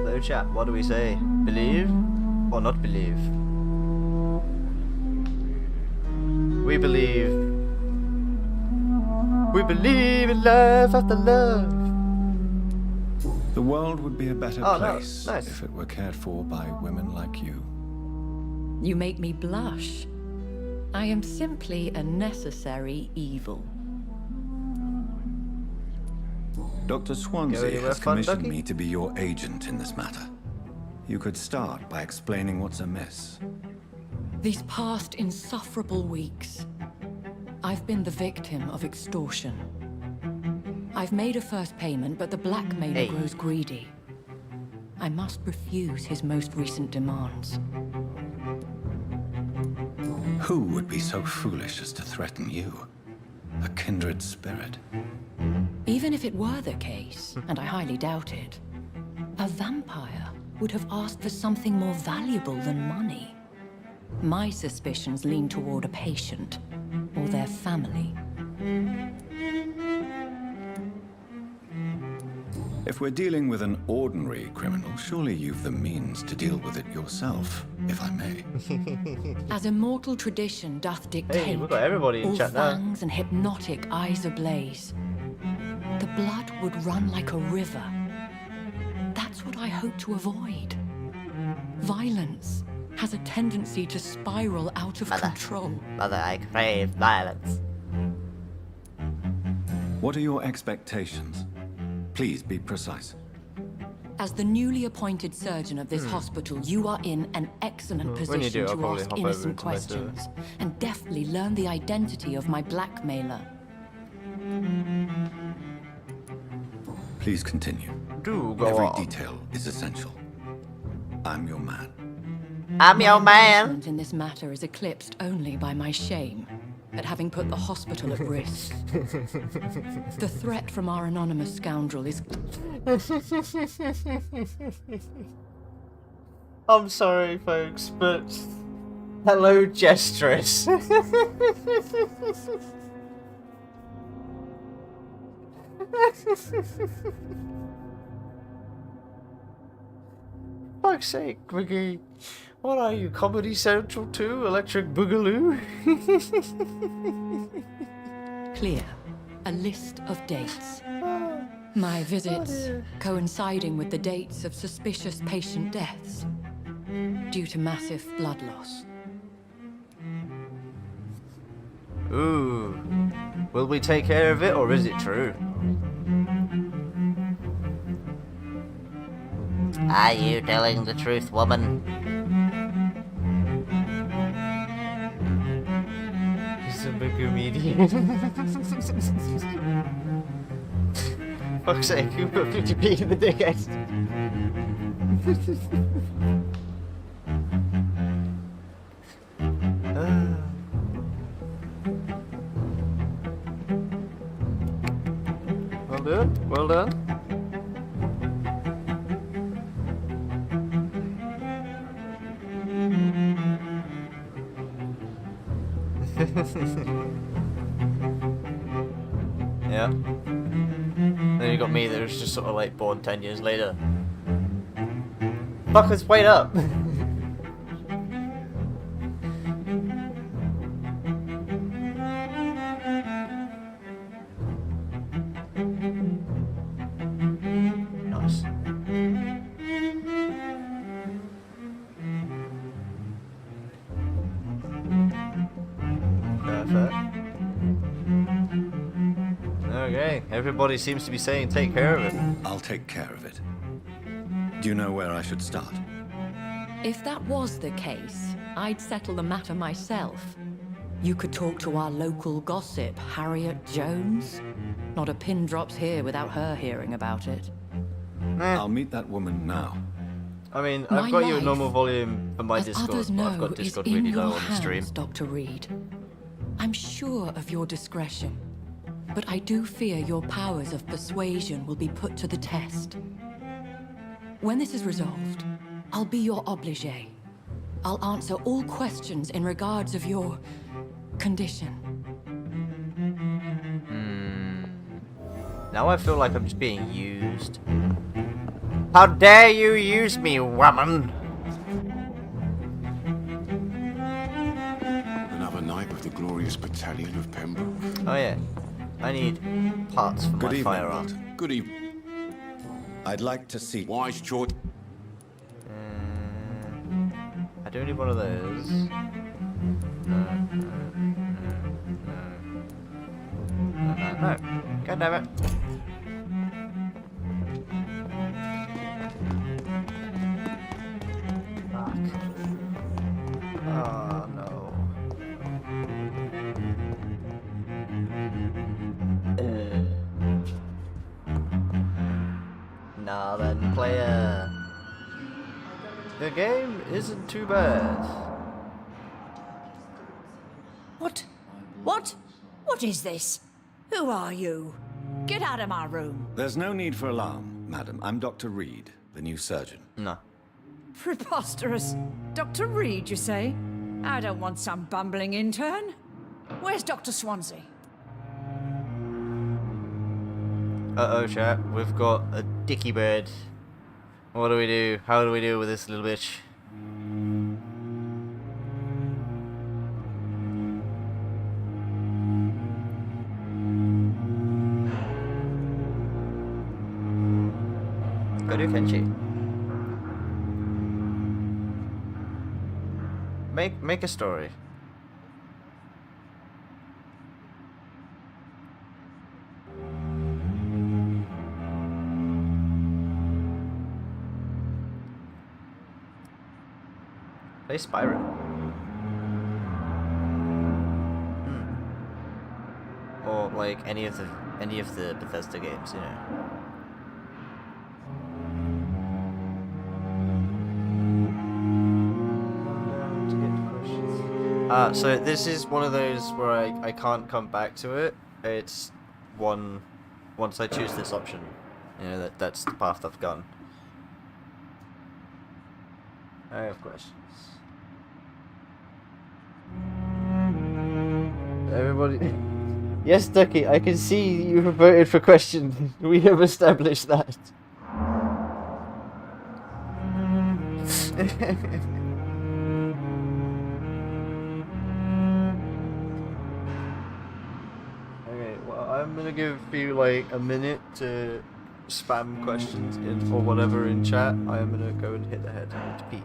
So, chat, what do we say? Believe or not believe? We believe. We believe in life after love. The world would be a better Oh, no. place Nice. if it were cared for by women like you. You make me blush. I am simply a necessary evil. Dr. Go Swansea anywhere has fun, commissioned Ducky? me to be your agent in this matter. You could start by explaining what's amiss. These past insufferable weeks, I've been the victim of extortion. I've made a first payment, but the blackmailer grows greedy. I must refuse his most recent demands. Who would be so foolish as to threaten you? A kindred spirit. Even if it were the case, and I highly doubt it, a vampire would have asked for something more valuable than money. My suspicions lean toward a patient, or their family. If we're dealing with an ordinary criminal, surely you've the means to deal with it yourself, if I may. As immortal tradition doth dictate, Hey, we've got everybody in all chat now. fangs and hypnotic eyes ablaze, the blood would run like a river. That's what I hope to avoid. Violence has a tendency to spiral out of control. Mother, I crave violence. What are your expectations? Please be precise. As the newly appointed surgeon of this hospital, you are in an excellent When you do, position I'll to probably ask hop over innocent into my server. questions and deftly learn the identity of my blackmailer. Please continue. Do go Every on. detail is essential. I'm your man. I'm your man. Involvement in this matter is eclipsed only by my shame at having put the hospital at risk. The threat from our anonymous scoundrel is... I'm sorry, folks, but hello, Gestress. Fuck's sake, Wiggy. What are you, Comedy Central 2? Electric Boogaloo? Clear. A list of dates. My visits coinciding with the dates of suspicious patient deaths due to massive blood loss. Ooh. Will we take care of it, or is it true? Are you telling the truth, woman? He's a big comedian. Fuck's sake, who put 50p in the dickhead? Well done, well done. Yeah. Then you got me that was just sort of like born 10 years later. Fuckers, wait up! Nice. Perfect. Okay, everybody seems to be saying take care of it. I'll take care of it. Do you know where I should start? If that was the case, I'd settle the matter myself. You could talk to our local gossip, Harriet Jones. Not a pin drops here without her hearing about it. I'll meet that woman now. I mean, My I've got you at life, normal volume for my as Discord, others but I've know, got is Discord in really your low on the stream. hands, Dr. Reed. I'm sure of your discretion, but I do fear your powers of persuasion will be put to the test. When this is resolved, I'll be your obligé. I'll answer all questions in regards of your condition. Now I feel like I'm just being used. How dare you use me, woman! Another night with the glorious battalion of Pembroke. Oh yeah, I need parts for Good my evening, firearm. Lord. Good evening. I'd like to see... Wise choice. I do need one of those. No. God damn it. Fuck. Oh no. game isn't too bad. What? What? What is this? Who are you? Get out of my room. There's no need for alarm, madam. I'm Dr. Reed, the new surgeon. No. Preposterous. Dr. Reed, you say? I don't want some bumbling intern. Where's Dr. Swansea? Uh-oh, chat. We've got a dicky bird. What do we do? How do we deal with this little bitch? Go do Kenshi. Make a story. Play Spyro. Or like any of the Bethesda games, you know. So this is one of those where I can't come back to it. It's once I choose this option, you know, that's the path I've gone. I have questions. Everybody. Yes, Ducky, I can see you have voted for question. We have established that. Okay, well, I'm gonna give you like a minute to spam questions in or whatever in chat. I am gonna go and hit the head. I need to pee.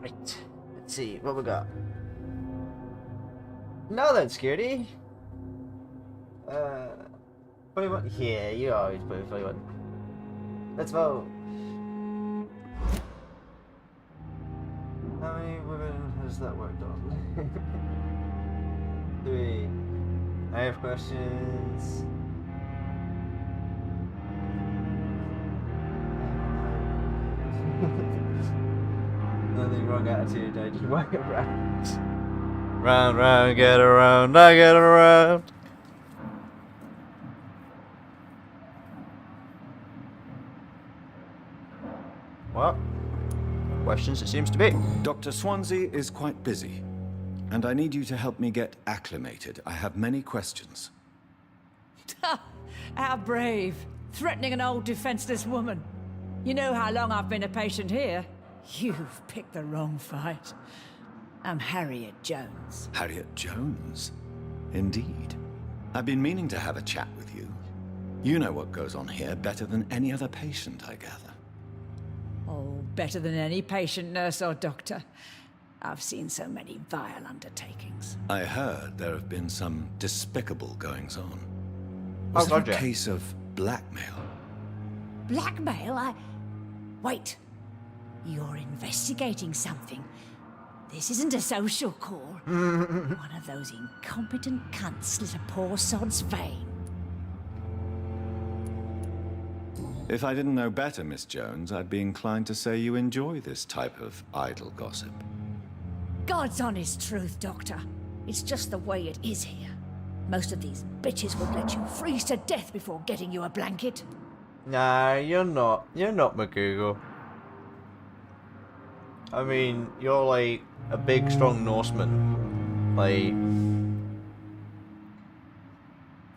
Right, let's see what we got. Now then, Scaredy. 21. Yeah, you always put 21. Let's vote. How many women has that worked on? 3. I have questions. Nothing wrong attitude, I just walk around. Round, round, get around, I get around. What? Questions it seems to be. Dr. Swansea is quite busy, and I need you to help me get acclimated. I have many questions. How brave. Threatening an old defenseless woman. You know how long I've been a patient here? You've picked the wrong fight. I'm Harriet Jones. Harriet Jones? Indeed. I've been meaning to have a chat with you. You know what goes on here better than any other patient, I gather. Oh, better than any patient, nurse, or doctor. I've seen so many vile undertakings. I heard there have been some despicable goings-on. Oh, Was that Roger. a case of blackmail? Blackmail? Wait. You're investigating something. This isn't a social call. One of those incompetent cunts slit a poor sod's vein. If I didn't know better, Miss Jones, I'd be inclined to say you enjoy this type of idle gossip. God's honest truth, Doctor. It's just the way it is here. Most of these bitches would let you freeze to death before getting you a blanket. Nah, you're not. You're not McGoogle. I mean, you're like a big, strong Norseman. Like,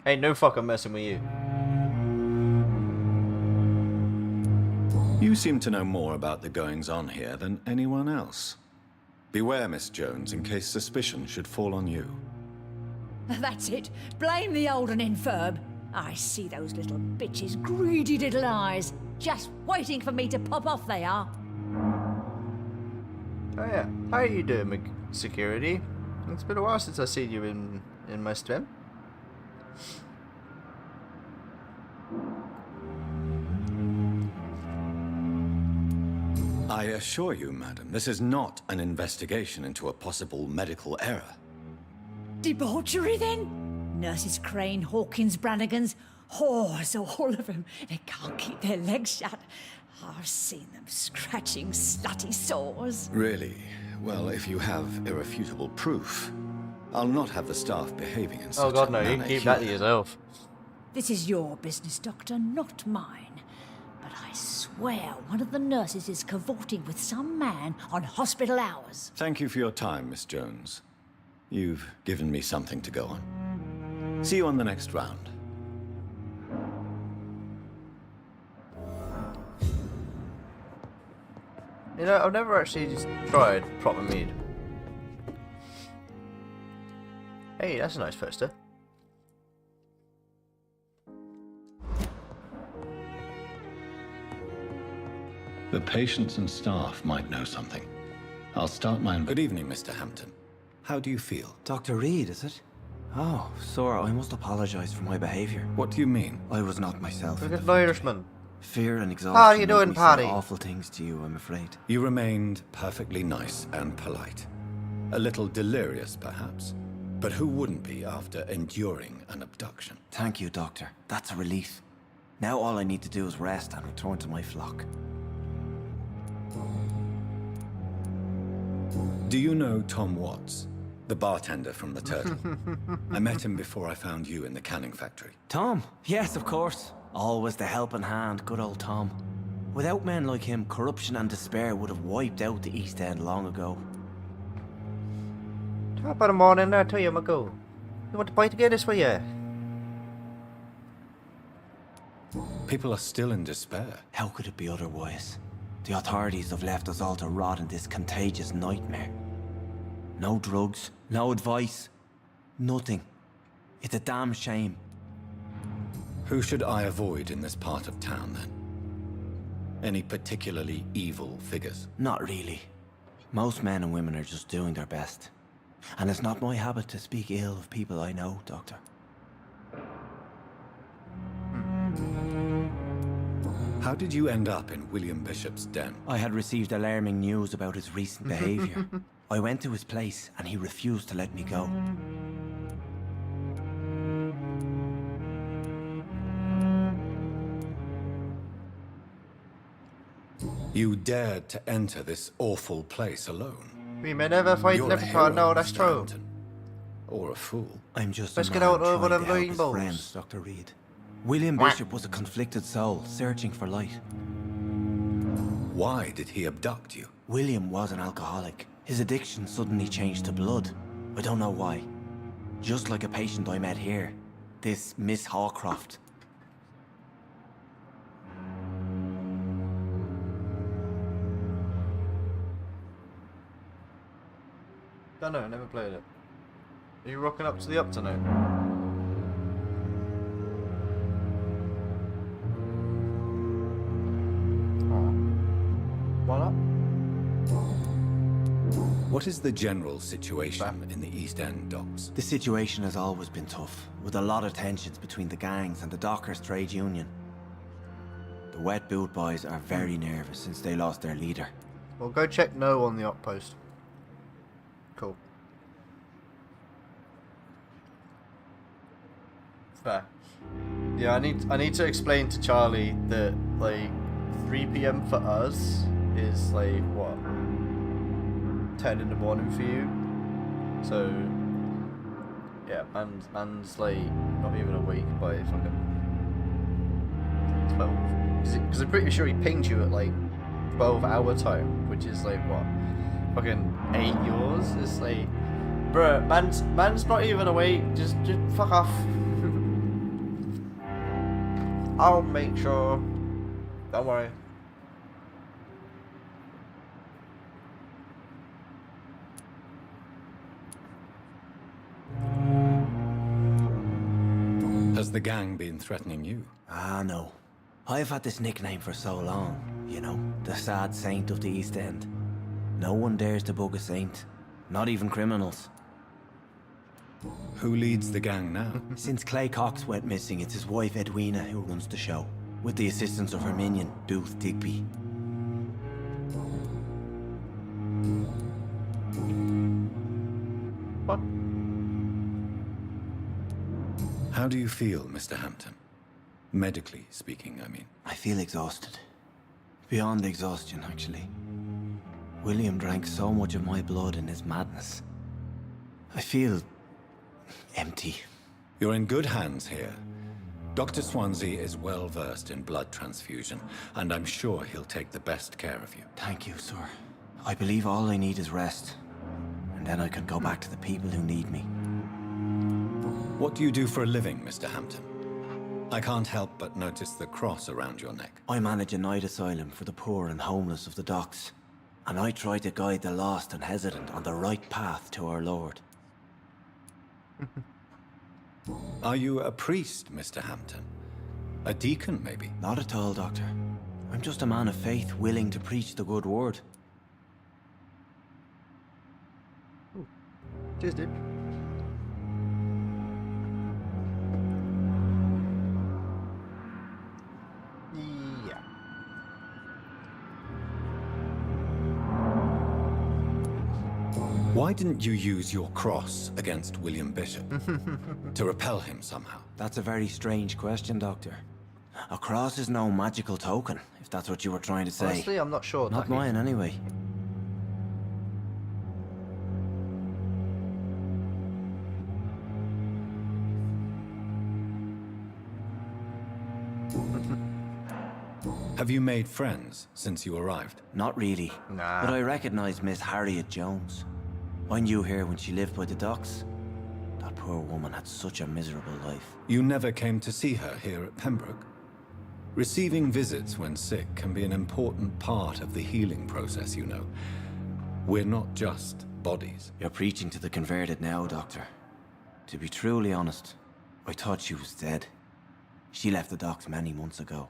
ain't no fucking messing with you. You seem to know more about the goings-on here than anyone else. Beware, Miss Jones, in case suspicion should fall on you. That's it. Blame the old and infirm. I see those little bitches' greedy little eyes. Just waiting for me to pop off they are. Oh yeah. How are you doing, security? It's been a while since I seen you in my stream. I assure you, madam, this is not an investigation into a possible medical error. Debauchery, then? Nurses Crane, Hawkins, Brannigans, whores, all of them. They can't keep their legs shut. I've seen them scratching slutty sores. Really? Well, if you have irrefutable proof, I'll not have the staff behaving in such Oh god, a no, you manner can keep that to here. yourself. This is your business, Doctor, not mine. But I swear one of the nurses is cavorting with some man on hospital hours. Thank you for your time, Miss Jones. You've given me something to go on. See you on the next round. You know, I've never actually just tried proper mead. Hey, that's a nice poster. The patients and staff might know something. I'll start my... Good evening, Mr. Hampton. How do you feel? Dr. Reed, is it? Oh, sir, I must apologize for my behavior. What do you mean? I was not myself. Look at the Irishman. Fear and exhaustion. How are you doing, made me say Paddy? awful things to you, I'm afraid. You remained perfectly nice and polite. A little delirious, perhaps. But who wouldn't be after enduring an abduction? Thank you, Doctor. That's a relief. Now all I need to do is rest and return to my flock. Do you know Tom Watts? The bartender from the Turtle. I met him before I found you in the canning factory. Tom? Yes, of course. Always the helping hand, good old Tom. Without men like him, corruption and despair would have wiped out the East End long ago. Top of the morning there to you, McGoo. You want to bite again this way, yeah? People are still in despair. How could it be otherwise? The authorities have left us all to rot in this contagious nightmare. No drugs, no advice, nothing. It's a damn shame. Who should I avoid in this part of town, then? Any particularly evil figures? Not really. Most men and women are just doing their best. And it's not my habit to speak ill of people I know, Doctor. How did you end up in William Bishop's den? I had received alarming news about his recent behavior. I went to his place and he refused to let me go. You dared to enter this awful place alone. We may never fight You're a Liverpool, hero, no, that's Mr. true. Hampton. Or a fool. I'm just Let's a get man out over trying them to help his rainbows. friends, Dr. Reed. William Bishop was a conflicted soul, searching for light. Why did he abduct you? William was an alcoholic. His addiction suddenly changed to blood. I don't know why. Just like a patient I met here. This Miss Hawcroft. Don't know, never played it. Are you rocking up to the up tonight? Why not? What is the general situation in the East End docks? The situation has always been tough, with a lot of tensions between the gangs and the Dockers trade union. The Wet Boot boys are very nervous since they lost their leader. Well, go check no on the outpost. Fair. Yeah, I need to explain to Charlie that like 3 p.m. for us is like what 10 in the morning for you. So yeah, man's like not even awake by fucking 12. Because I'm pretty sure he pinged you at like 12-hour time, which is like what, fucking 8 yours. It's like, bruh, man's not even awake. Just fuck off. I'll make sure. Don't worry. Has the gang been threatening you? Ah, no. I've had this nickname for so long, you know, the sad saint of the East End. No one dares to bug a saint, not even criminals. Who leads the gang now? Since Clay Cox went missing, it's his wife Edwina who runs the show, with the assistance of her minion, Dooth Digby. What? How do you feel, Mr. Hampton? Medically speaking, I mean. I feel exhausted. Beyond exhaustion, actually. William drank so much of my blood in his madness. I feel empty. You're in good hands here. Dr. Swansea is well versed in blood transfusion, and I'm sure he'll take the best care of you. Thank you, sir. I believe all I need is rest. And then I can go back to the people who need me. What do you do for a living, Mr. Hampton? I can't help but notice the cross around your neck. I manage a night asylum for the poor and homeless of the docks. And I try to guide the lost and hesitant on the right path to our Lord. Are you a priest, Mr. Hampton? A deacon, maybe? Not at all, Doctor. I'm just a man of faith willing to preach the good word. Cheers, dude. Yeah. Why didn't you use your cross against William Bishop? To repel him somehow? That's a very strange question, Doctor. A cross is no magical token, if that's what you were trying to say. Honestly, I'm not sure. Not mine, anyway. Have you made friends since you arrived? Not really. Nah. But I recognize Miss Harriet Jones. I knew her when she lived by the docks. That poor woman had such a miserable life. You never came to see her here at Pembroke? Receiving visits when sick can be an important part of the healing process, you know. We're not just bodies. You're preaching to the converted now, Doctor. To be truly honest, I thought she was dead. She left the docks many months ago.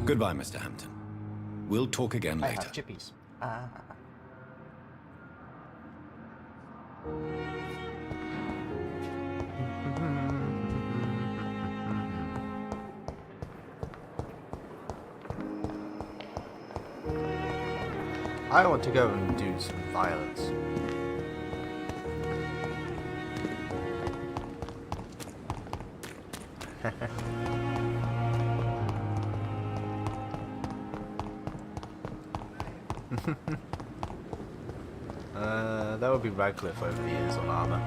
Goodbye, Mr. Hampton. We'll talk again I later. have chippies. I want to go and do some violence. That would be Radcliffe over the years on armor.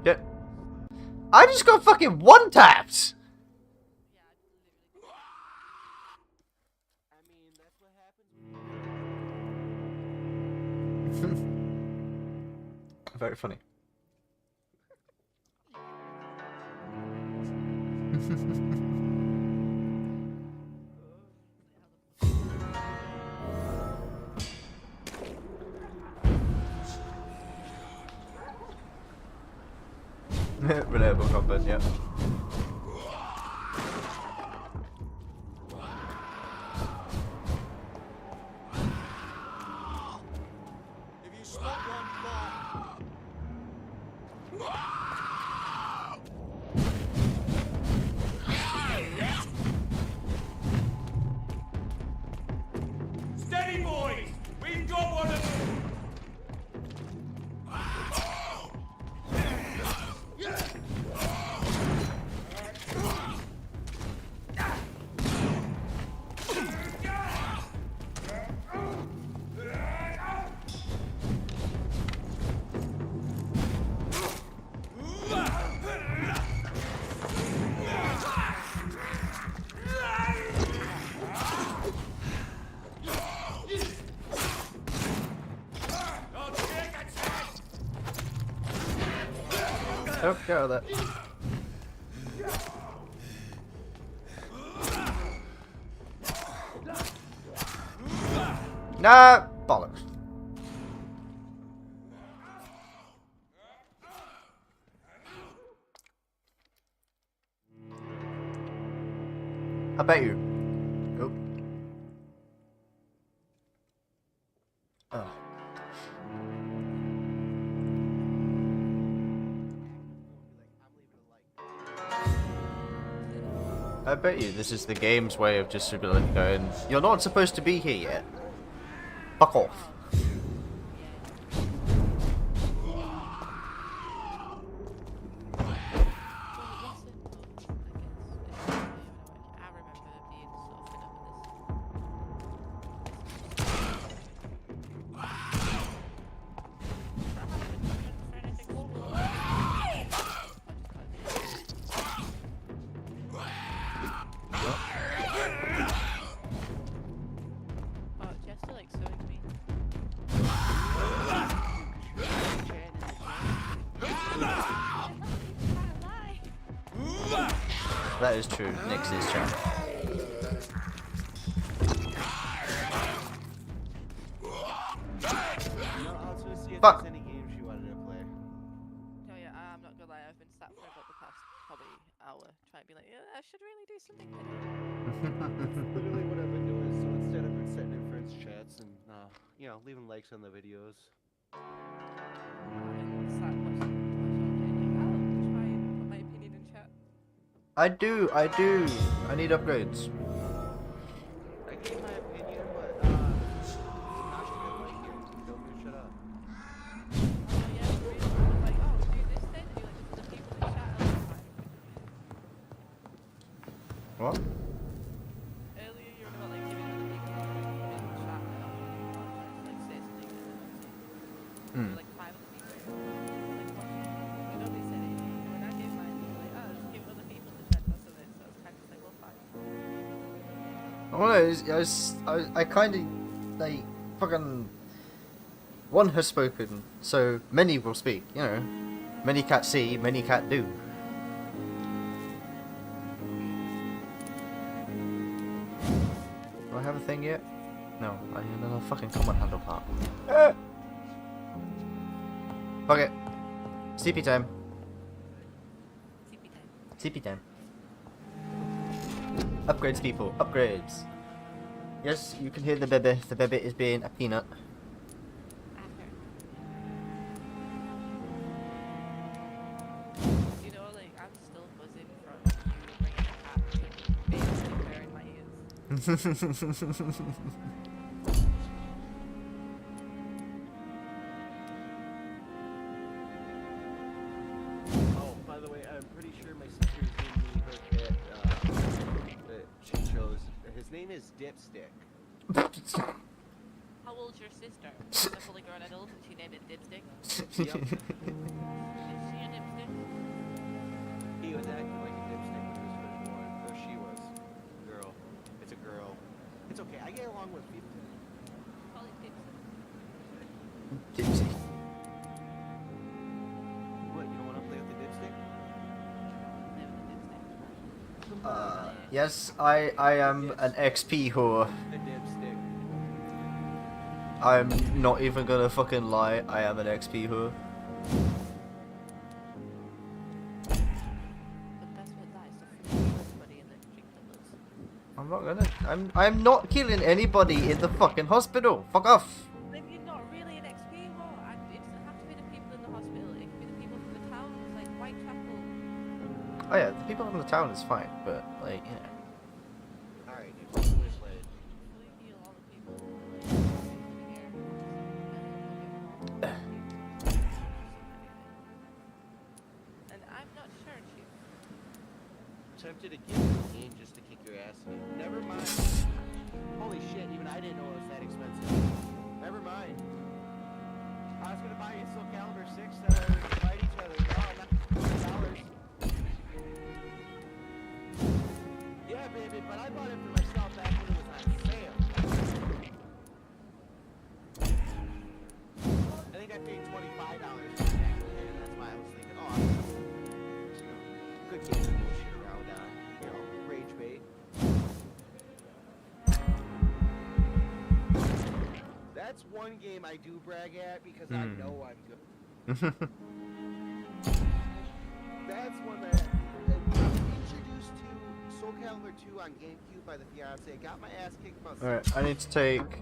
Yeah. I just got fucking one-tapped! Very funny. Reliable combat, yeah. If you Steady, boys! We've got one of them! Oh, get out of that. Nah, bollocks. I bet you. Oh. Oh. I bet you this is the game's way of just going, you're not supposed to be here yet. Fuck off. That is true. Nix is champ. Fuck. Any games you wanted to play? Oh yeah, I'm not gonna lie. I've been sat for about the past probably hour trying to be like, yeah, I should really do something. Literally what I've been doing. So instead I've been sitting in friends' chats and you know, leaving likes on the videos. I do. I need upgrades. I gave my opinion, but Nash didn't like it. He told me to shut up. What? Earlier you were about like giving other people in chat like say something and like 5 other people like watching. But nobody said anything. When I gave mine, they were like, oh, just give other people the chat because of it. So I was kind of like, well, fine. I kind of like fucking one has spoken, so many will speak. You know, many cat see, many cat do. Do I have a thing yet? No, I need another fucking command handle part. Fuck it. CP time. CP time. Upgrades, people. Upgrades. Yes, you can hear the baby. The baby is being a peanut. You know, like, I'm still buzzing from you bringing a cat and basically in my ears. Oh, by the way, I'm pretty sure my sister's giving me her cat that she chose. His name is Dipstick. How old's your sister? She's a fully grown adult and she named it Dipstick? Yep. Is she a dipstick? He was acting like a dipstick when he was first born. Or she was. Girl. It's a girl. It's okay. I get along with people. Call it Dipstick. Dipsy. What, you don't want to play with the dipstick? Yes, I am an XP whore. The dipstick. I'm not even gonna fucking lie, I am an XP whore. I'm not gonna. I'm not killing anybody in the fucking hospital. Fuck off. Then you're not really an XP whore. Oh yeah, the people in the town is fine, but like, you know. Alright, And I'm not sure, Chief. Tempted to give you a game just to kick your ass. Never mind. Holy shit, even I didn't know it was that expensive. Never mind. I was gonna buy you a Soul Calibur 6 that I would fight each other. Oh, $9. Yeah, baby, but I bought it for myself back when it was on sale. I think I paid $25 for it back then, and that's why I was thinking, oh, good game to bullshit around on, rage bait. That's one game I do brag at because I know I'm good. That's one that I was introduced to Soul Calibur 2 on GameCube by the fiance. Got my ass kicked about Alright, I need to take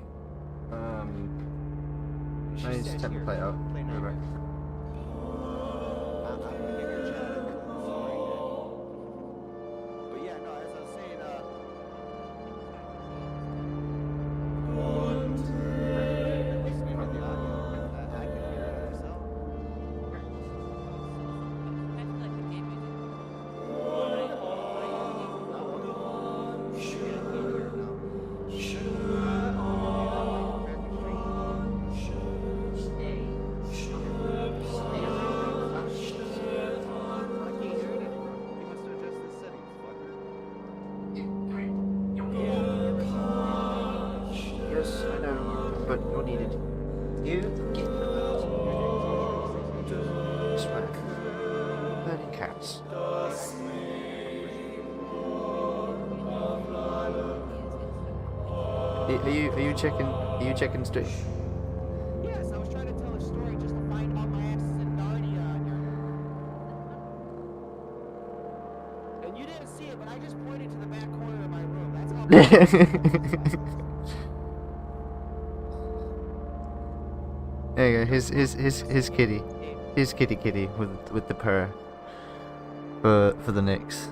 the play out. Be right back. But yeah, no, as I was saying, listening to the audio, I could hear it myself. Yes, I know, but you're needed. You get smack. Burning cats. Are you checking stream? Yes, I was trying to tell a story just to find out my asses in Narnia. And you didn't see it, but I just pointed to the back corner of my room. That's how. There you go. His kitty. His kitty with the purr. For the Knicks.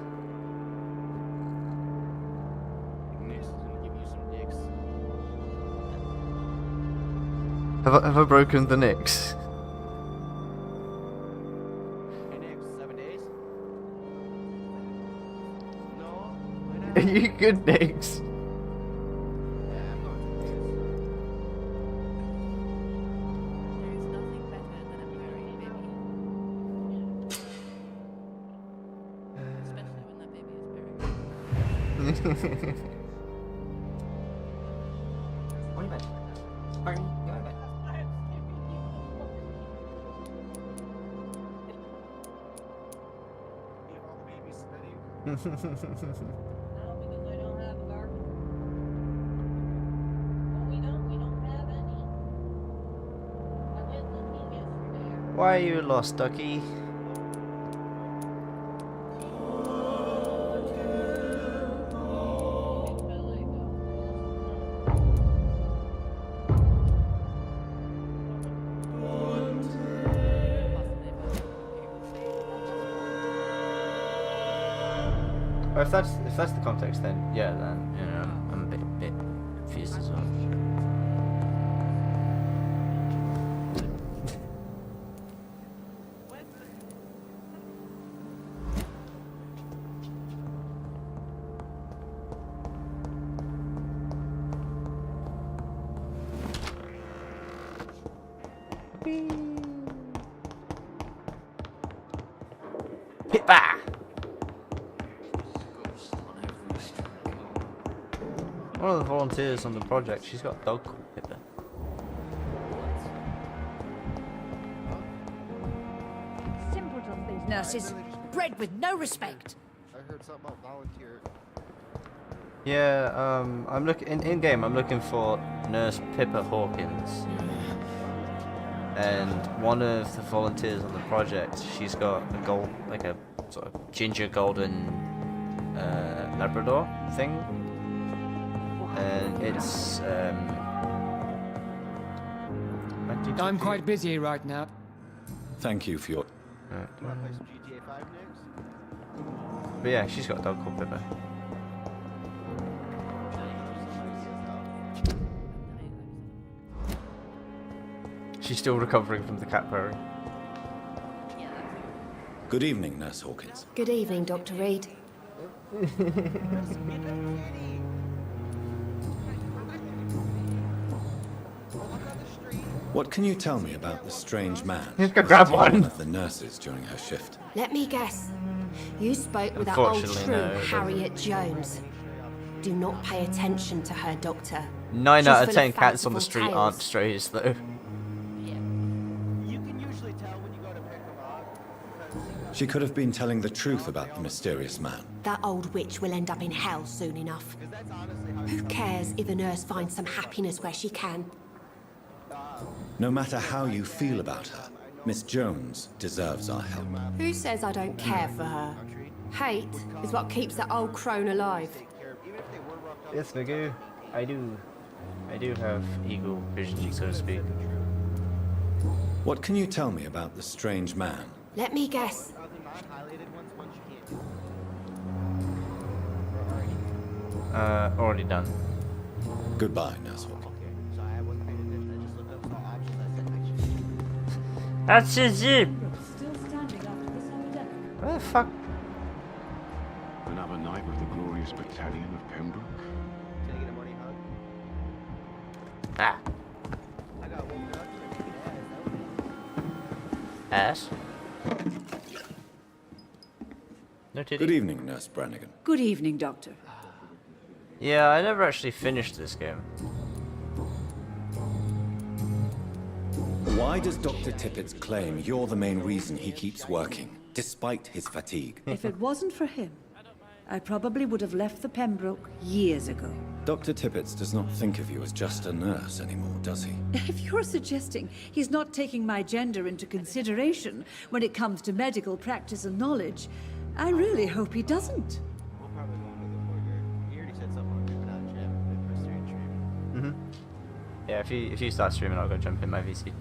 Nick's gonna give you some dicks. Have I broken the Knicks? Hey, Nick, 7 days? No? Why not? Are you good, Knicks? Yeah, I'm going to Vegas. There's nothing better than a purring baby. Especially when that baby is purring. Give all the babies spitting. Why are you lost, ducky? Or if that's the context, then yeah, then you know I'm a bit confused as well. Pippa! One of the volunteers on the project, she's got a dog called Pippa. Simpletons, these nurses. Bred with no respect. I heard something about volunteer. Yeah, I'm looking in game. I'm looking for Nurse Pippa Hawkins, and one of the volunteers on the project, she's got a gold, like a sort of ginger golden Labrador thing, and it's I'm quite busy right now. Thank you for your... You wanna play some GTA 5 next? But yeah, she's got a dog called Pippa. She's still recovering from the cat purring. Good evening, Nurse Hawkins. Good evening, Dr. Reed. What can you tell me about the strange man? He's gonna grab who was one. of the nurses during her shift. Let me guess. You spoke with that old Unfortunately, shrew, no, it doesn't. Harriet Jones. Do not pay attention to her, Doctor. 9 She's out full of 10 cats on fanciful the street tales. aren't strays, though. She could have been telling the truth about the mysterious man. That old witch will end up in hell soon enough. Who cares if a nurse finds some happiness where she can? No matter how you feel about her, Miss Jones deserves our help. Who says I don't care for her? Hate is what keeps that old crone alive. Yes, Magoo. I do. I do have eagle vision, so to speak. What can you tell me about the strange man? Let me guess. Already done. Goodbye, Nurse Hawkins. That's his jeep! Where the fuck? Another night with the glorious battalion of Pembroke. Ah. Ass? No titty? Good evening, Nurse Brannigan. Good evening, Doctor. Yeah, I never actually finished this game. Why does Dr. Tippett's claim you're the main reason he keeps working, despite his fatigue? If it wasn't for him, I probably would have left the Pembroke years ago. Dr. Tippett does not think of you as just a nurse anymore, does he? If you're suggesting he's not taking my gender into consideration when it comes to medical practice and knowledge, I really hope he doesn't. Yeah, if you start streaming, I'll go jump in my VC.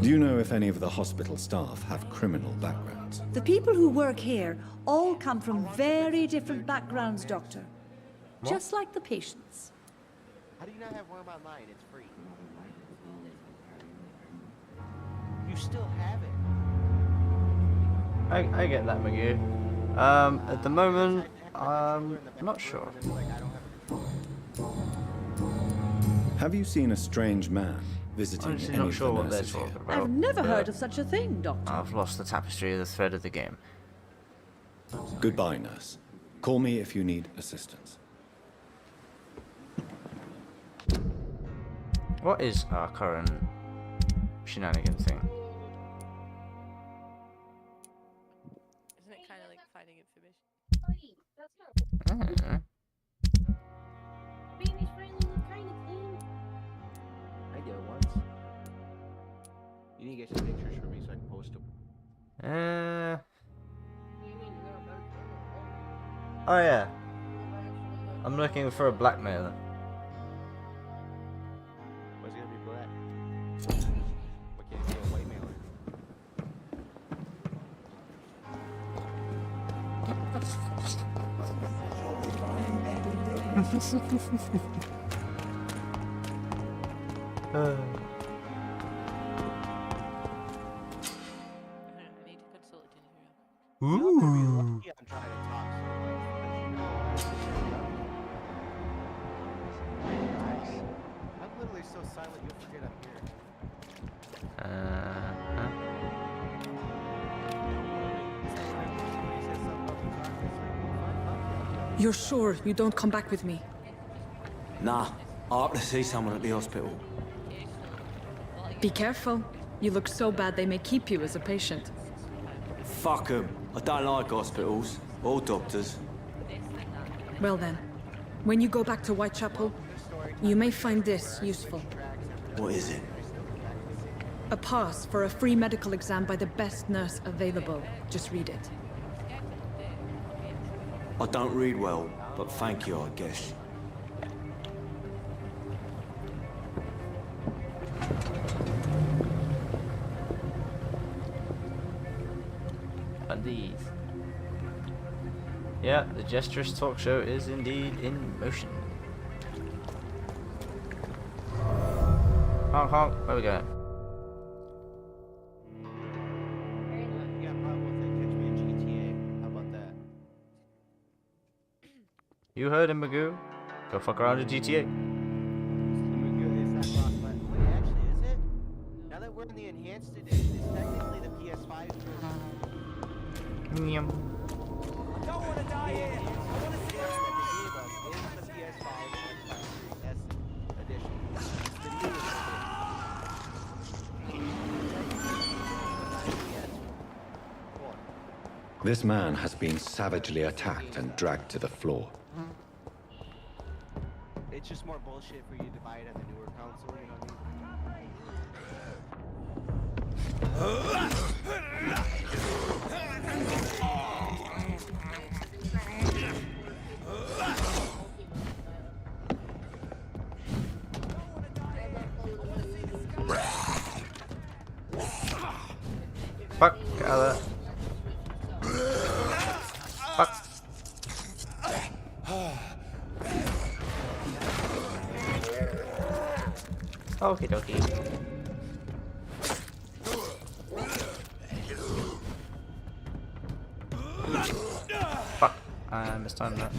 Do you know if any of the hospital staff have criminal backgrounds? The people who work here all come from very different backgrounds, Doctor. What? Just like the patients. How do you not have Worm Online? It's free. You still have it. I get that, Magoo. At the moment, I'm not sure. Have you seen a strange man visiting Honestly, any not of sure the what they're nurses here? talking about. I've never but heard of such a thing, Doctor. I've lost the tapestry of the thread of the game. Goodbye, nurse. Call me if you need assistance. What is our current shenanigan thing? Isn't it kind of like finding information? I don't know. I did it once. You need to get some pictures for me so I can post them. Oh yeah. I'm looking for a blackmailer. What's gonna be black? What can't be a white mailer? Ooh. Yeah, I'm trying to talk I'm literally so silent you'll forget I'm here. You're sure you don't come back with me? Nah, I have to see someone at the hospital. Be careful. You look so bad they may keep you as a patient. Fuck 'em. I don't like hospitals or doctors. Well then, when you go back to Whitechapel, you may find this useful. What is it? A pass for a free medical exam by the best nurse available. Just read it. I don't read well, but thank you, I guess. indeed. Yeah, the Gesturous talk show is indeed in motion. Honk honk, where we going? You heard him, Magoo. Go fuck around in GTA. Now that we're in the enhanced edition, it's technically the PS5 version. Yum. I don't want to die here. I want to see The PS5 edition. The newest edition. This man has been savagely attacked and dragged to the floor. It's just more bullshit for you to buy it at the newer console, you know what Fuck out of that. Fuck. Okie dokie. Fuck. I mistimed that.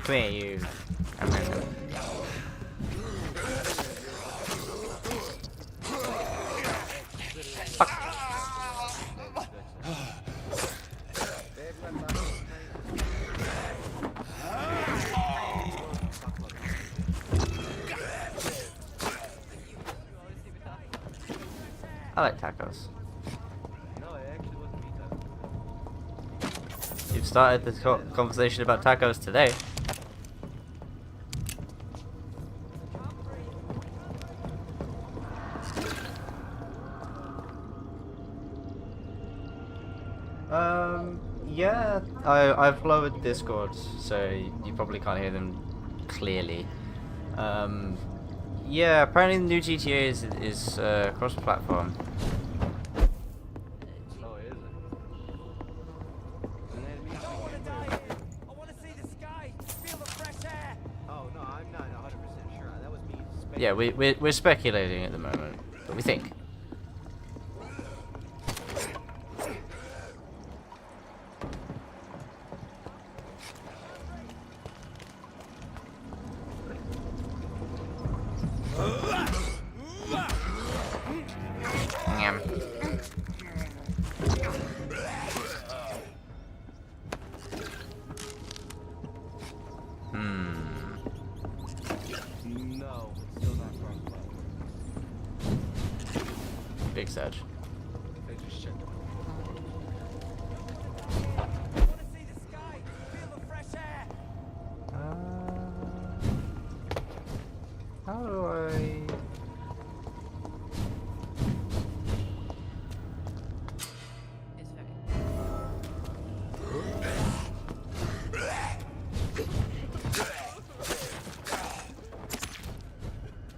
Come here, you. Fuck. I like tacos. You've started this conversation about tacos today. Yeah, I've lowered Discord, so you probably can't hear them clearly. Yeah, apparently the new GTA is cross-platform. Oh, is it? I don't want to die here. I want to see the sky, feel the fresh air. Oh, no, I'm not 100% sure. That was me speculating. Yeah, we're speculating at the moment, but we think. No, it's still not cross-platform. Big Sedge. I just checked. How do I...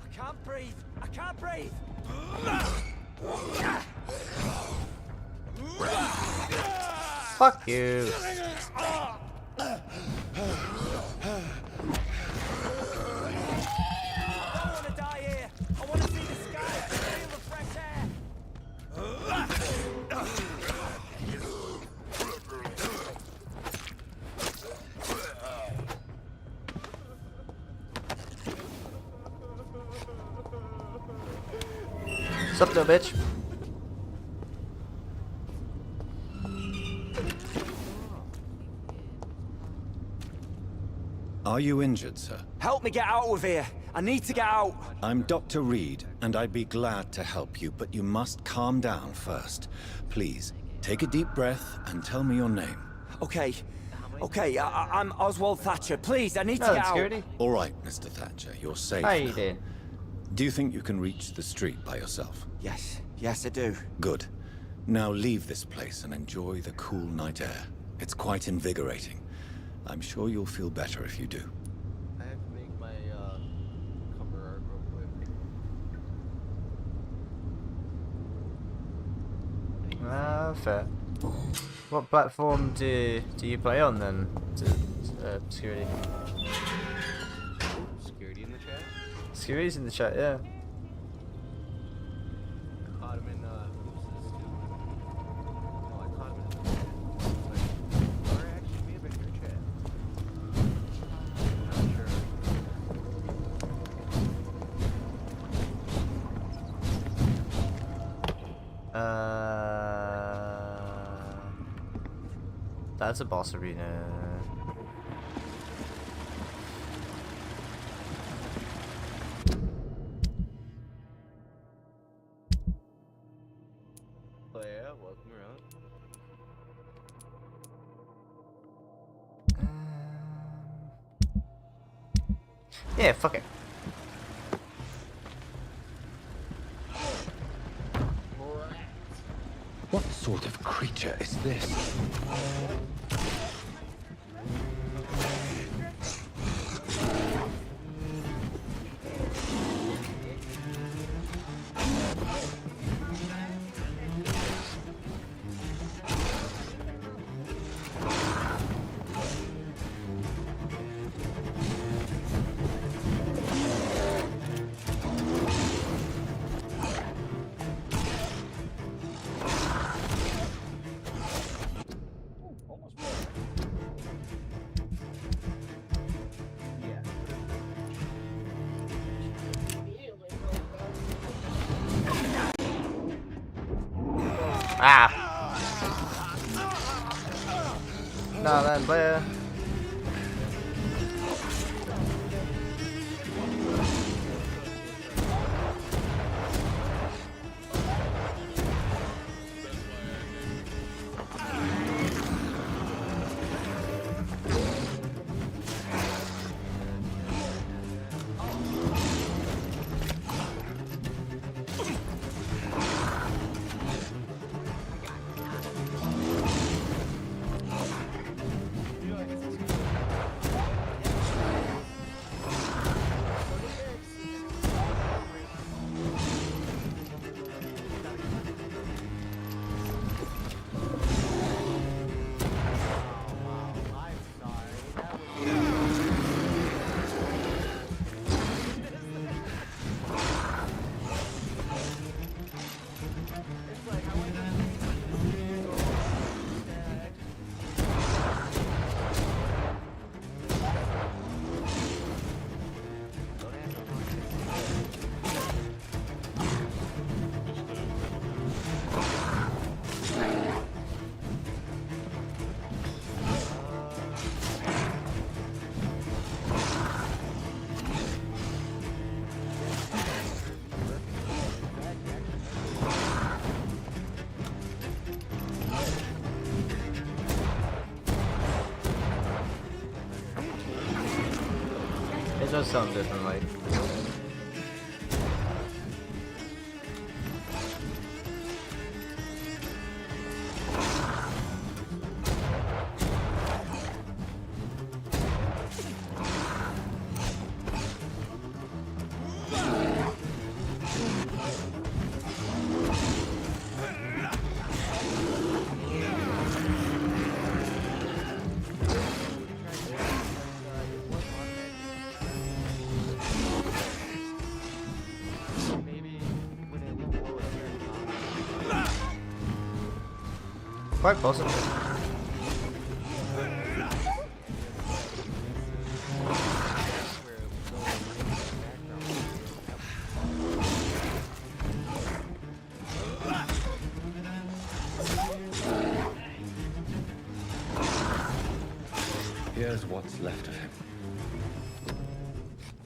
I can't breathe. I can't breathe. Fuck you. What's up, little bitch? Are you injured, sir? Help me get out of here. I need to get out. I'm Dr. Reed, and I'd be glad to help you, but you must calm down first. Please, take a deep breath and tell me your name. Okay. Okay, I'm Oswald Thatcher. Please, I need to get out. All right, Mr. Thatcher, you're safe How you now. doing? Do you think you can reach the street by yourself? Yes, yes I do. Good. Now leave this place and enjoy the cool night air. It's quite invigorating. I'm sure you'll feel better if you do. I have to make my cover art real quick. Fair. What platform do you play on then? Security. Security in the chat? Security's in the chat, yeah. I caught him in Moose's too. No, I caught him in or actually may have been your chat. I'm not sure. That's a boss arena. Oh yeah, welcome around. Yeah, fuck it. What sort of creature is this? Ah! Now then, Blair. It does sound different, like. Quite possible. Here's what's left of him.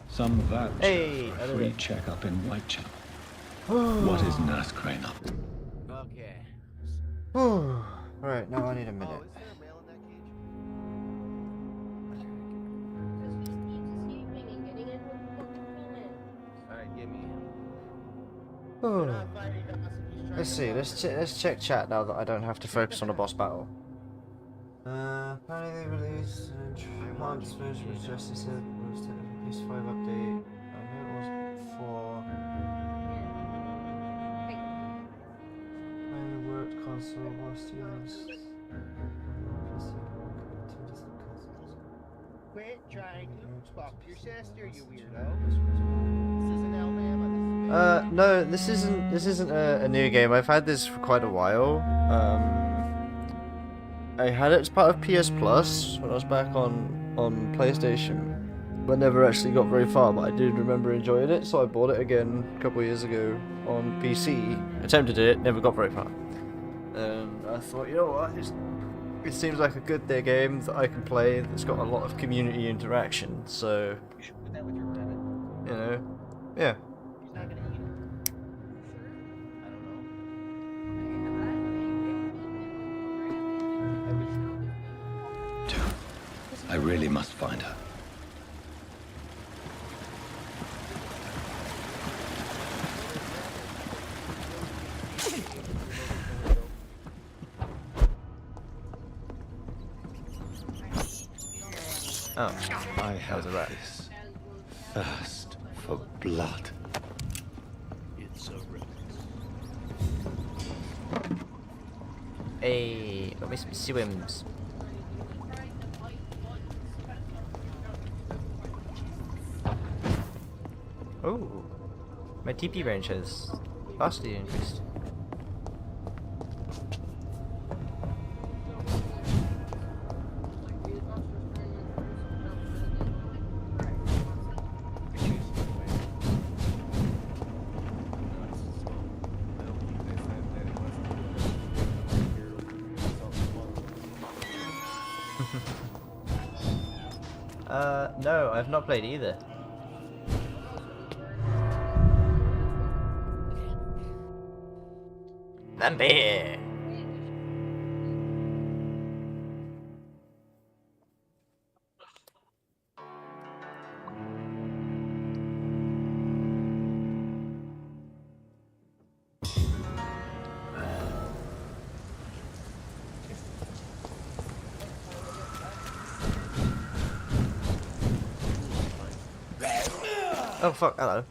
Some voucher for a free checkup in Whitechapel. What is Nurse Crane up to? Okay. Alright, now I need a minute. Oh, is there a mail in that cage? Alright, give me him. Oh. Let's see. Let's check chat now that I don't have to focus on a boss battle. Apparently they released enhanced version of Justice was technically PS5 update. I know it was before. When it worked console was used. Quit trying to fuck your sister, you weirdo. This isn't Alabama. No, this isn't a new game. I've had this for quite a while. I had it as part of PS Plus when I was back on PlayStation, but never actually got very far. But I did remember enjoying it, so I bought it again a couple of years ago on PC. Attempted it, never got very far. And I thought, you know what, it seems like a good game that I can play that's got a lot of community interaction. So, you know, yeah. I really must find her. Oh, I have this thirst for blood. It's a Hey, got me some swims. Oh, my TP range has vastly increased. No, I've not played either. Vampyr! Oh fuck, hello.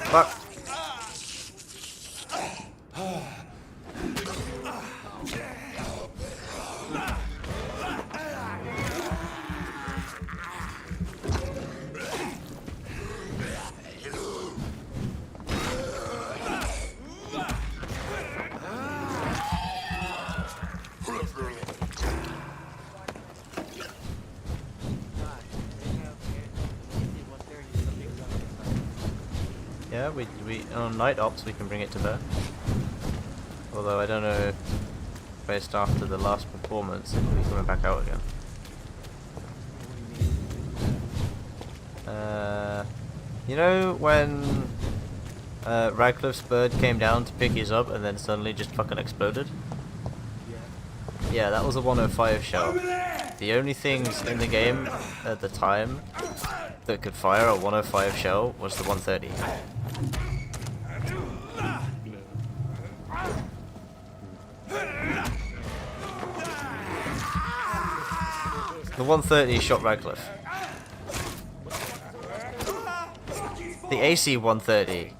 Fuck. Yeah, we on night ops we can bring it to there. Although I don't know if based after the last performance it will be coming back out again. You know when Radcliffe's bird came down to pick his up and then suddenly just fucking exploded? Yeah, that was a 105 shell. The only things in the game at the time that could fire a 105 shell was the 130. The 130 shot Radcliffe. The AC 130.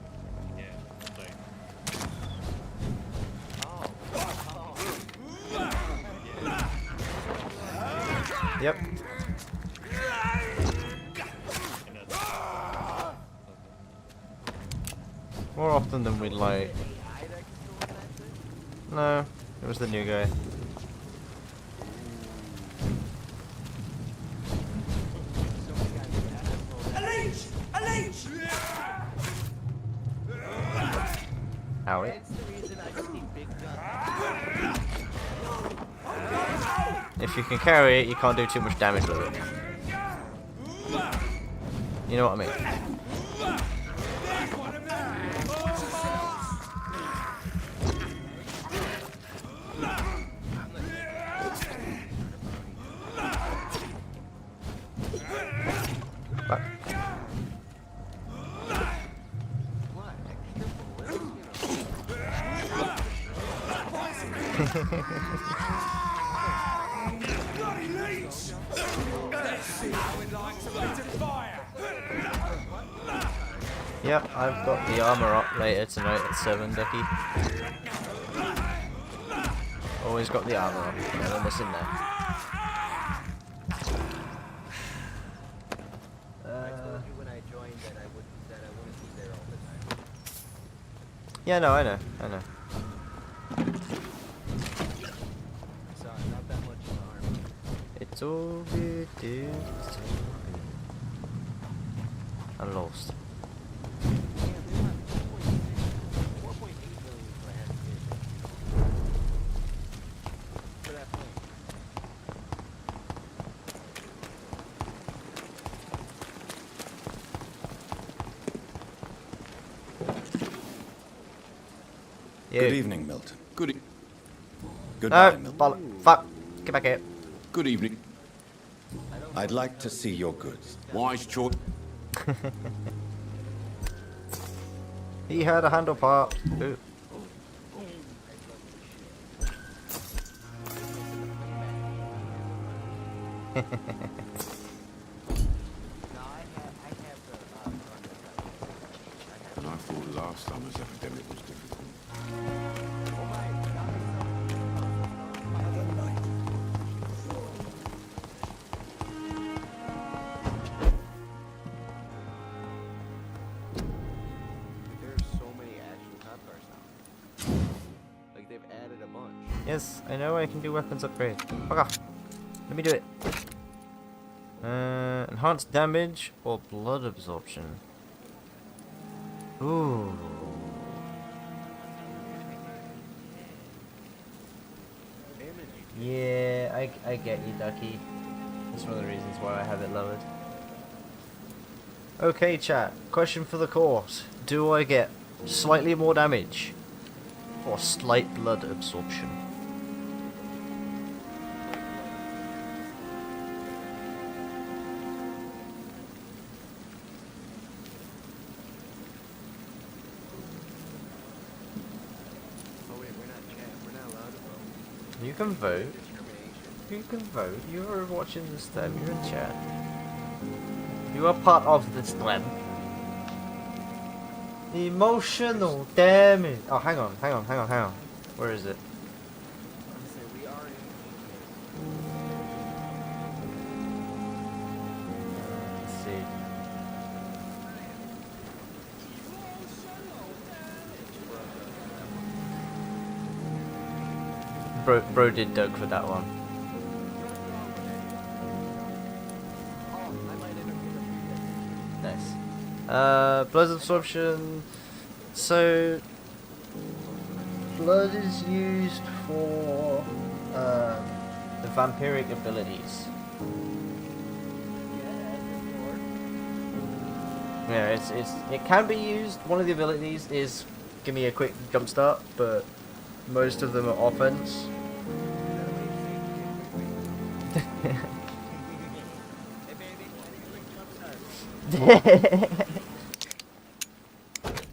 Yep. More often than we'd like. No, it was the new guy. Owie. If you can carry it, you can't do too much damage with it. You know what I mean? Fuck. Bloody leech! I would like to light a fire. Yep, I've got the armor up later tonight at 7, Ducky. Always got the armor up, never missing that. Yeah, no, I know. It's all good, dude. It's all good. I'm lost. Good evening, Milton. Good Goodbye, No, Milton. fuck. Get back here. Good evening. I'd like to see your goods. Wise choice. He had a handle part. Ooh. And I thought last summer's epidemic was difficult. There's so many actual cop cars now. Like they've added a bunch. Yes, I know I can do weapons upgrade. Fuck off. Let me do it. Enhanced damage or blood absorption. Ooh. Yeah, I get you, Ducky. That's one of the reasons why I have it lowered. Okay, chat. Question for the course. Do I get slightly more damage or slight blood absorption? You can vote. You can vote. You are watching this time. You're in chat. You are part of this plan. Emotional damage. Oh, hang on. Where is it? Let's see. Bro did Doug for that one. Nice. Blood absorption. So, blood is used for the vampiric abilities. Yeah, it can be used. One of the abilities is give me a quick jump start, but most of them are offense.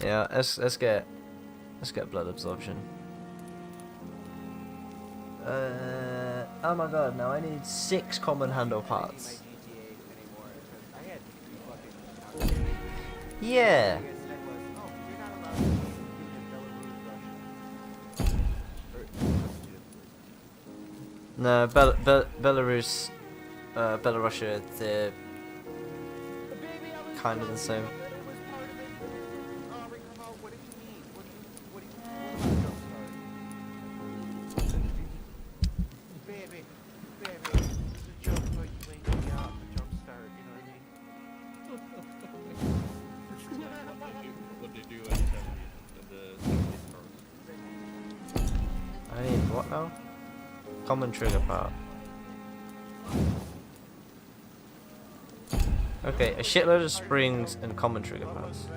Yeah, let's get blood absorption. Oh my god, now I need 6 common handle parts. Yeah. No, Belarus, Belarusia, they're kind of the same. I need what now? Common trigger part. Okay, a shitload of springs and common trigger parts.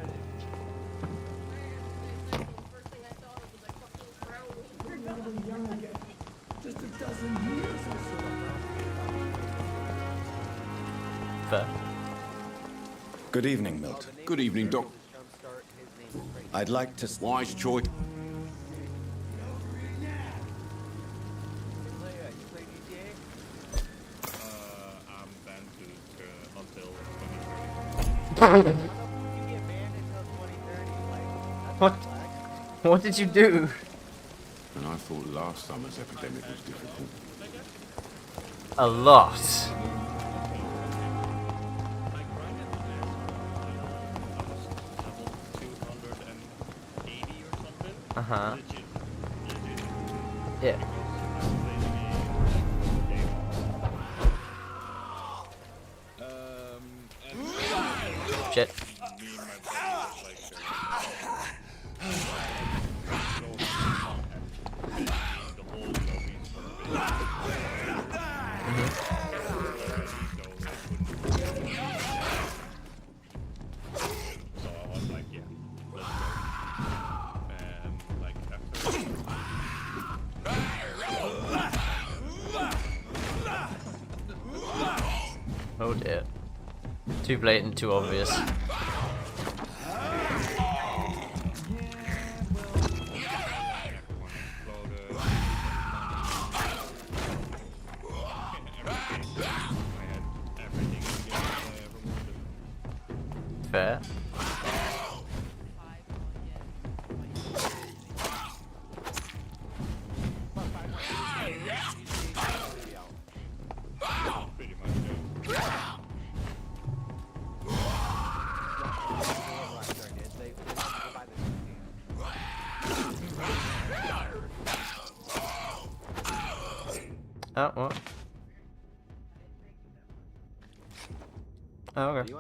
Fair. Good evening, Milton. Good evening, Doc. I'd like to... Wise choice. What? What did you do? And I thought last summer's epidemic was difficult. A lot. Uh-huh. Yeah. Shit. Oh dear. Too blatant, too obvious. Fair. Oh, what? Oh, okay.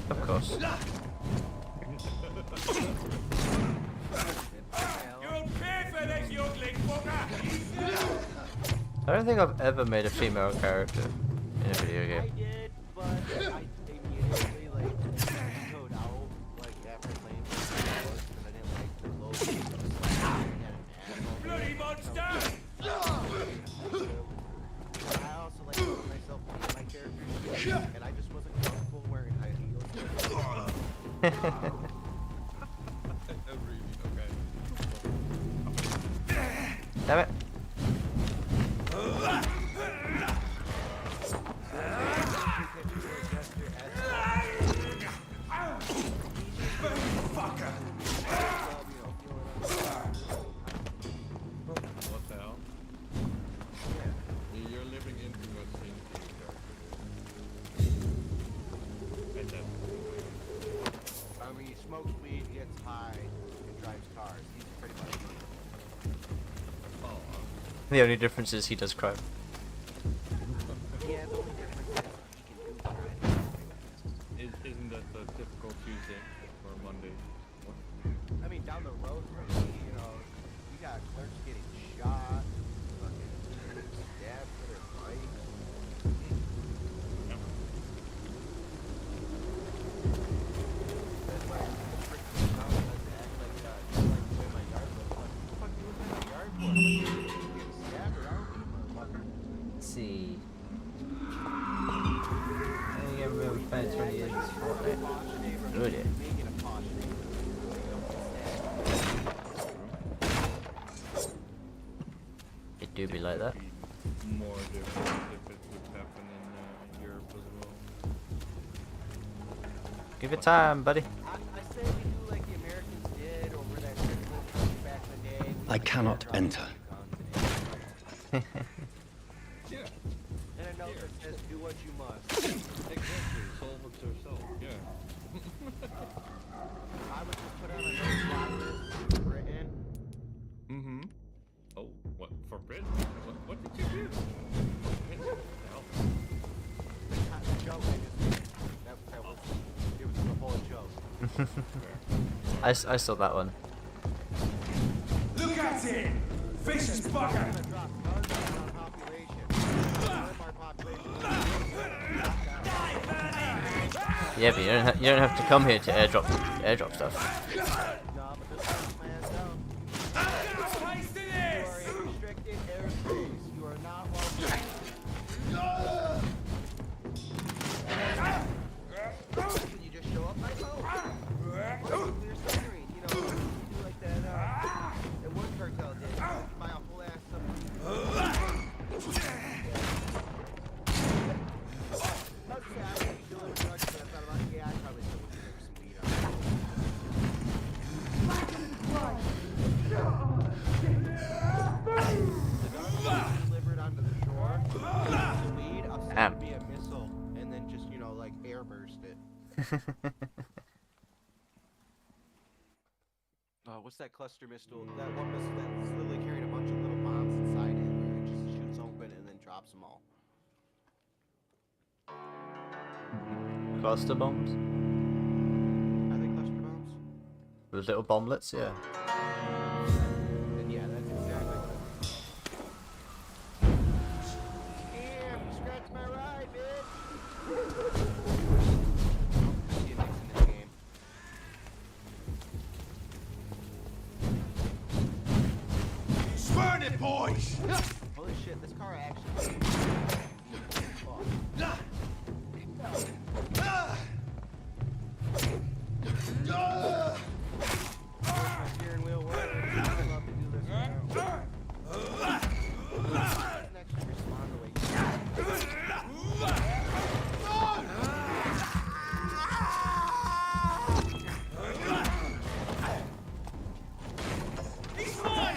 Of course. I don't think I've ever made a female character in a video game. Bloody monster! And I just wasn't comfortable wearing high heels. Damn it. What the hell? You're living into a scene. I mean, he smokes weed, gets high, and drives cars. He's pretty much. The only difference is he does crime. Yeah, the only difference is he can do crime. Isn't that the typical Tuesday or Monday? What? I mean, down the road from me, you know, we got clerks getting shot, fucking stabbed for their fight. That's why the freaking town doesn't act like that. Like the way my yard looks. Like, what the fuck you look at my yard for? Like, getting stabbed around me, motherfucker. Let's see. I get real fans when he is Fortnite. Oh dear. It do be like that. More different if it would happen in Europe as well. Give it time, buddy. I say we do like the Americans did over that critical country back in the day. I cannot enter. And a note that says, do what you must. Exactly, solve it yourself, yeah. I would just put on a no-fly list for Britain. Mm-hmm. Oh, what, for Britain? What did you do? What the hell? Joke, that was, it was the whole joke. I saw that one. Look at it! Vicious bugger! Yeah, but you don't have to come here to airdrop stuff. Taste of this! What's that cluster missile? That one missile that's literally carrying a bunch of little bombs inside it, where it just shoots open and then drops them all. Cluster bombs? Are they cluster bombs? With little bomblets, yeah. And yeah, that's exactly what it is. Damn, you scratched my ride, bitch! See you next in this game. Burn it, boys! Holy shit, this car actually... Steering wheel works. I'd love to do this right now. Doesn't actually respond the way you He's mine!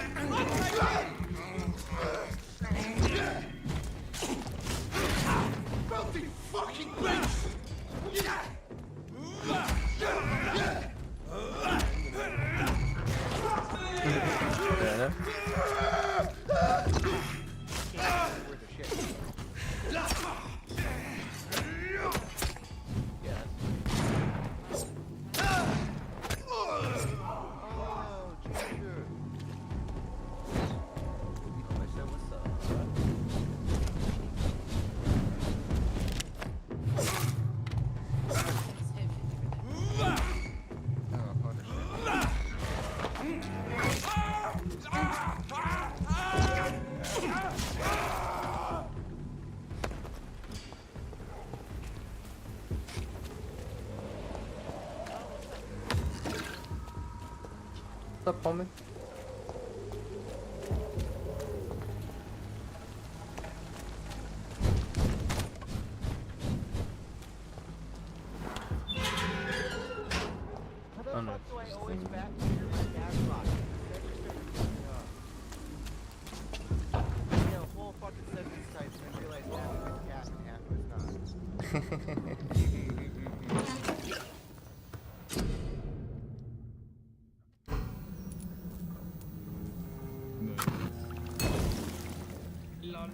Filthy fucking bitch! Yeah. What's up, homie? Oh no. Lol.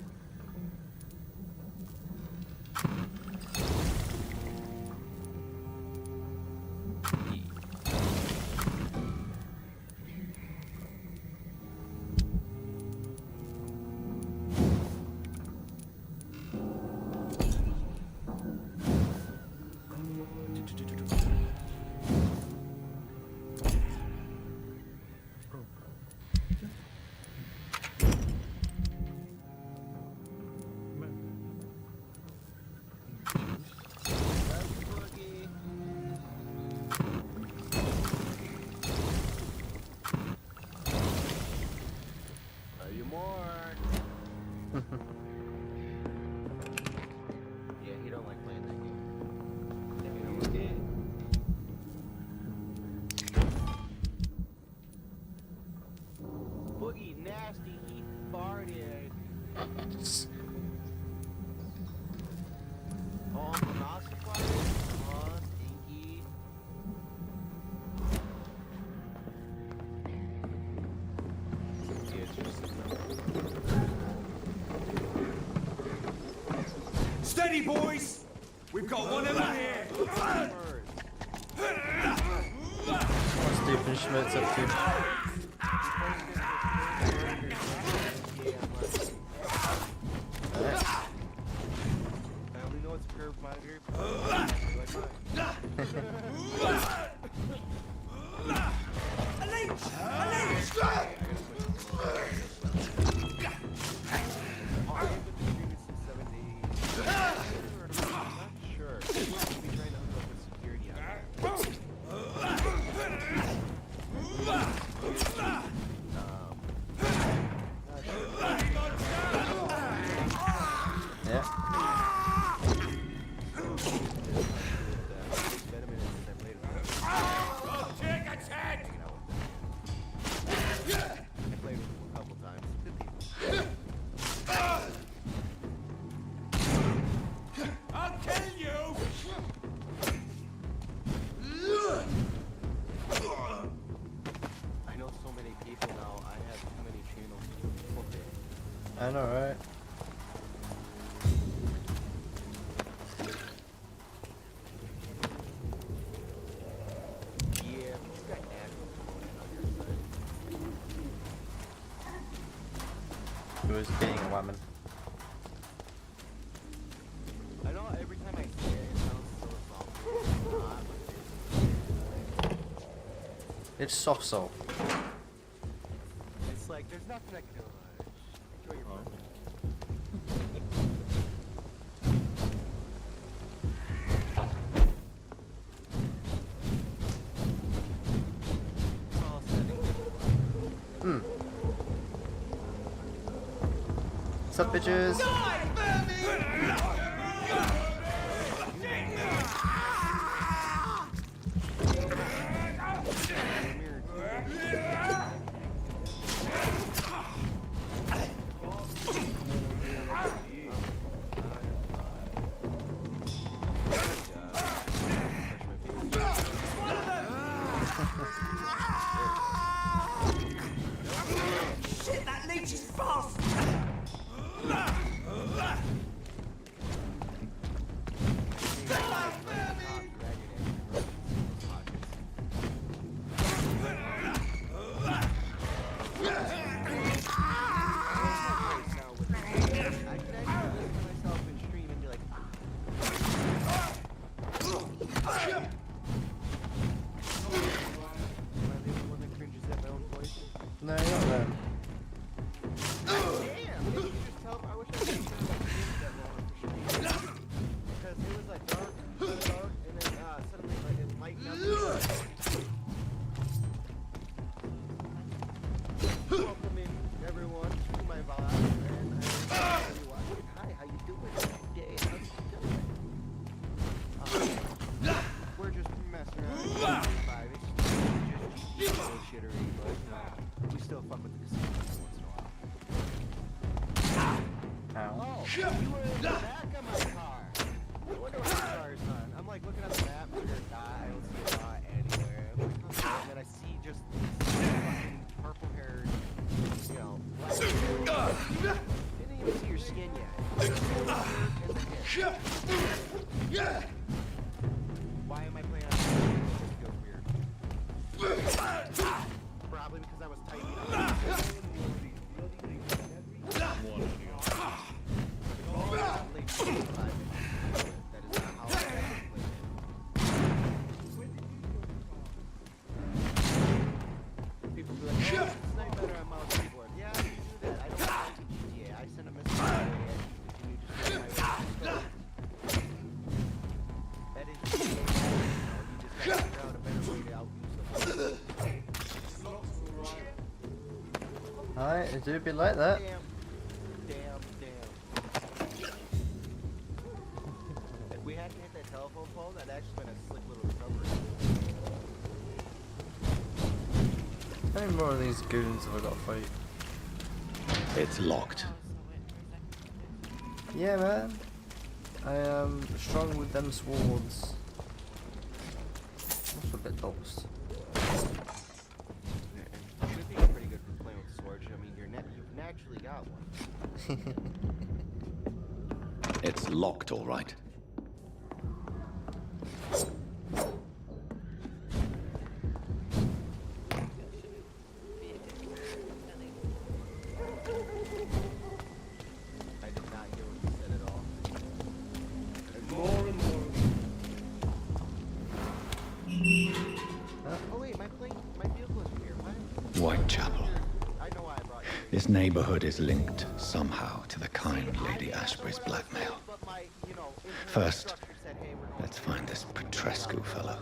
Yeah, he don't like playing that game. Yeah, he don't like it. Boogie nasty, he farted. Oh, Monster farted? Oh, stinky. Steady, boys! We've got one of them here! What's Stephen Schmitz up to? I only know it's a curved monitor. know, right? Who is being a woman? I know every time I say it, it sounds so soft. It's soft soul. It's like there's nothing I can do. Enjoy your moment. What's up, bitches? Shit, that leech is fast! No, you're not them. We're just messing around. It's just bullshittery, but we still fuck with the casino once in a while. Oh, you were in the back of my car. I wonder what the car is on. I'm like looking at the map, and there's not, I don't see a car anywhere. I'm like, okay, and then I see just fucking purple-haired, you know, black. Didn't even see your skin yet. Why am I playing on it feels weird. Probably because I was typing. People be like, oh, snipe better on mouse keyboard. Yeah, you do that. I don't like GTA. I send a message and you just get my that is you just gotta figure out a better way to outuse them. Alright, it do be like that. Damn. If we hadn't hit that telephone pole, that'd actually been a slick little recovery. How many more of these goons have I got to fight? It's locked. Yeah, man. I am strong with them swords. Also a bit lost. You should be pretty good for playing with swords. I mean, you've naturally got one. It's locked, all right. I did not hear what you said at all. More and more. Oh wait, my vehicle is here. Why? Whitechapel. I know why I brought you. This neighborhood is linked somehow to the kind Lady Ashbury's blackmail. First, let's find this Petrescu fellow.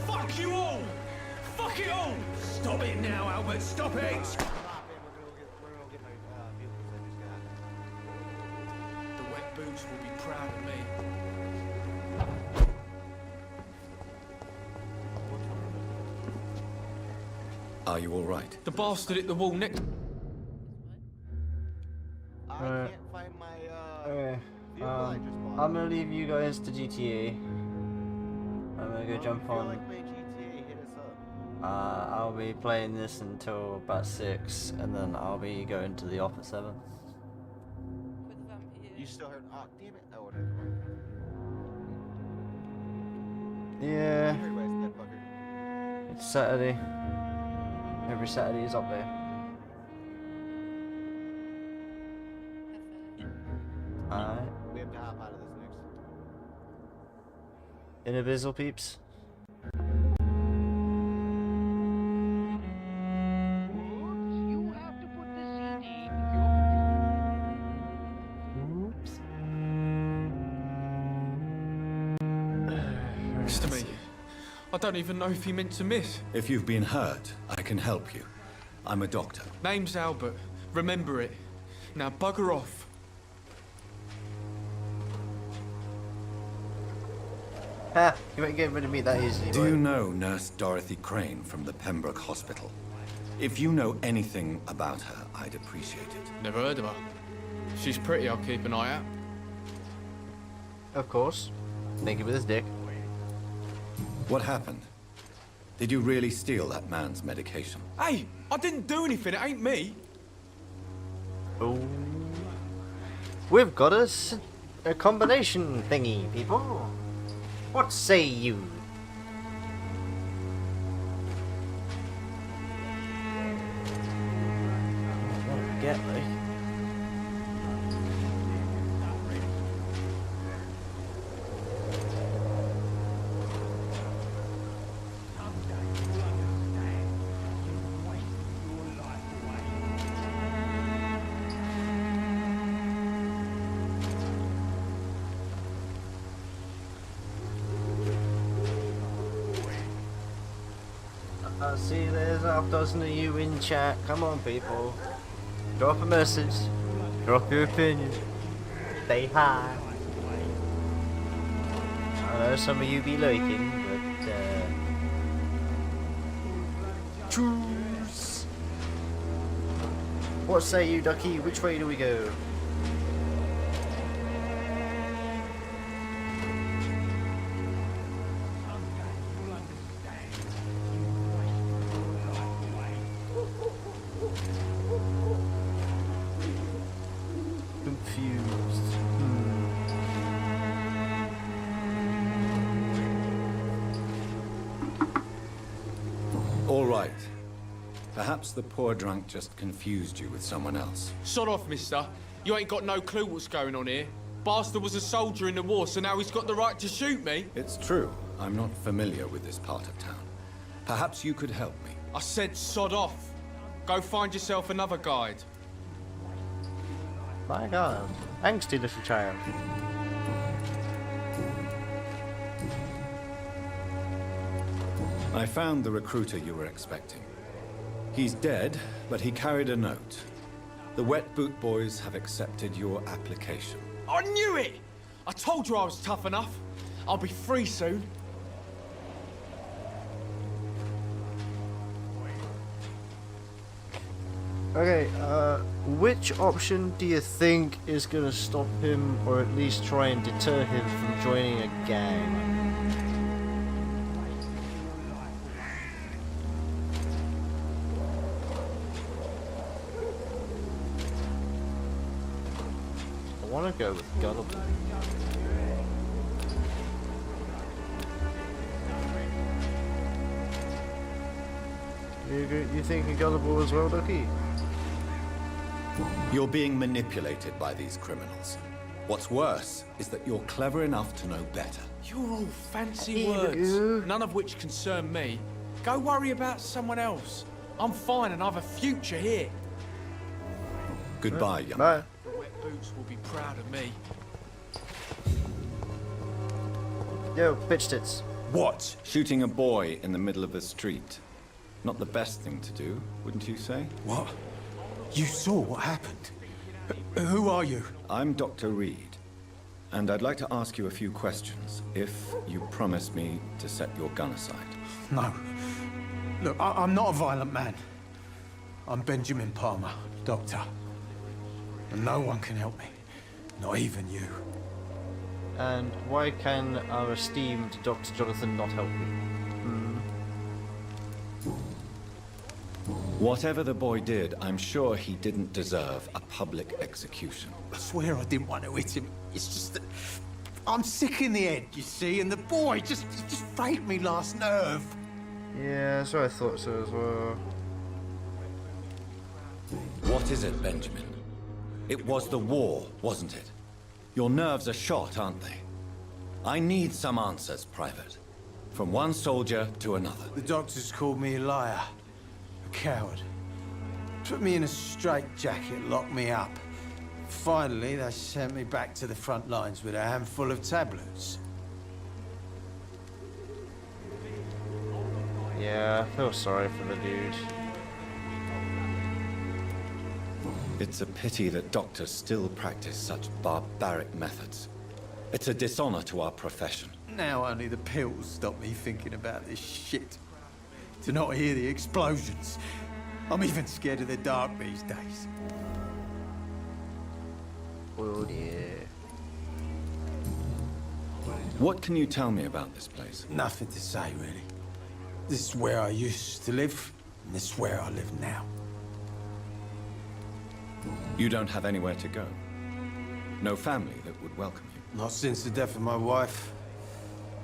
Fuck you all! Fuck it all! Stop it now, Albert! Stop it! The wet boots will be proud of me. Are you all right? The bastard at the wall next. I can't find my Okay. vehicle I just bought. I'm gonna leave you guys to GTA. I'm go jump on. I'll be playing this until about 6, and then I'll be going to the office 7. You still heard? Oh, damn it! Oh, Yeah. It's Saturday. Every Saturday is up there. Alright. We have to hop out of this next. Inabizzle peeps. It's to me. I don't even know if he meant to miss. If you've been hurt, I can help you. I'm a doctor. Name's Albert. Remember it. Now bugger off. Ha! You ain't getting rid of me that easily. Do you know Nurse Dorothy Crane from the Pembroke Hospital? If you know anything about her, I'd appreciate it. Never heard of her. She's pretty, I'll keep an eye out. Of course. Naked with his dick. What happened? Did you really steal that man's medication? Hey, I didn't do anything, it ain't me. Oh. We've got a combination thingy, people. What say you? Get me. I see there's half a dozen of you in chat. Come on, people. Drop a message. Drop your opinion. Say hi. I know some of you be lurking, but choose. What say you, Ducky? Which way do we go? All right. Perhaps the poor drunk just confused you with someone else. Sod off, mister. You ain't got no clue what's going on here. Bastard was a soldier in the war, so now he's got the right to shoot me. It's true. I'm not familiar with this part of town. Perhaps you could help me. I said sod off. Go find yourself another guide. My God. Angsty little child. I found the recruiter you were expecting. He's dead, but he carried a note. The Wet Boot Boys have accepted your application. I knew it! I told you I was tough enough. I'll be free soon. Okay, which option do you think is gonna stop him, or at least try and deter him from joining a gang? I wanna go with Gullible. You think Gullible as well, Ducky? You're being manipulated by these criminals. What's worse is that you're clever enough to know better. You're all fancy words, none of which concern me. Go worry about someone else. I'm fine and I've a future here. Goodbye, young man. The Wet Boots will be proud of me. Yo, bitch tits. What? Shooting a boy in the middle of the street. Not the best thing to do, wouldn't you say? What? You saw what happened? Who are you? I'm Dr. Reed, and I'd like to ask you a few questions, if you promise me to set your gun aside. No. Look, I'm not a violent man. I'm Benjamin Palmer, doctor. And no one can help me. Not even you. And why can our esteemed Dr. Jonathan not help me? Whatever the boy did, I'm sure he didn't deserve a public execution. I swear I didn't want to hit him. It's just that I'm sick in the head, you see, and the boy just frayed me last nerve. Yeah, so I thought so as well. What is it, Benjamin? It was the war, wasn't it? Your nerves are shot, aren't they? I need some answers, Private. From one soldier to another. The doctors called me a liar. A coward. Put me in a straitjacket, locked me up. Finally, they sent me back to the front lines with a handful of tablets. Yeah, I feel sorry for the dude. It's a pity that doctors still practice such barbaric methods. It's a dishonor to our profession. Now only the pills stop me thinking about this shit. To not hear the explosions. I'm even scared of the dark these days. Oh dear. What can you tell me about this place? Nothing to say, really. This is where I used to live, and this is where I live now. You don't have anywhere to go? No family that would welcome you? Not since the death of my wife,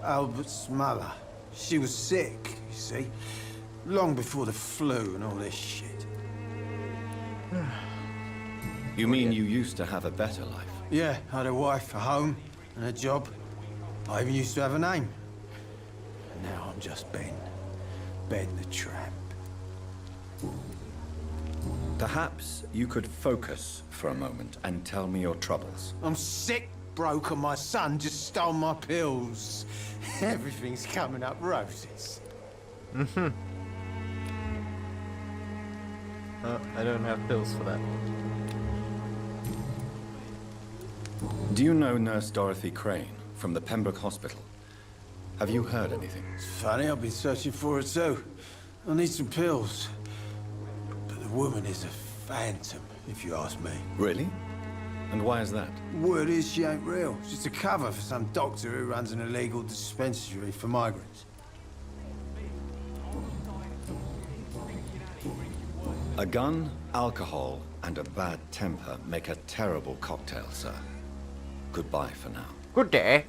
Albert's mother. She was sick, you see. Long before the flu and all this shit. You mean you used to have a better life? Yeah, I had a wife, a home, and a job. I even used to have a name. And now I'm just Ben. Ben the Tramp. Perhaps you could focus for a moment and tell me your troubles. I'm sick, broke, and my son just stole my pills. Everything's coming up roses. Oh, I don't have pills for that. Do you know Nurse Dorothy Crane from the Pembroke Hospital? Have you heard anything? It's funny, I've been searching for her too. I need some pills. But the woman is a phantom, if you ask me. Really? And why is that? Word is she ain't real. She's a cover for some doctor who runs an illegal dispensary for migrants. A gun, alcohol, and a bad temper make a terrible cocktail, sir. Goodbye for now. Good day.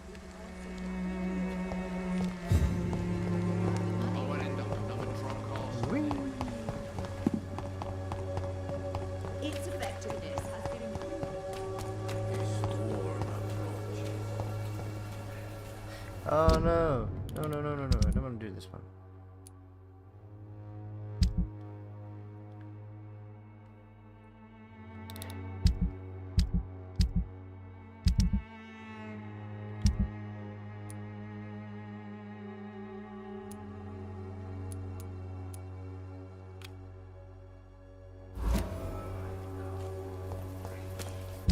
Its effectiveness has been Oh no. No, no, no, no, no. I don't want to do this one.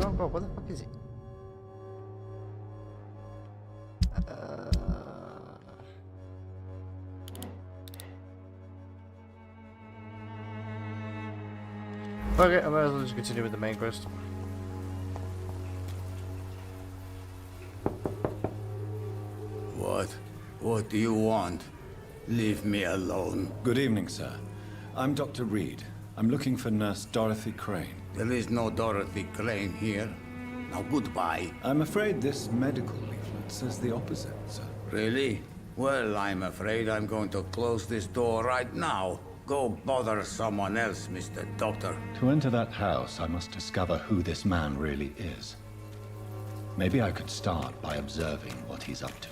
Oh god, what the fuck is it? Okay, I might as well just continue with the main quest. What? What do you want? Leave me alone. Good evening, sir. I'm Dr. Reed. I'm looking for Nurse Dorothy Crane. There is no Dorothy Crane here. Now goodbye. I'm afraid this medical leaflet says the opposite, sir. Really? Well, I'm afraid I'm going to close this door right now. Go bother someone else, Mr. Doctor. To enter that house, I must discover who this man really is. Maybe I could start by observing what he's up to.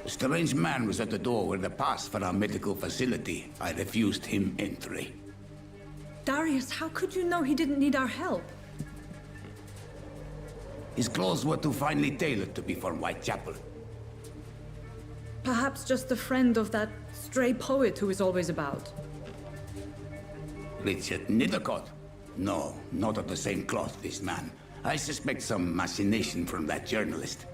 A strange man was at the door with a pass for our medical facility. I refused him entry. Darius, how could you know he didn't need our help? His clothes were too finely tailored to be from Whitechapel. Perhaps just a friend of that stray poet who is always about. Richard Nithercott? No, not of the same cloth, this man. I suspect some machination from that journalist.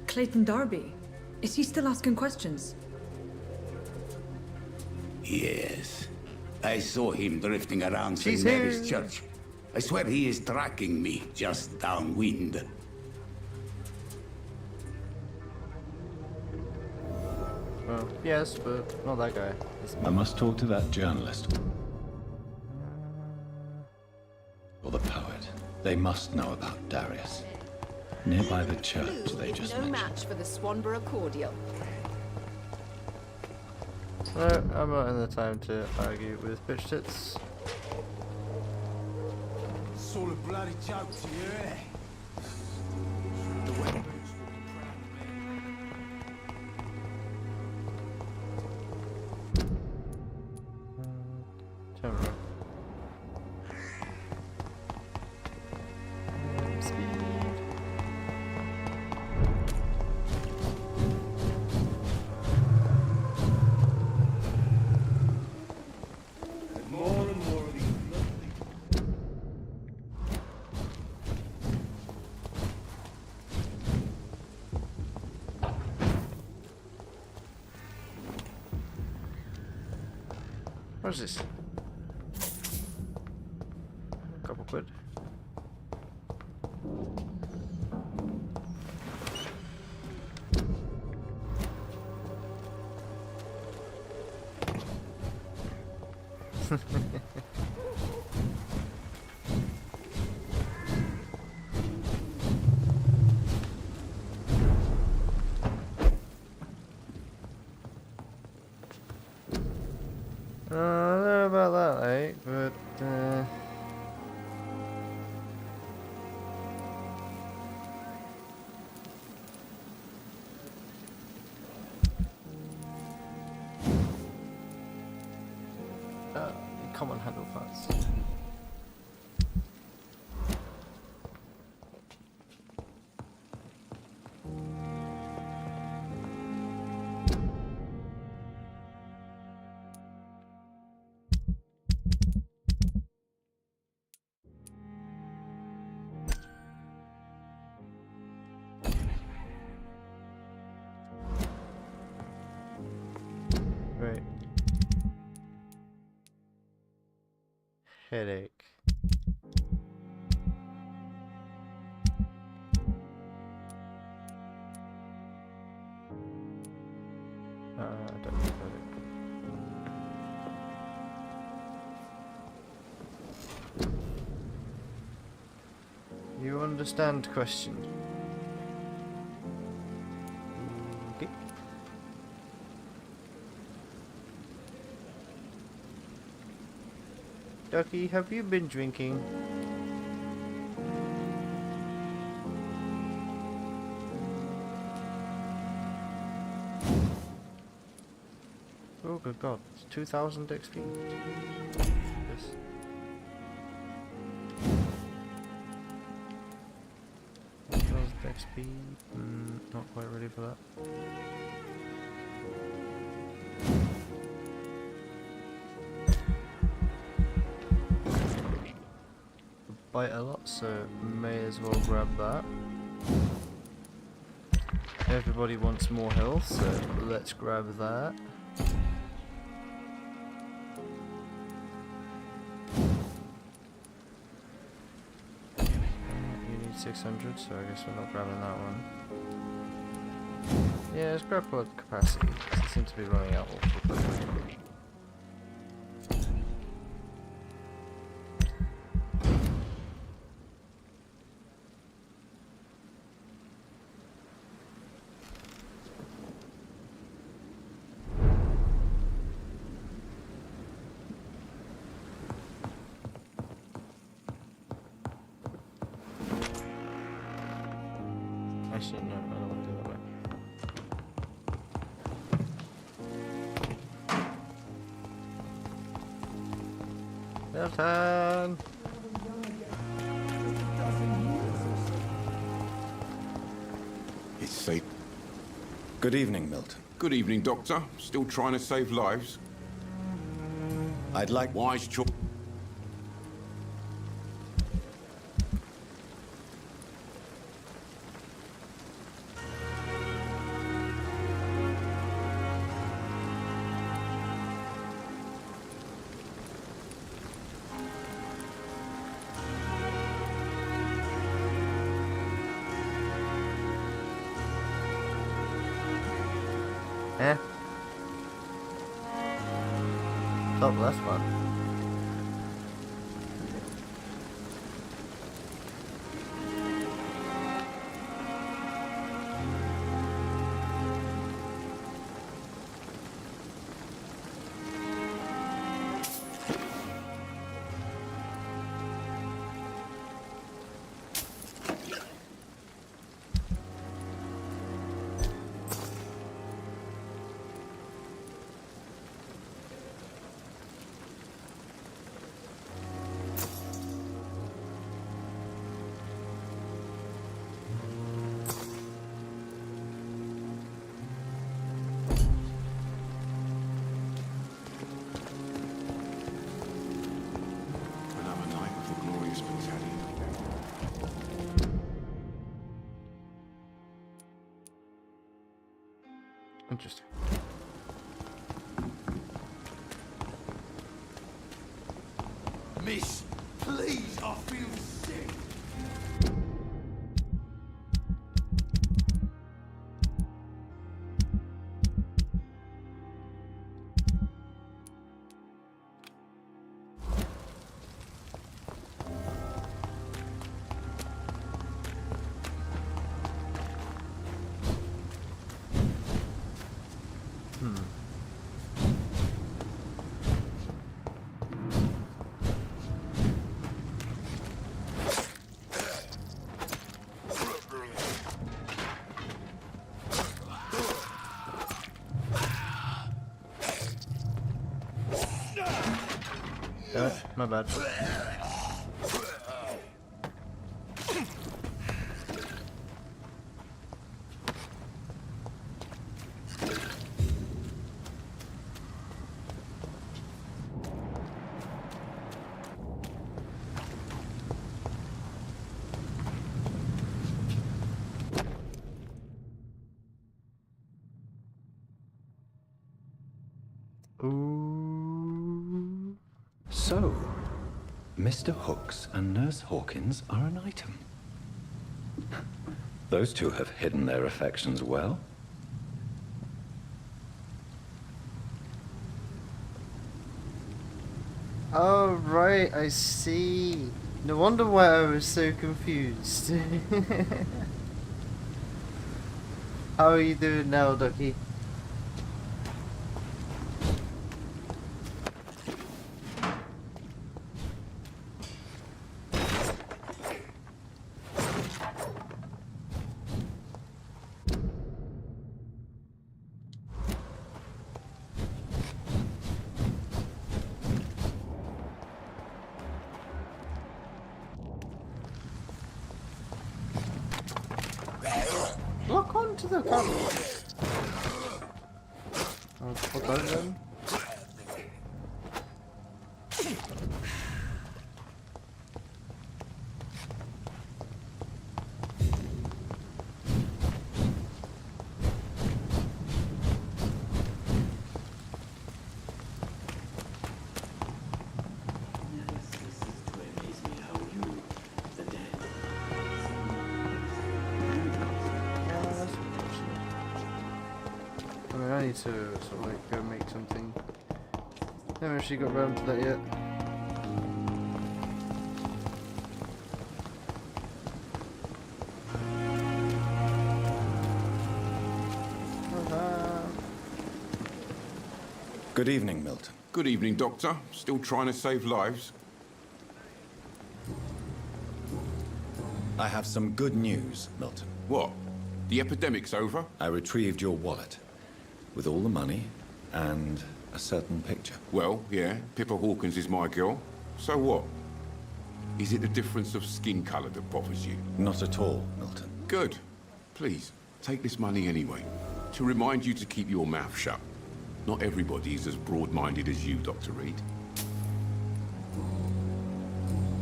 Clayton Darby. Is he still asking questions? Yes. I saw him drifting around St. She's Mary's here. Church. I swear he is tracking me just downwind. Well, yes, but not that guy. I must talk to that journalist. Or the poet. They must know about Darius. Nearby the church they just No mentioned. match for the Swanborough cordial. So, I'm not in the time to argue with bitch tits. It's all a bloody joke to you, eh? Turn around. Speed. More and more of these What's this? A couple quid. I don't know about that, but common handle parts. Right. Headache. Don't know about it. You understand question? Okay. Ducky, have you been drinking? Oh good god, it's 2000 XP. Yes. XP, not quite ready for that. Bite a lot, so may as well grab that. Everybody wants more health, so let's grab that. You need 600, so I guess we're not grabbing that one. Yeah, let's grab blood capacity, because it seems to be running out awfully quickly. Actually, no, I don't want to do that way. Milton! say... Good evening, Milton. Good evening, Doctor. Still trying to save lives? I'd like... Wise choice. Eh. Top last one. Another night with the glorious battalion. Interesting. Miss, please, I feel sick. My bad. Ooh. So, Mr. Hooks and Nurse Hawkins are an item. Those two have hidden their affections well. Oh, right, I see. No wonder why I was so confused. How are you doing now, Ducky? Lock onto the camera. I'll put those in. I mean, I need to sort of like go make something. Never actually got around to that yet. Good evening, Milton. Good evening, Doctor. Still trying to save lives? I have some good news, Milton. What? The epidemic's over? I retrieved your wallet with all the money and a certain picture. Well, yeah, Pippa Hawkins is my girl. So what? Is it the difference of skin colour that bothers you? Not at all, Milton. Good. Please, Take this money anyway, to remind you to keep your mouth shut. Not everybody is as broad-minded as you, Dr. Reed.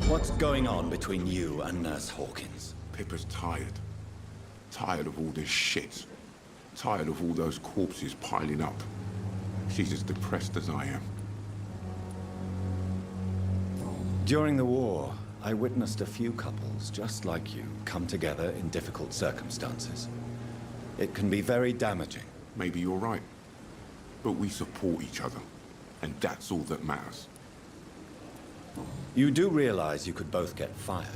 What's going on between you and Nurse Hawkins? Pippa's tired. Tired of all this shit. Tired of all those corpses piling up. She's as depressed as I am. During the war, I witnessed a few couples just like you come together in difficult circumstances. It can be very damaging. Maybe you're right. But we support each other. And that's all that matters. You do realize you could both get fired.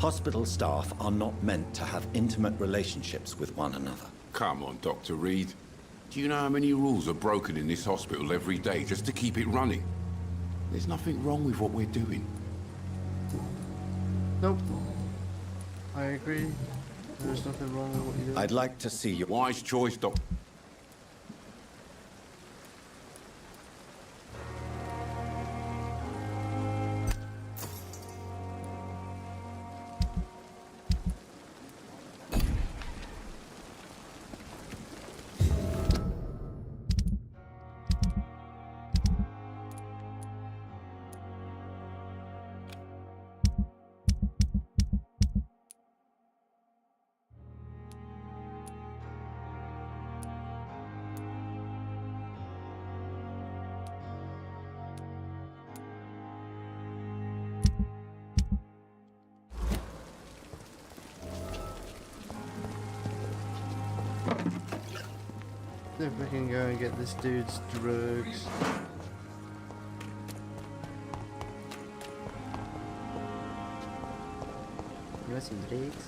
Hospital staff are not meant to have intimate relationships with one another. Come on, Dr. Reed. Do you know how many rules are broken in this hospital every day just to keep it running? There's nothing wrong with what we're doing. Nope. I agree. There's nothing wrong with what you're doing. I'd like to see you. Wise choice, Doc. See if we can go and get this dude's drugs. You want some drugs?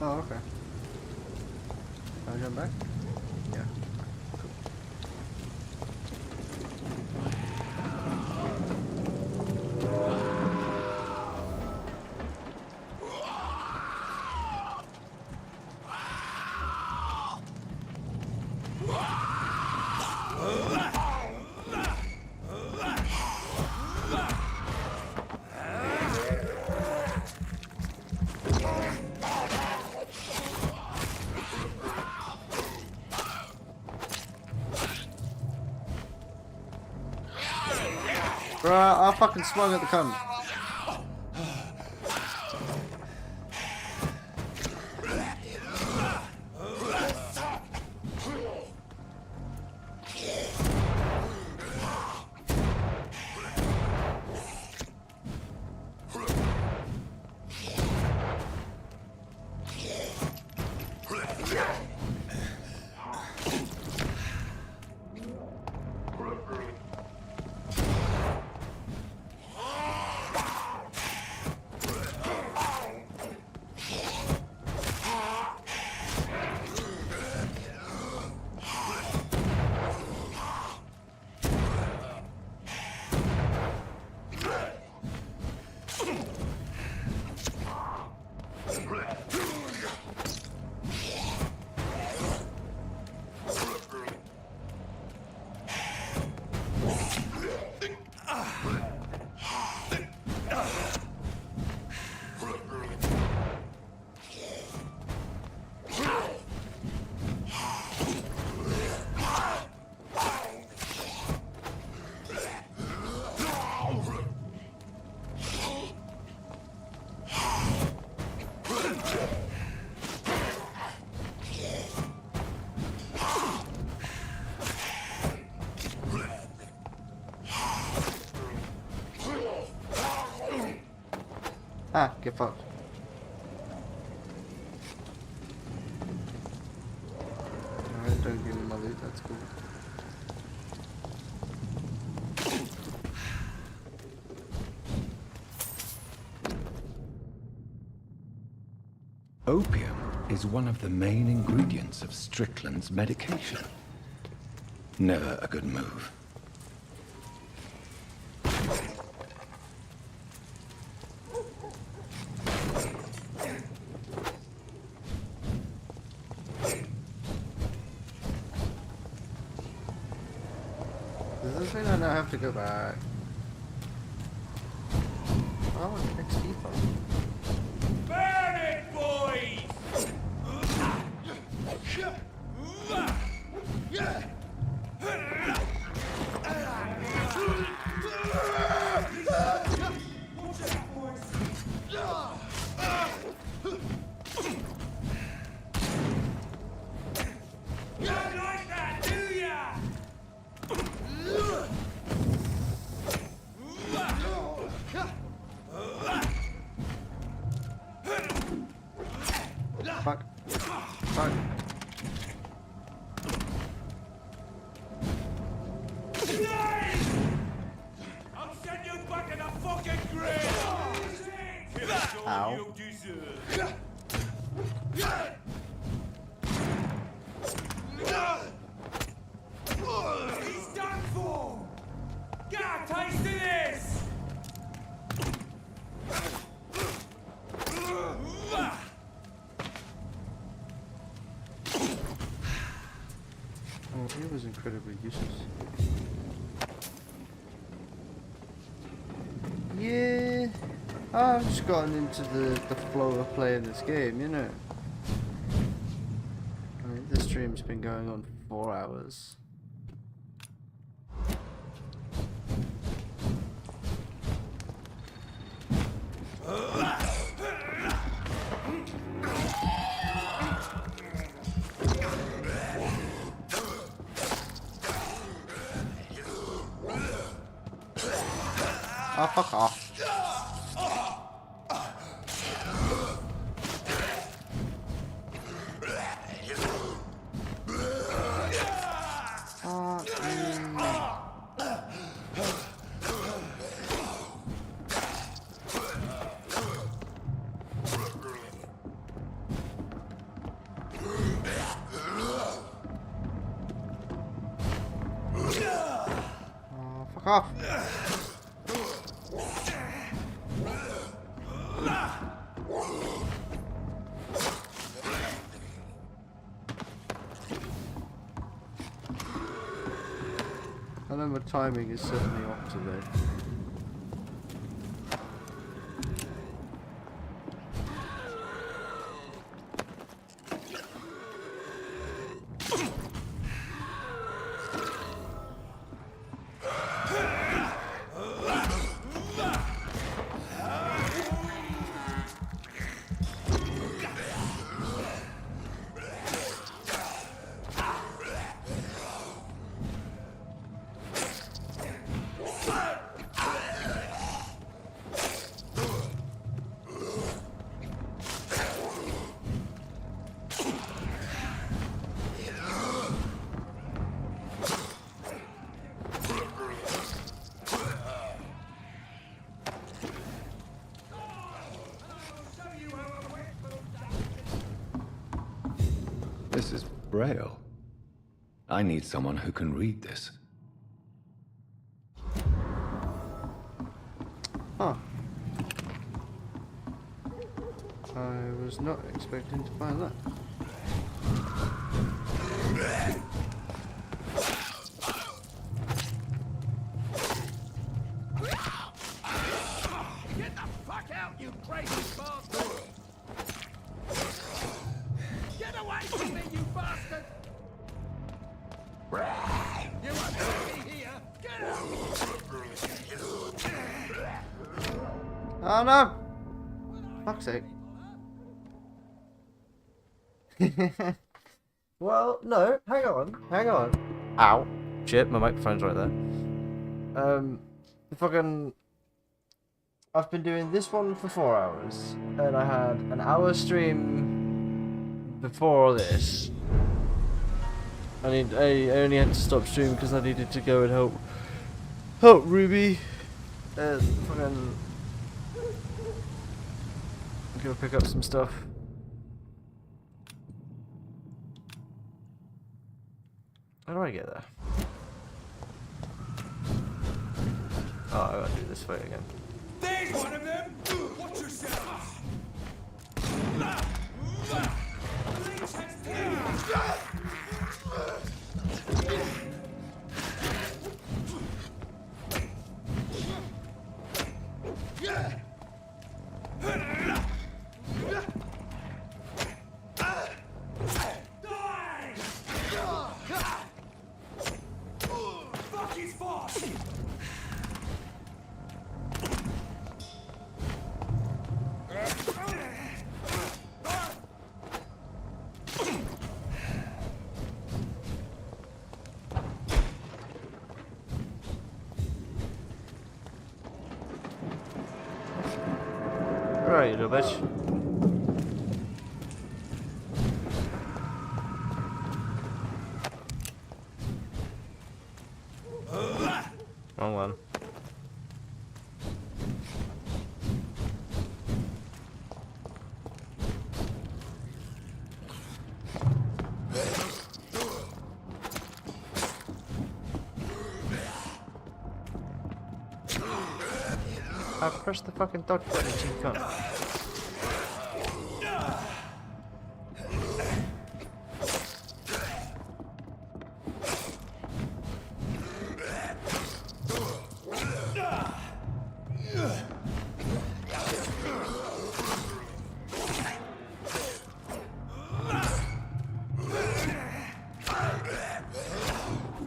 Oh, okay. Can I jump back? Yeah. Bruh, I fucking swung at the cunt. Ah, get fucked. Alright, don't give me my loot, that's cool. Opium is one of the main ingredients of Strickland's medication. Never a good move. Does this mean I now have to go back? I want an XP phone. Burn it, boys! Fuck. Fuck. I'll send you back in a fucking grave! Here's all Ow. you deserve. He's done for! Get a taste of this! Oh, it was incredibly useless. Yeah, I've just gotten into the flow of playing this game, you know. I mean, this stream's been going on for 4 hours. Oh, fuck off. Fuck off. I know my timing is certainly off today. This is Braille. I need someone who can read this. Huh. I was not expecting to find that. Get the fuck out, you crazy bastard! Get away from me, you bastard! You won't let me here! Get out! Oh no! Fuck's sake. Well, no, hang on. Ow. Shit, my microphone's right there. Fucking... I've been doing this one for 4 hours, and I had an hour stream before this. I only had to stop streaming because I needed to go and help Ruby. Fucking... I'm gonna pick up some stuff. How do I get there? Oh, I gotta do this way again. There's one of them! Watch yourself! Fuck his boss! Right, you little bitch. Wrong one. I pressed the fucking dodge button, you cheap cunt.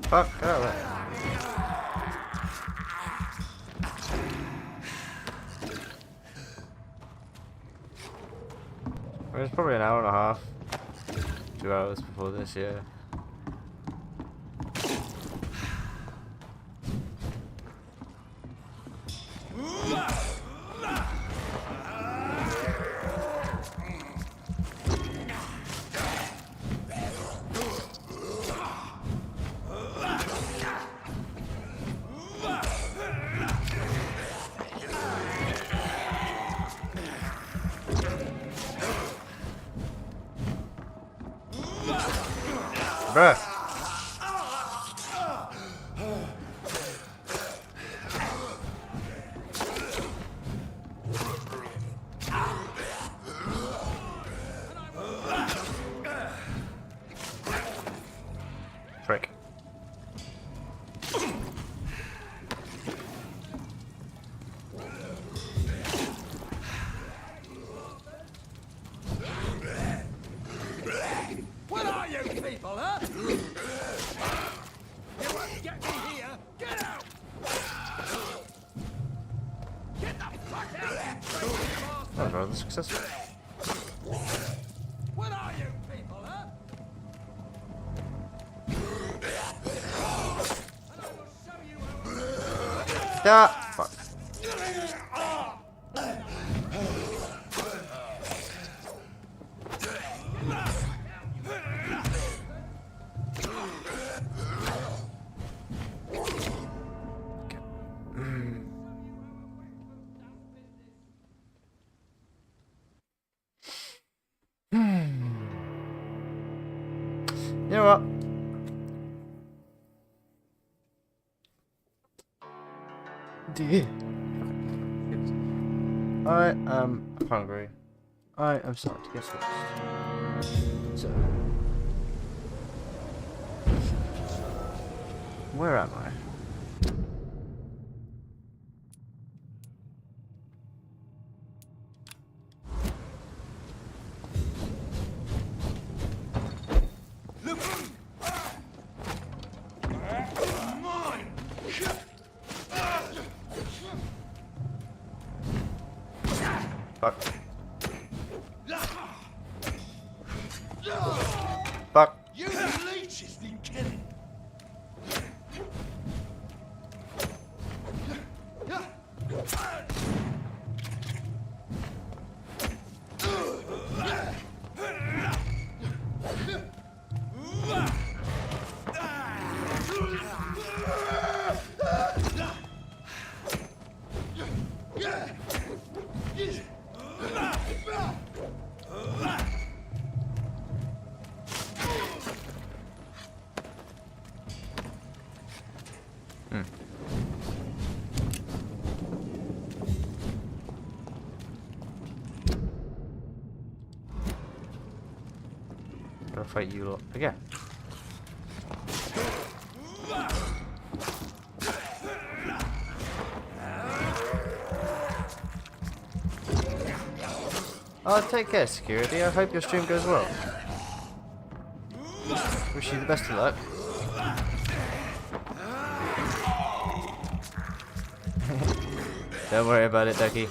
Fuck, get out of there. It's probably an hour and a half, 2 hours before this, yeah. Bruh. Frick. What are you people, huh? You won't get me here! Get out! Get the fuck out! That was rather successful. What are you people, huh? Yeah. Fuck. You know what? I am hungry. I am starting to get lost. So, where am I? Fuck. Fuck. You leeches need killing. I'll fight you lot again. Oh, take care, security. I hope your stream goes well. Wish you the best of luck. Don't worry about it, Ducky.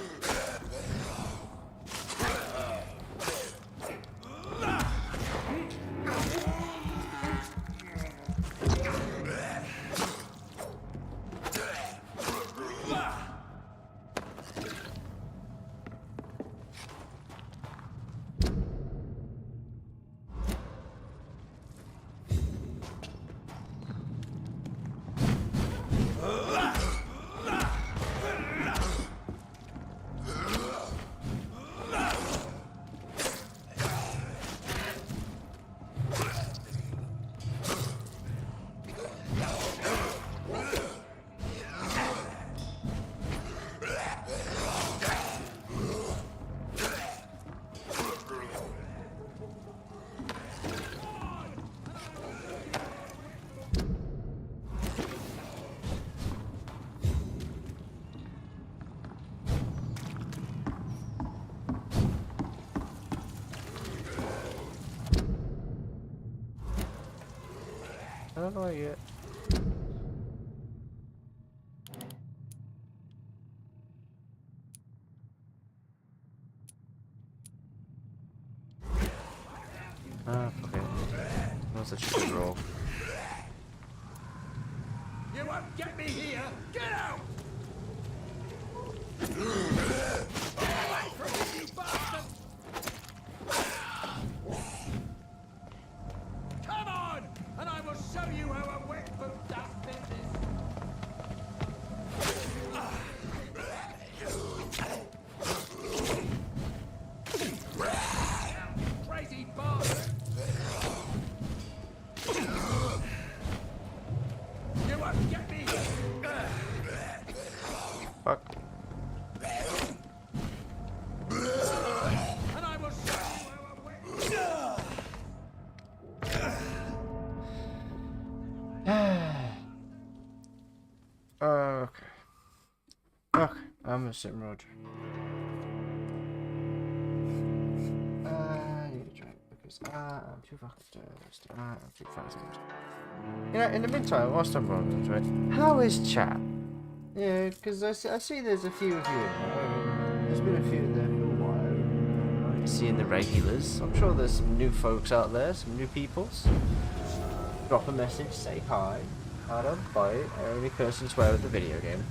How do I get? Ah, okay. That's such a good roll. You won't get me here! Get out! Come on! And I will show you how a wet boot does business! Crazy bastard! You won't get me! Fuck. And I will show you how a wet... Okay. Okay, I'm gonna sit Roger. I need a drink because I am too fucking thirsty. I am too fucking thirsty. You know, in the meantime, whilst I'm rolling, right? How is chat? Yeah, because I see there's a few of you in there. There's been a few in there for a while. Seeing the regulars. I'm sure there's some new folks out there, some new peoples. Drop a message, say hi. I don't bite. I only curse and swear with the video game.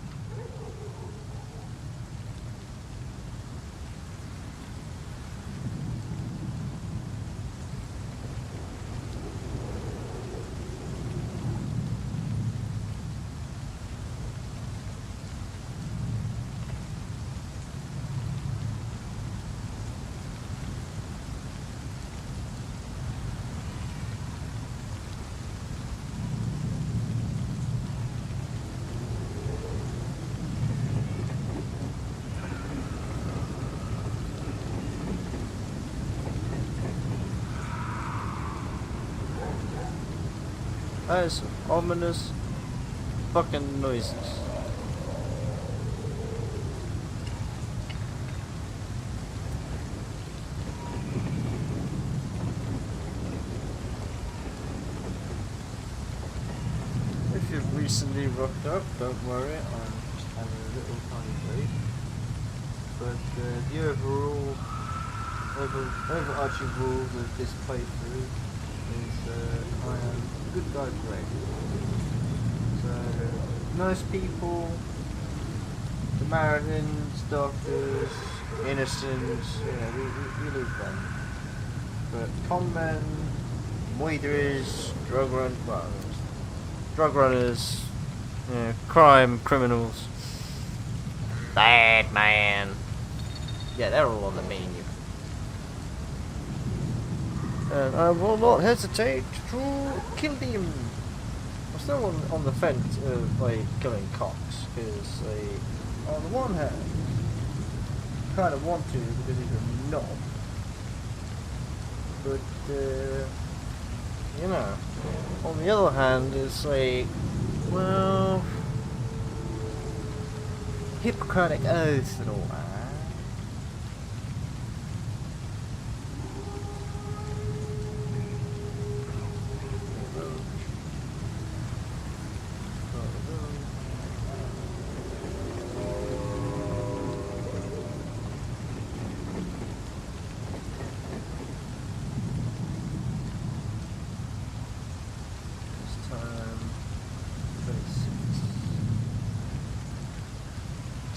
That is some ominous fucking noises. If you've recently rocked up, don't worry, I'm just having a little tiny break. But the overarching rules of this playthrough is I am a good guy Greg. So nice people, Samaritans, doctors, innocents, we live them. But conmen, moiders, drug runners, crime, criminals, bad man. Yeah, they're all on the menu. And I will not hesitate to kill them. I'm still on the fence of like killing cops, because on the one hand, I kind of want to because he's a knob, but you know, on the other hand, it's like, well, Hippocratic oaths and all that.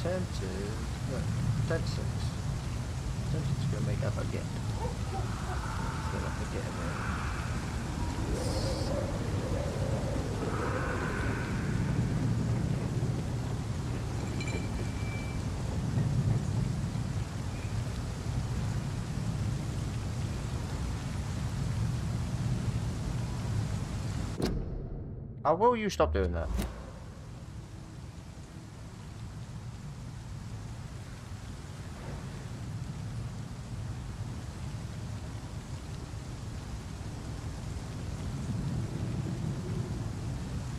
Tempted to go make up again. So I forget again. Oh, will you stop doing that?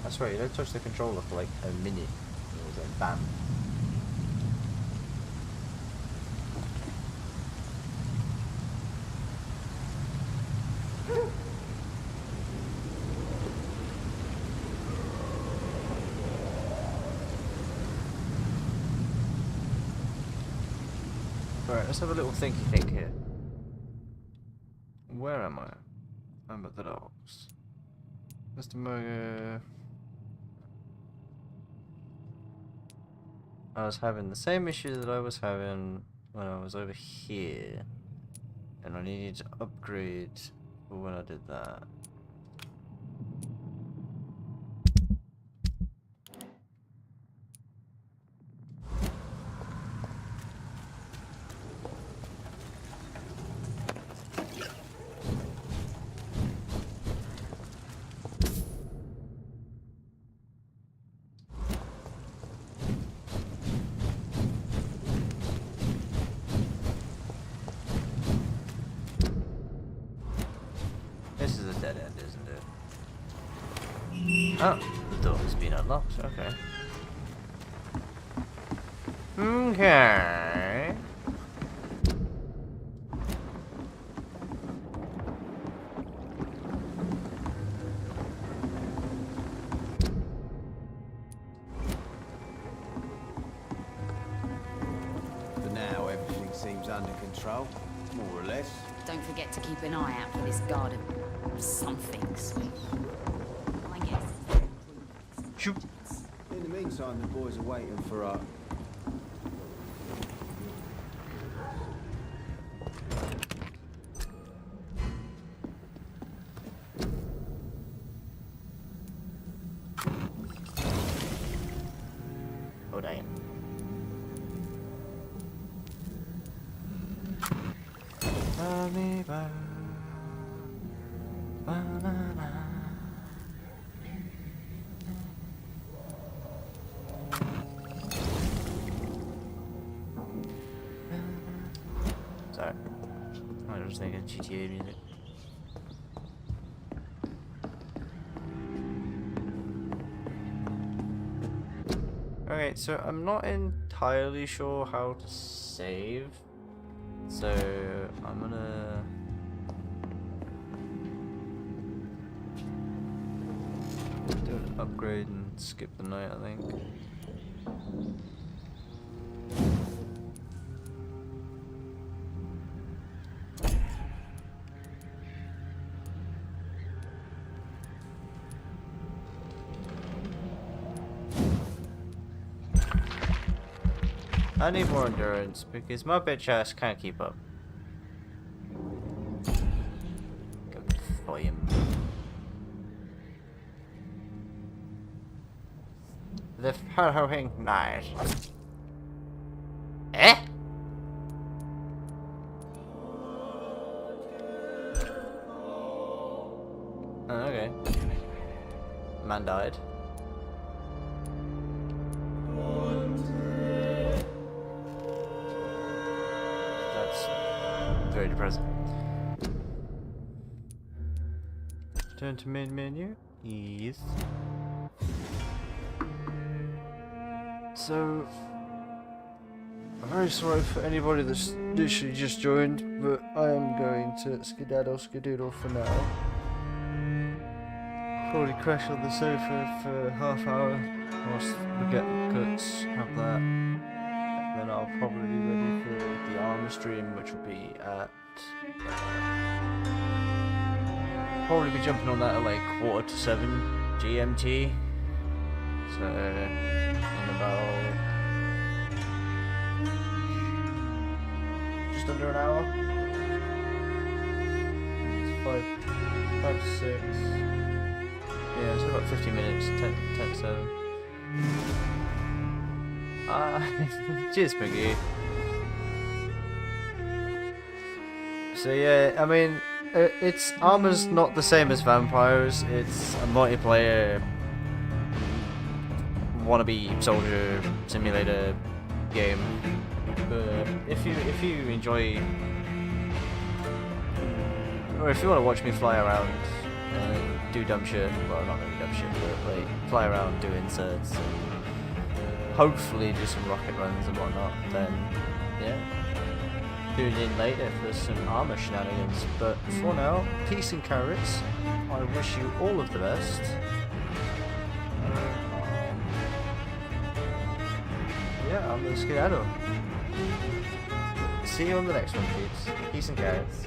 I swear, you don't touch the controller for like a minute. It was like bam. Alright, let's have a little thinky think here. Where am I? I'm at the docks. Mr. Moga. I was having the same issue that I was having when I was over here. And I needed to upgrade for when I did that. This is a dead end, isn't it? Oh, the door has been unlocked. Okay. Okay. For now, everything seems under control, more or less. Don't forget to keep an eye out for this guard of somethings. I guess. Shoot. In the meantime, the boys are waiting for our... Oh, damn. Sorry. I was thinking GTA music. Okay, so I'm not entirely sure how to save. So I'm gonna do an upgrade and skip the night, I think. I need more endurance because my bitch ass can't keep up. Go for him. The following night. Eh? Oh, okay. Man died. That's very depressing. Return to main menu. Yes. So, I'm very sorry for anybody that's literally just joined, but I am going to skedaddle for now. Probably crash on the sofa for half hour whilst we get cuts, have that. And then I'll probably be ready for the armor stream, which will be at... probably be jumping on that at like 6:45 GMT. So, in about... just under an hour. It's 5 to 6. Yeah, it's about 50 minutes, 10 to 7. Cheers, Piggy. So yeah, I mean, it's armor's not the same as vampires. It's a multiplayer wannabe soldier simulator game. But if you enjoy, or if you want to watch me fly around and do dumb shit, well, not really dumb shit, but like fly around, do inserts, and hopefully do some rocket runs and whatnot, then yeah, tune in later for some armor shenanigans. But for now, peace and carrots. I wish you all of the best. Yeah, I'm the Skedaddle. See you on the next one, peeps. Peace and carrots.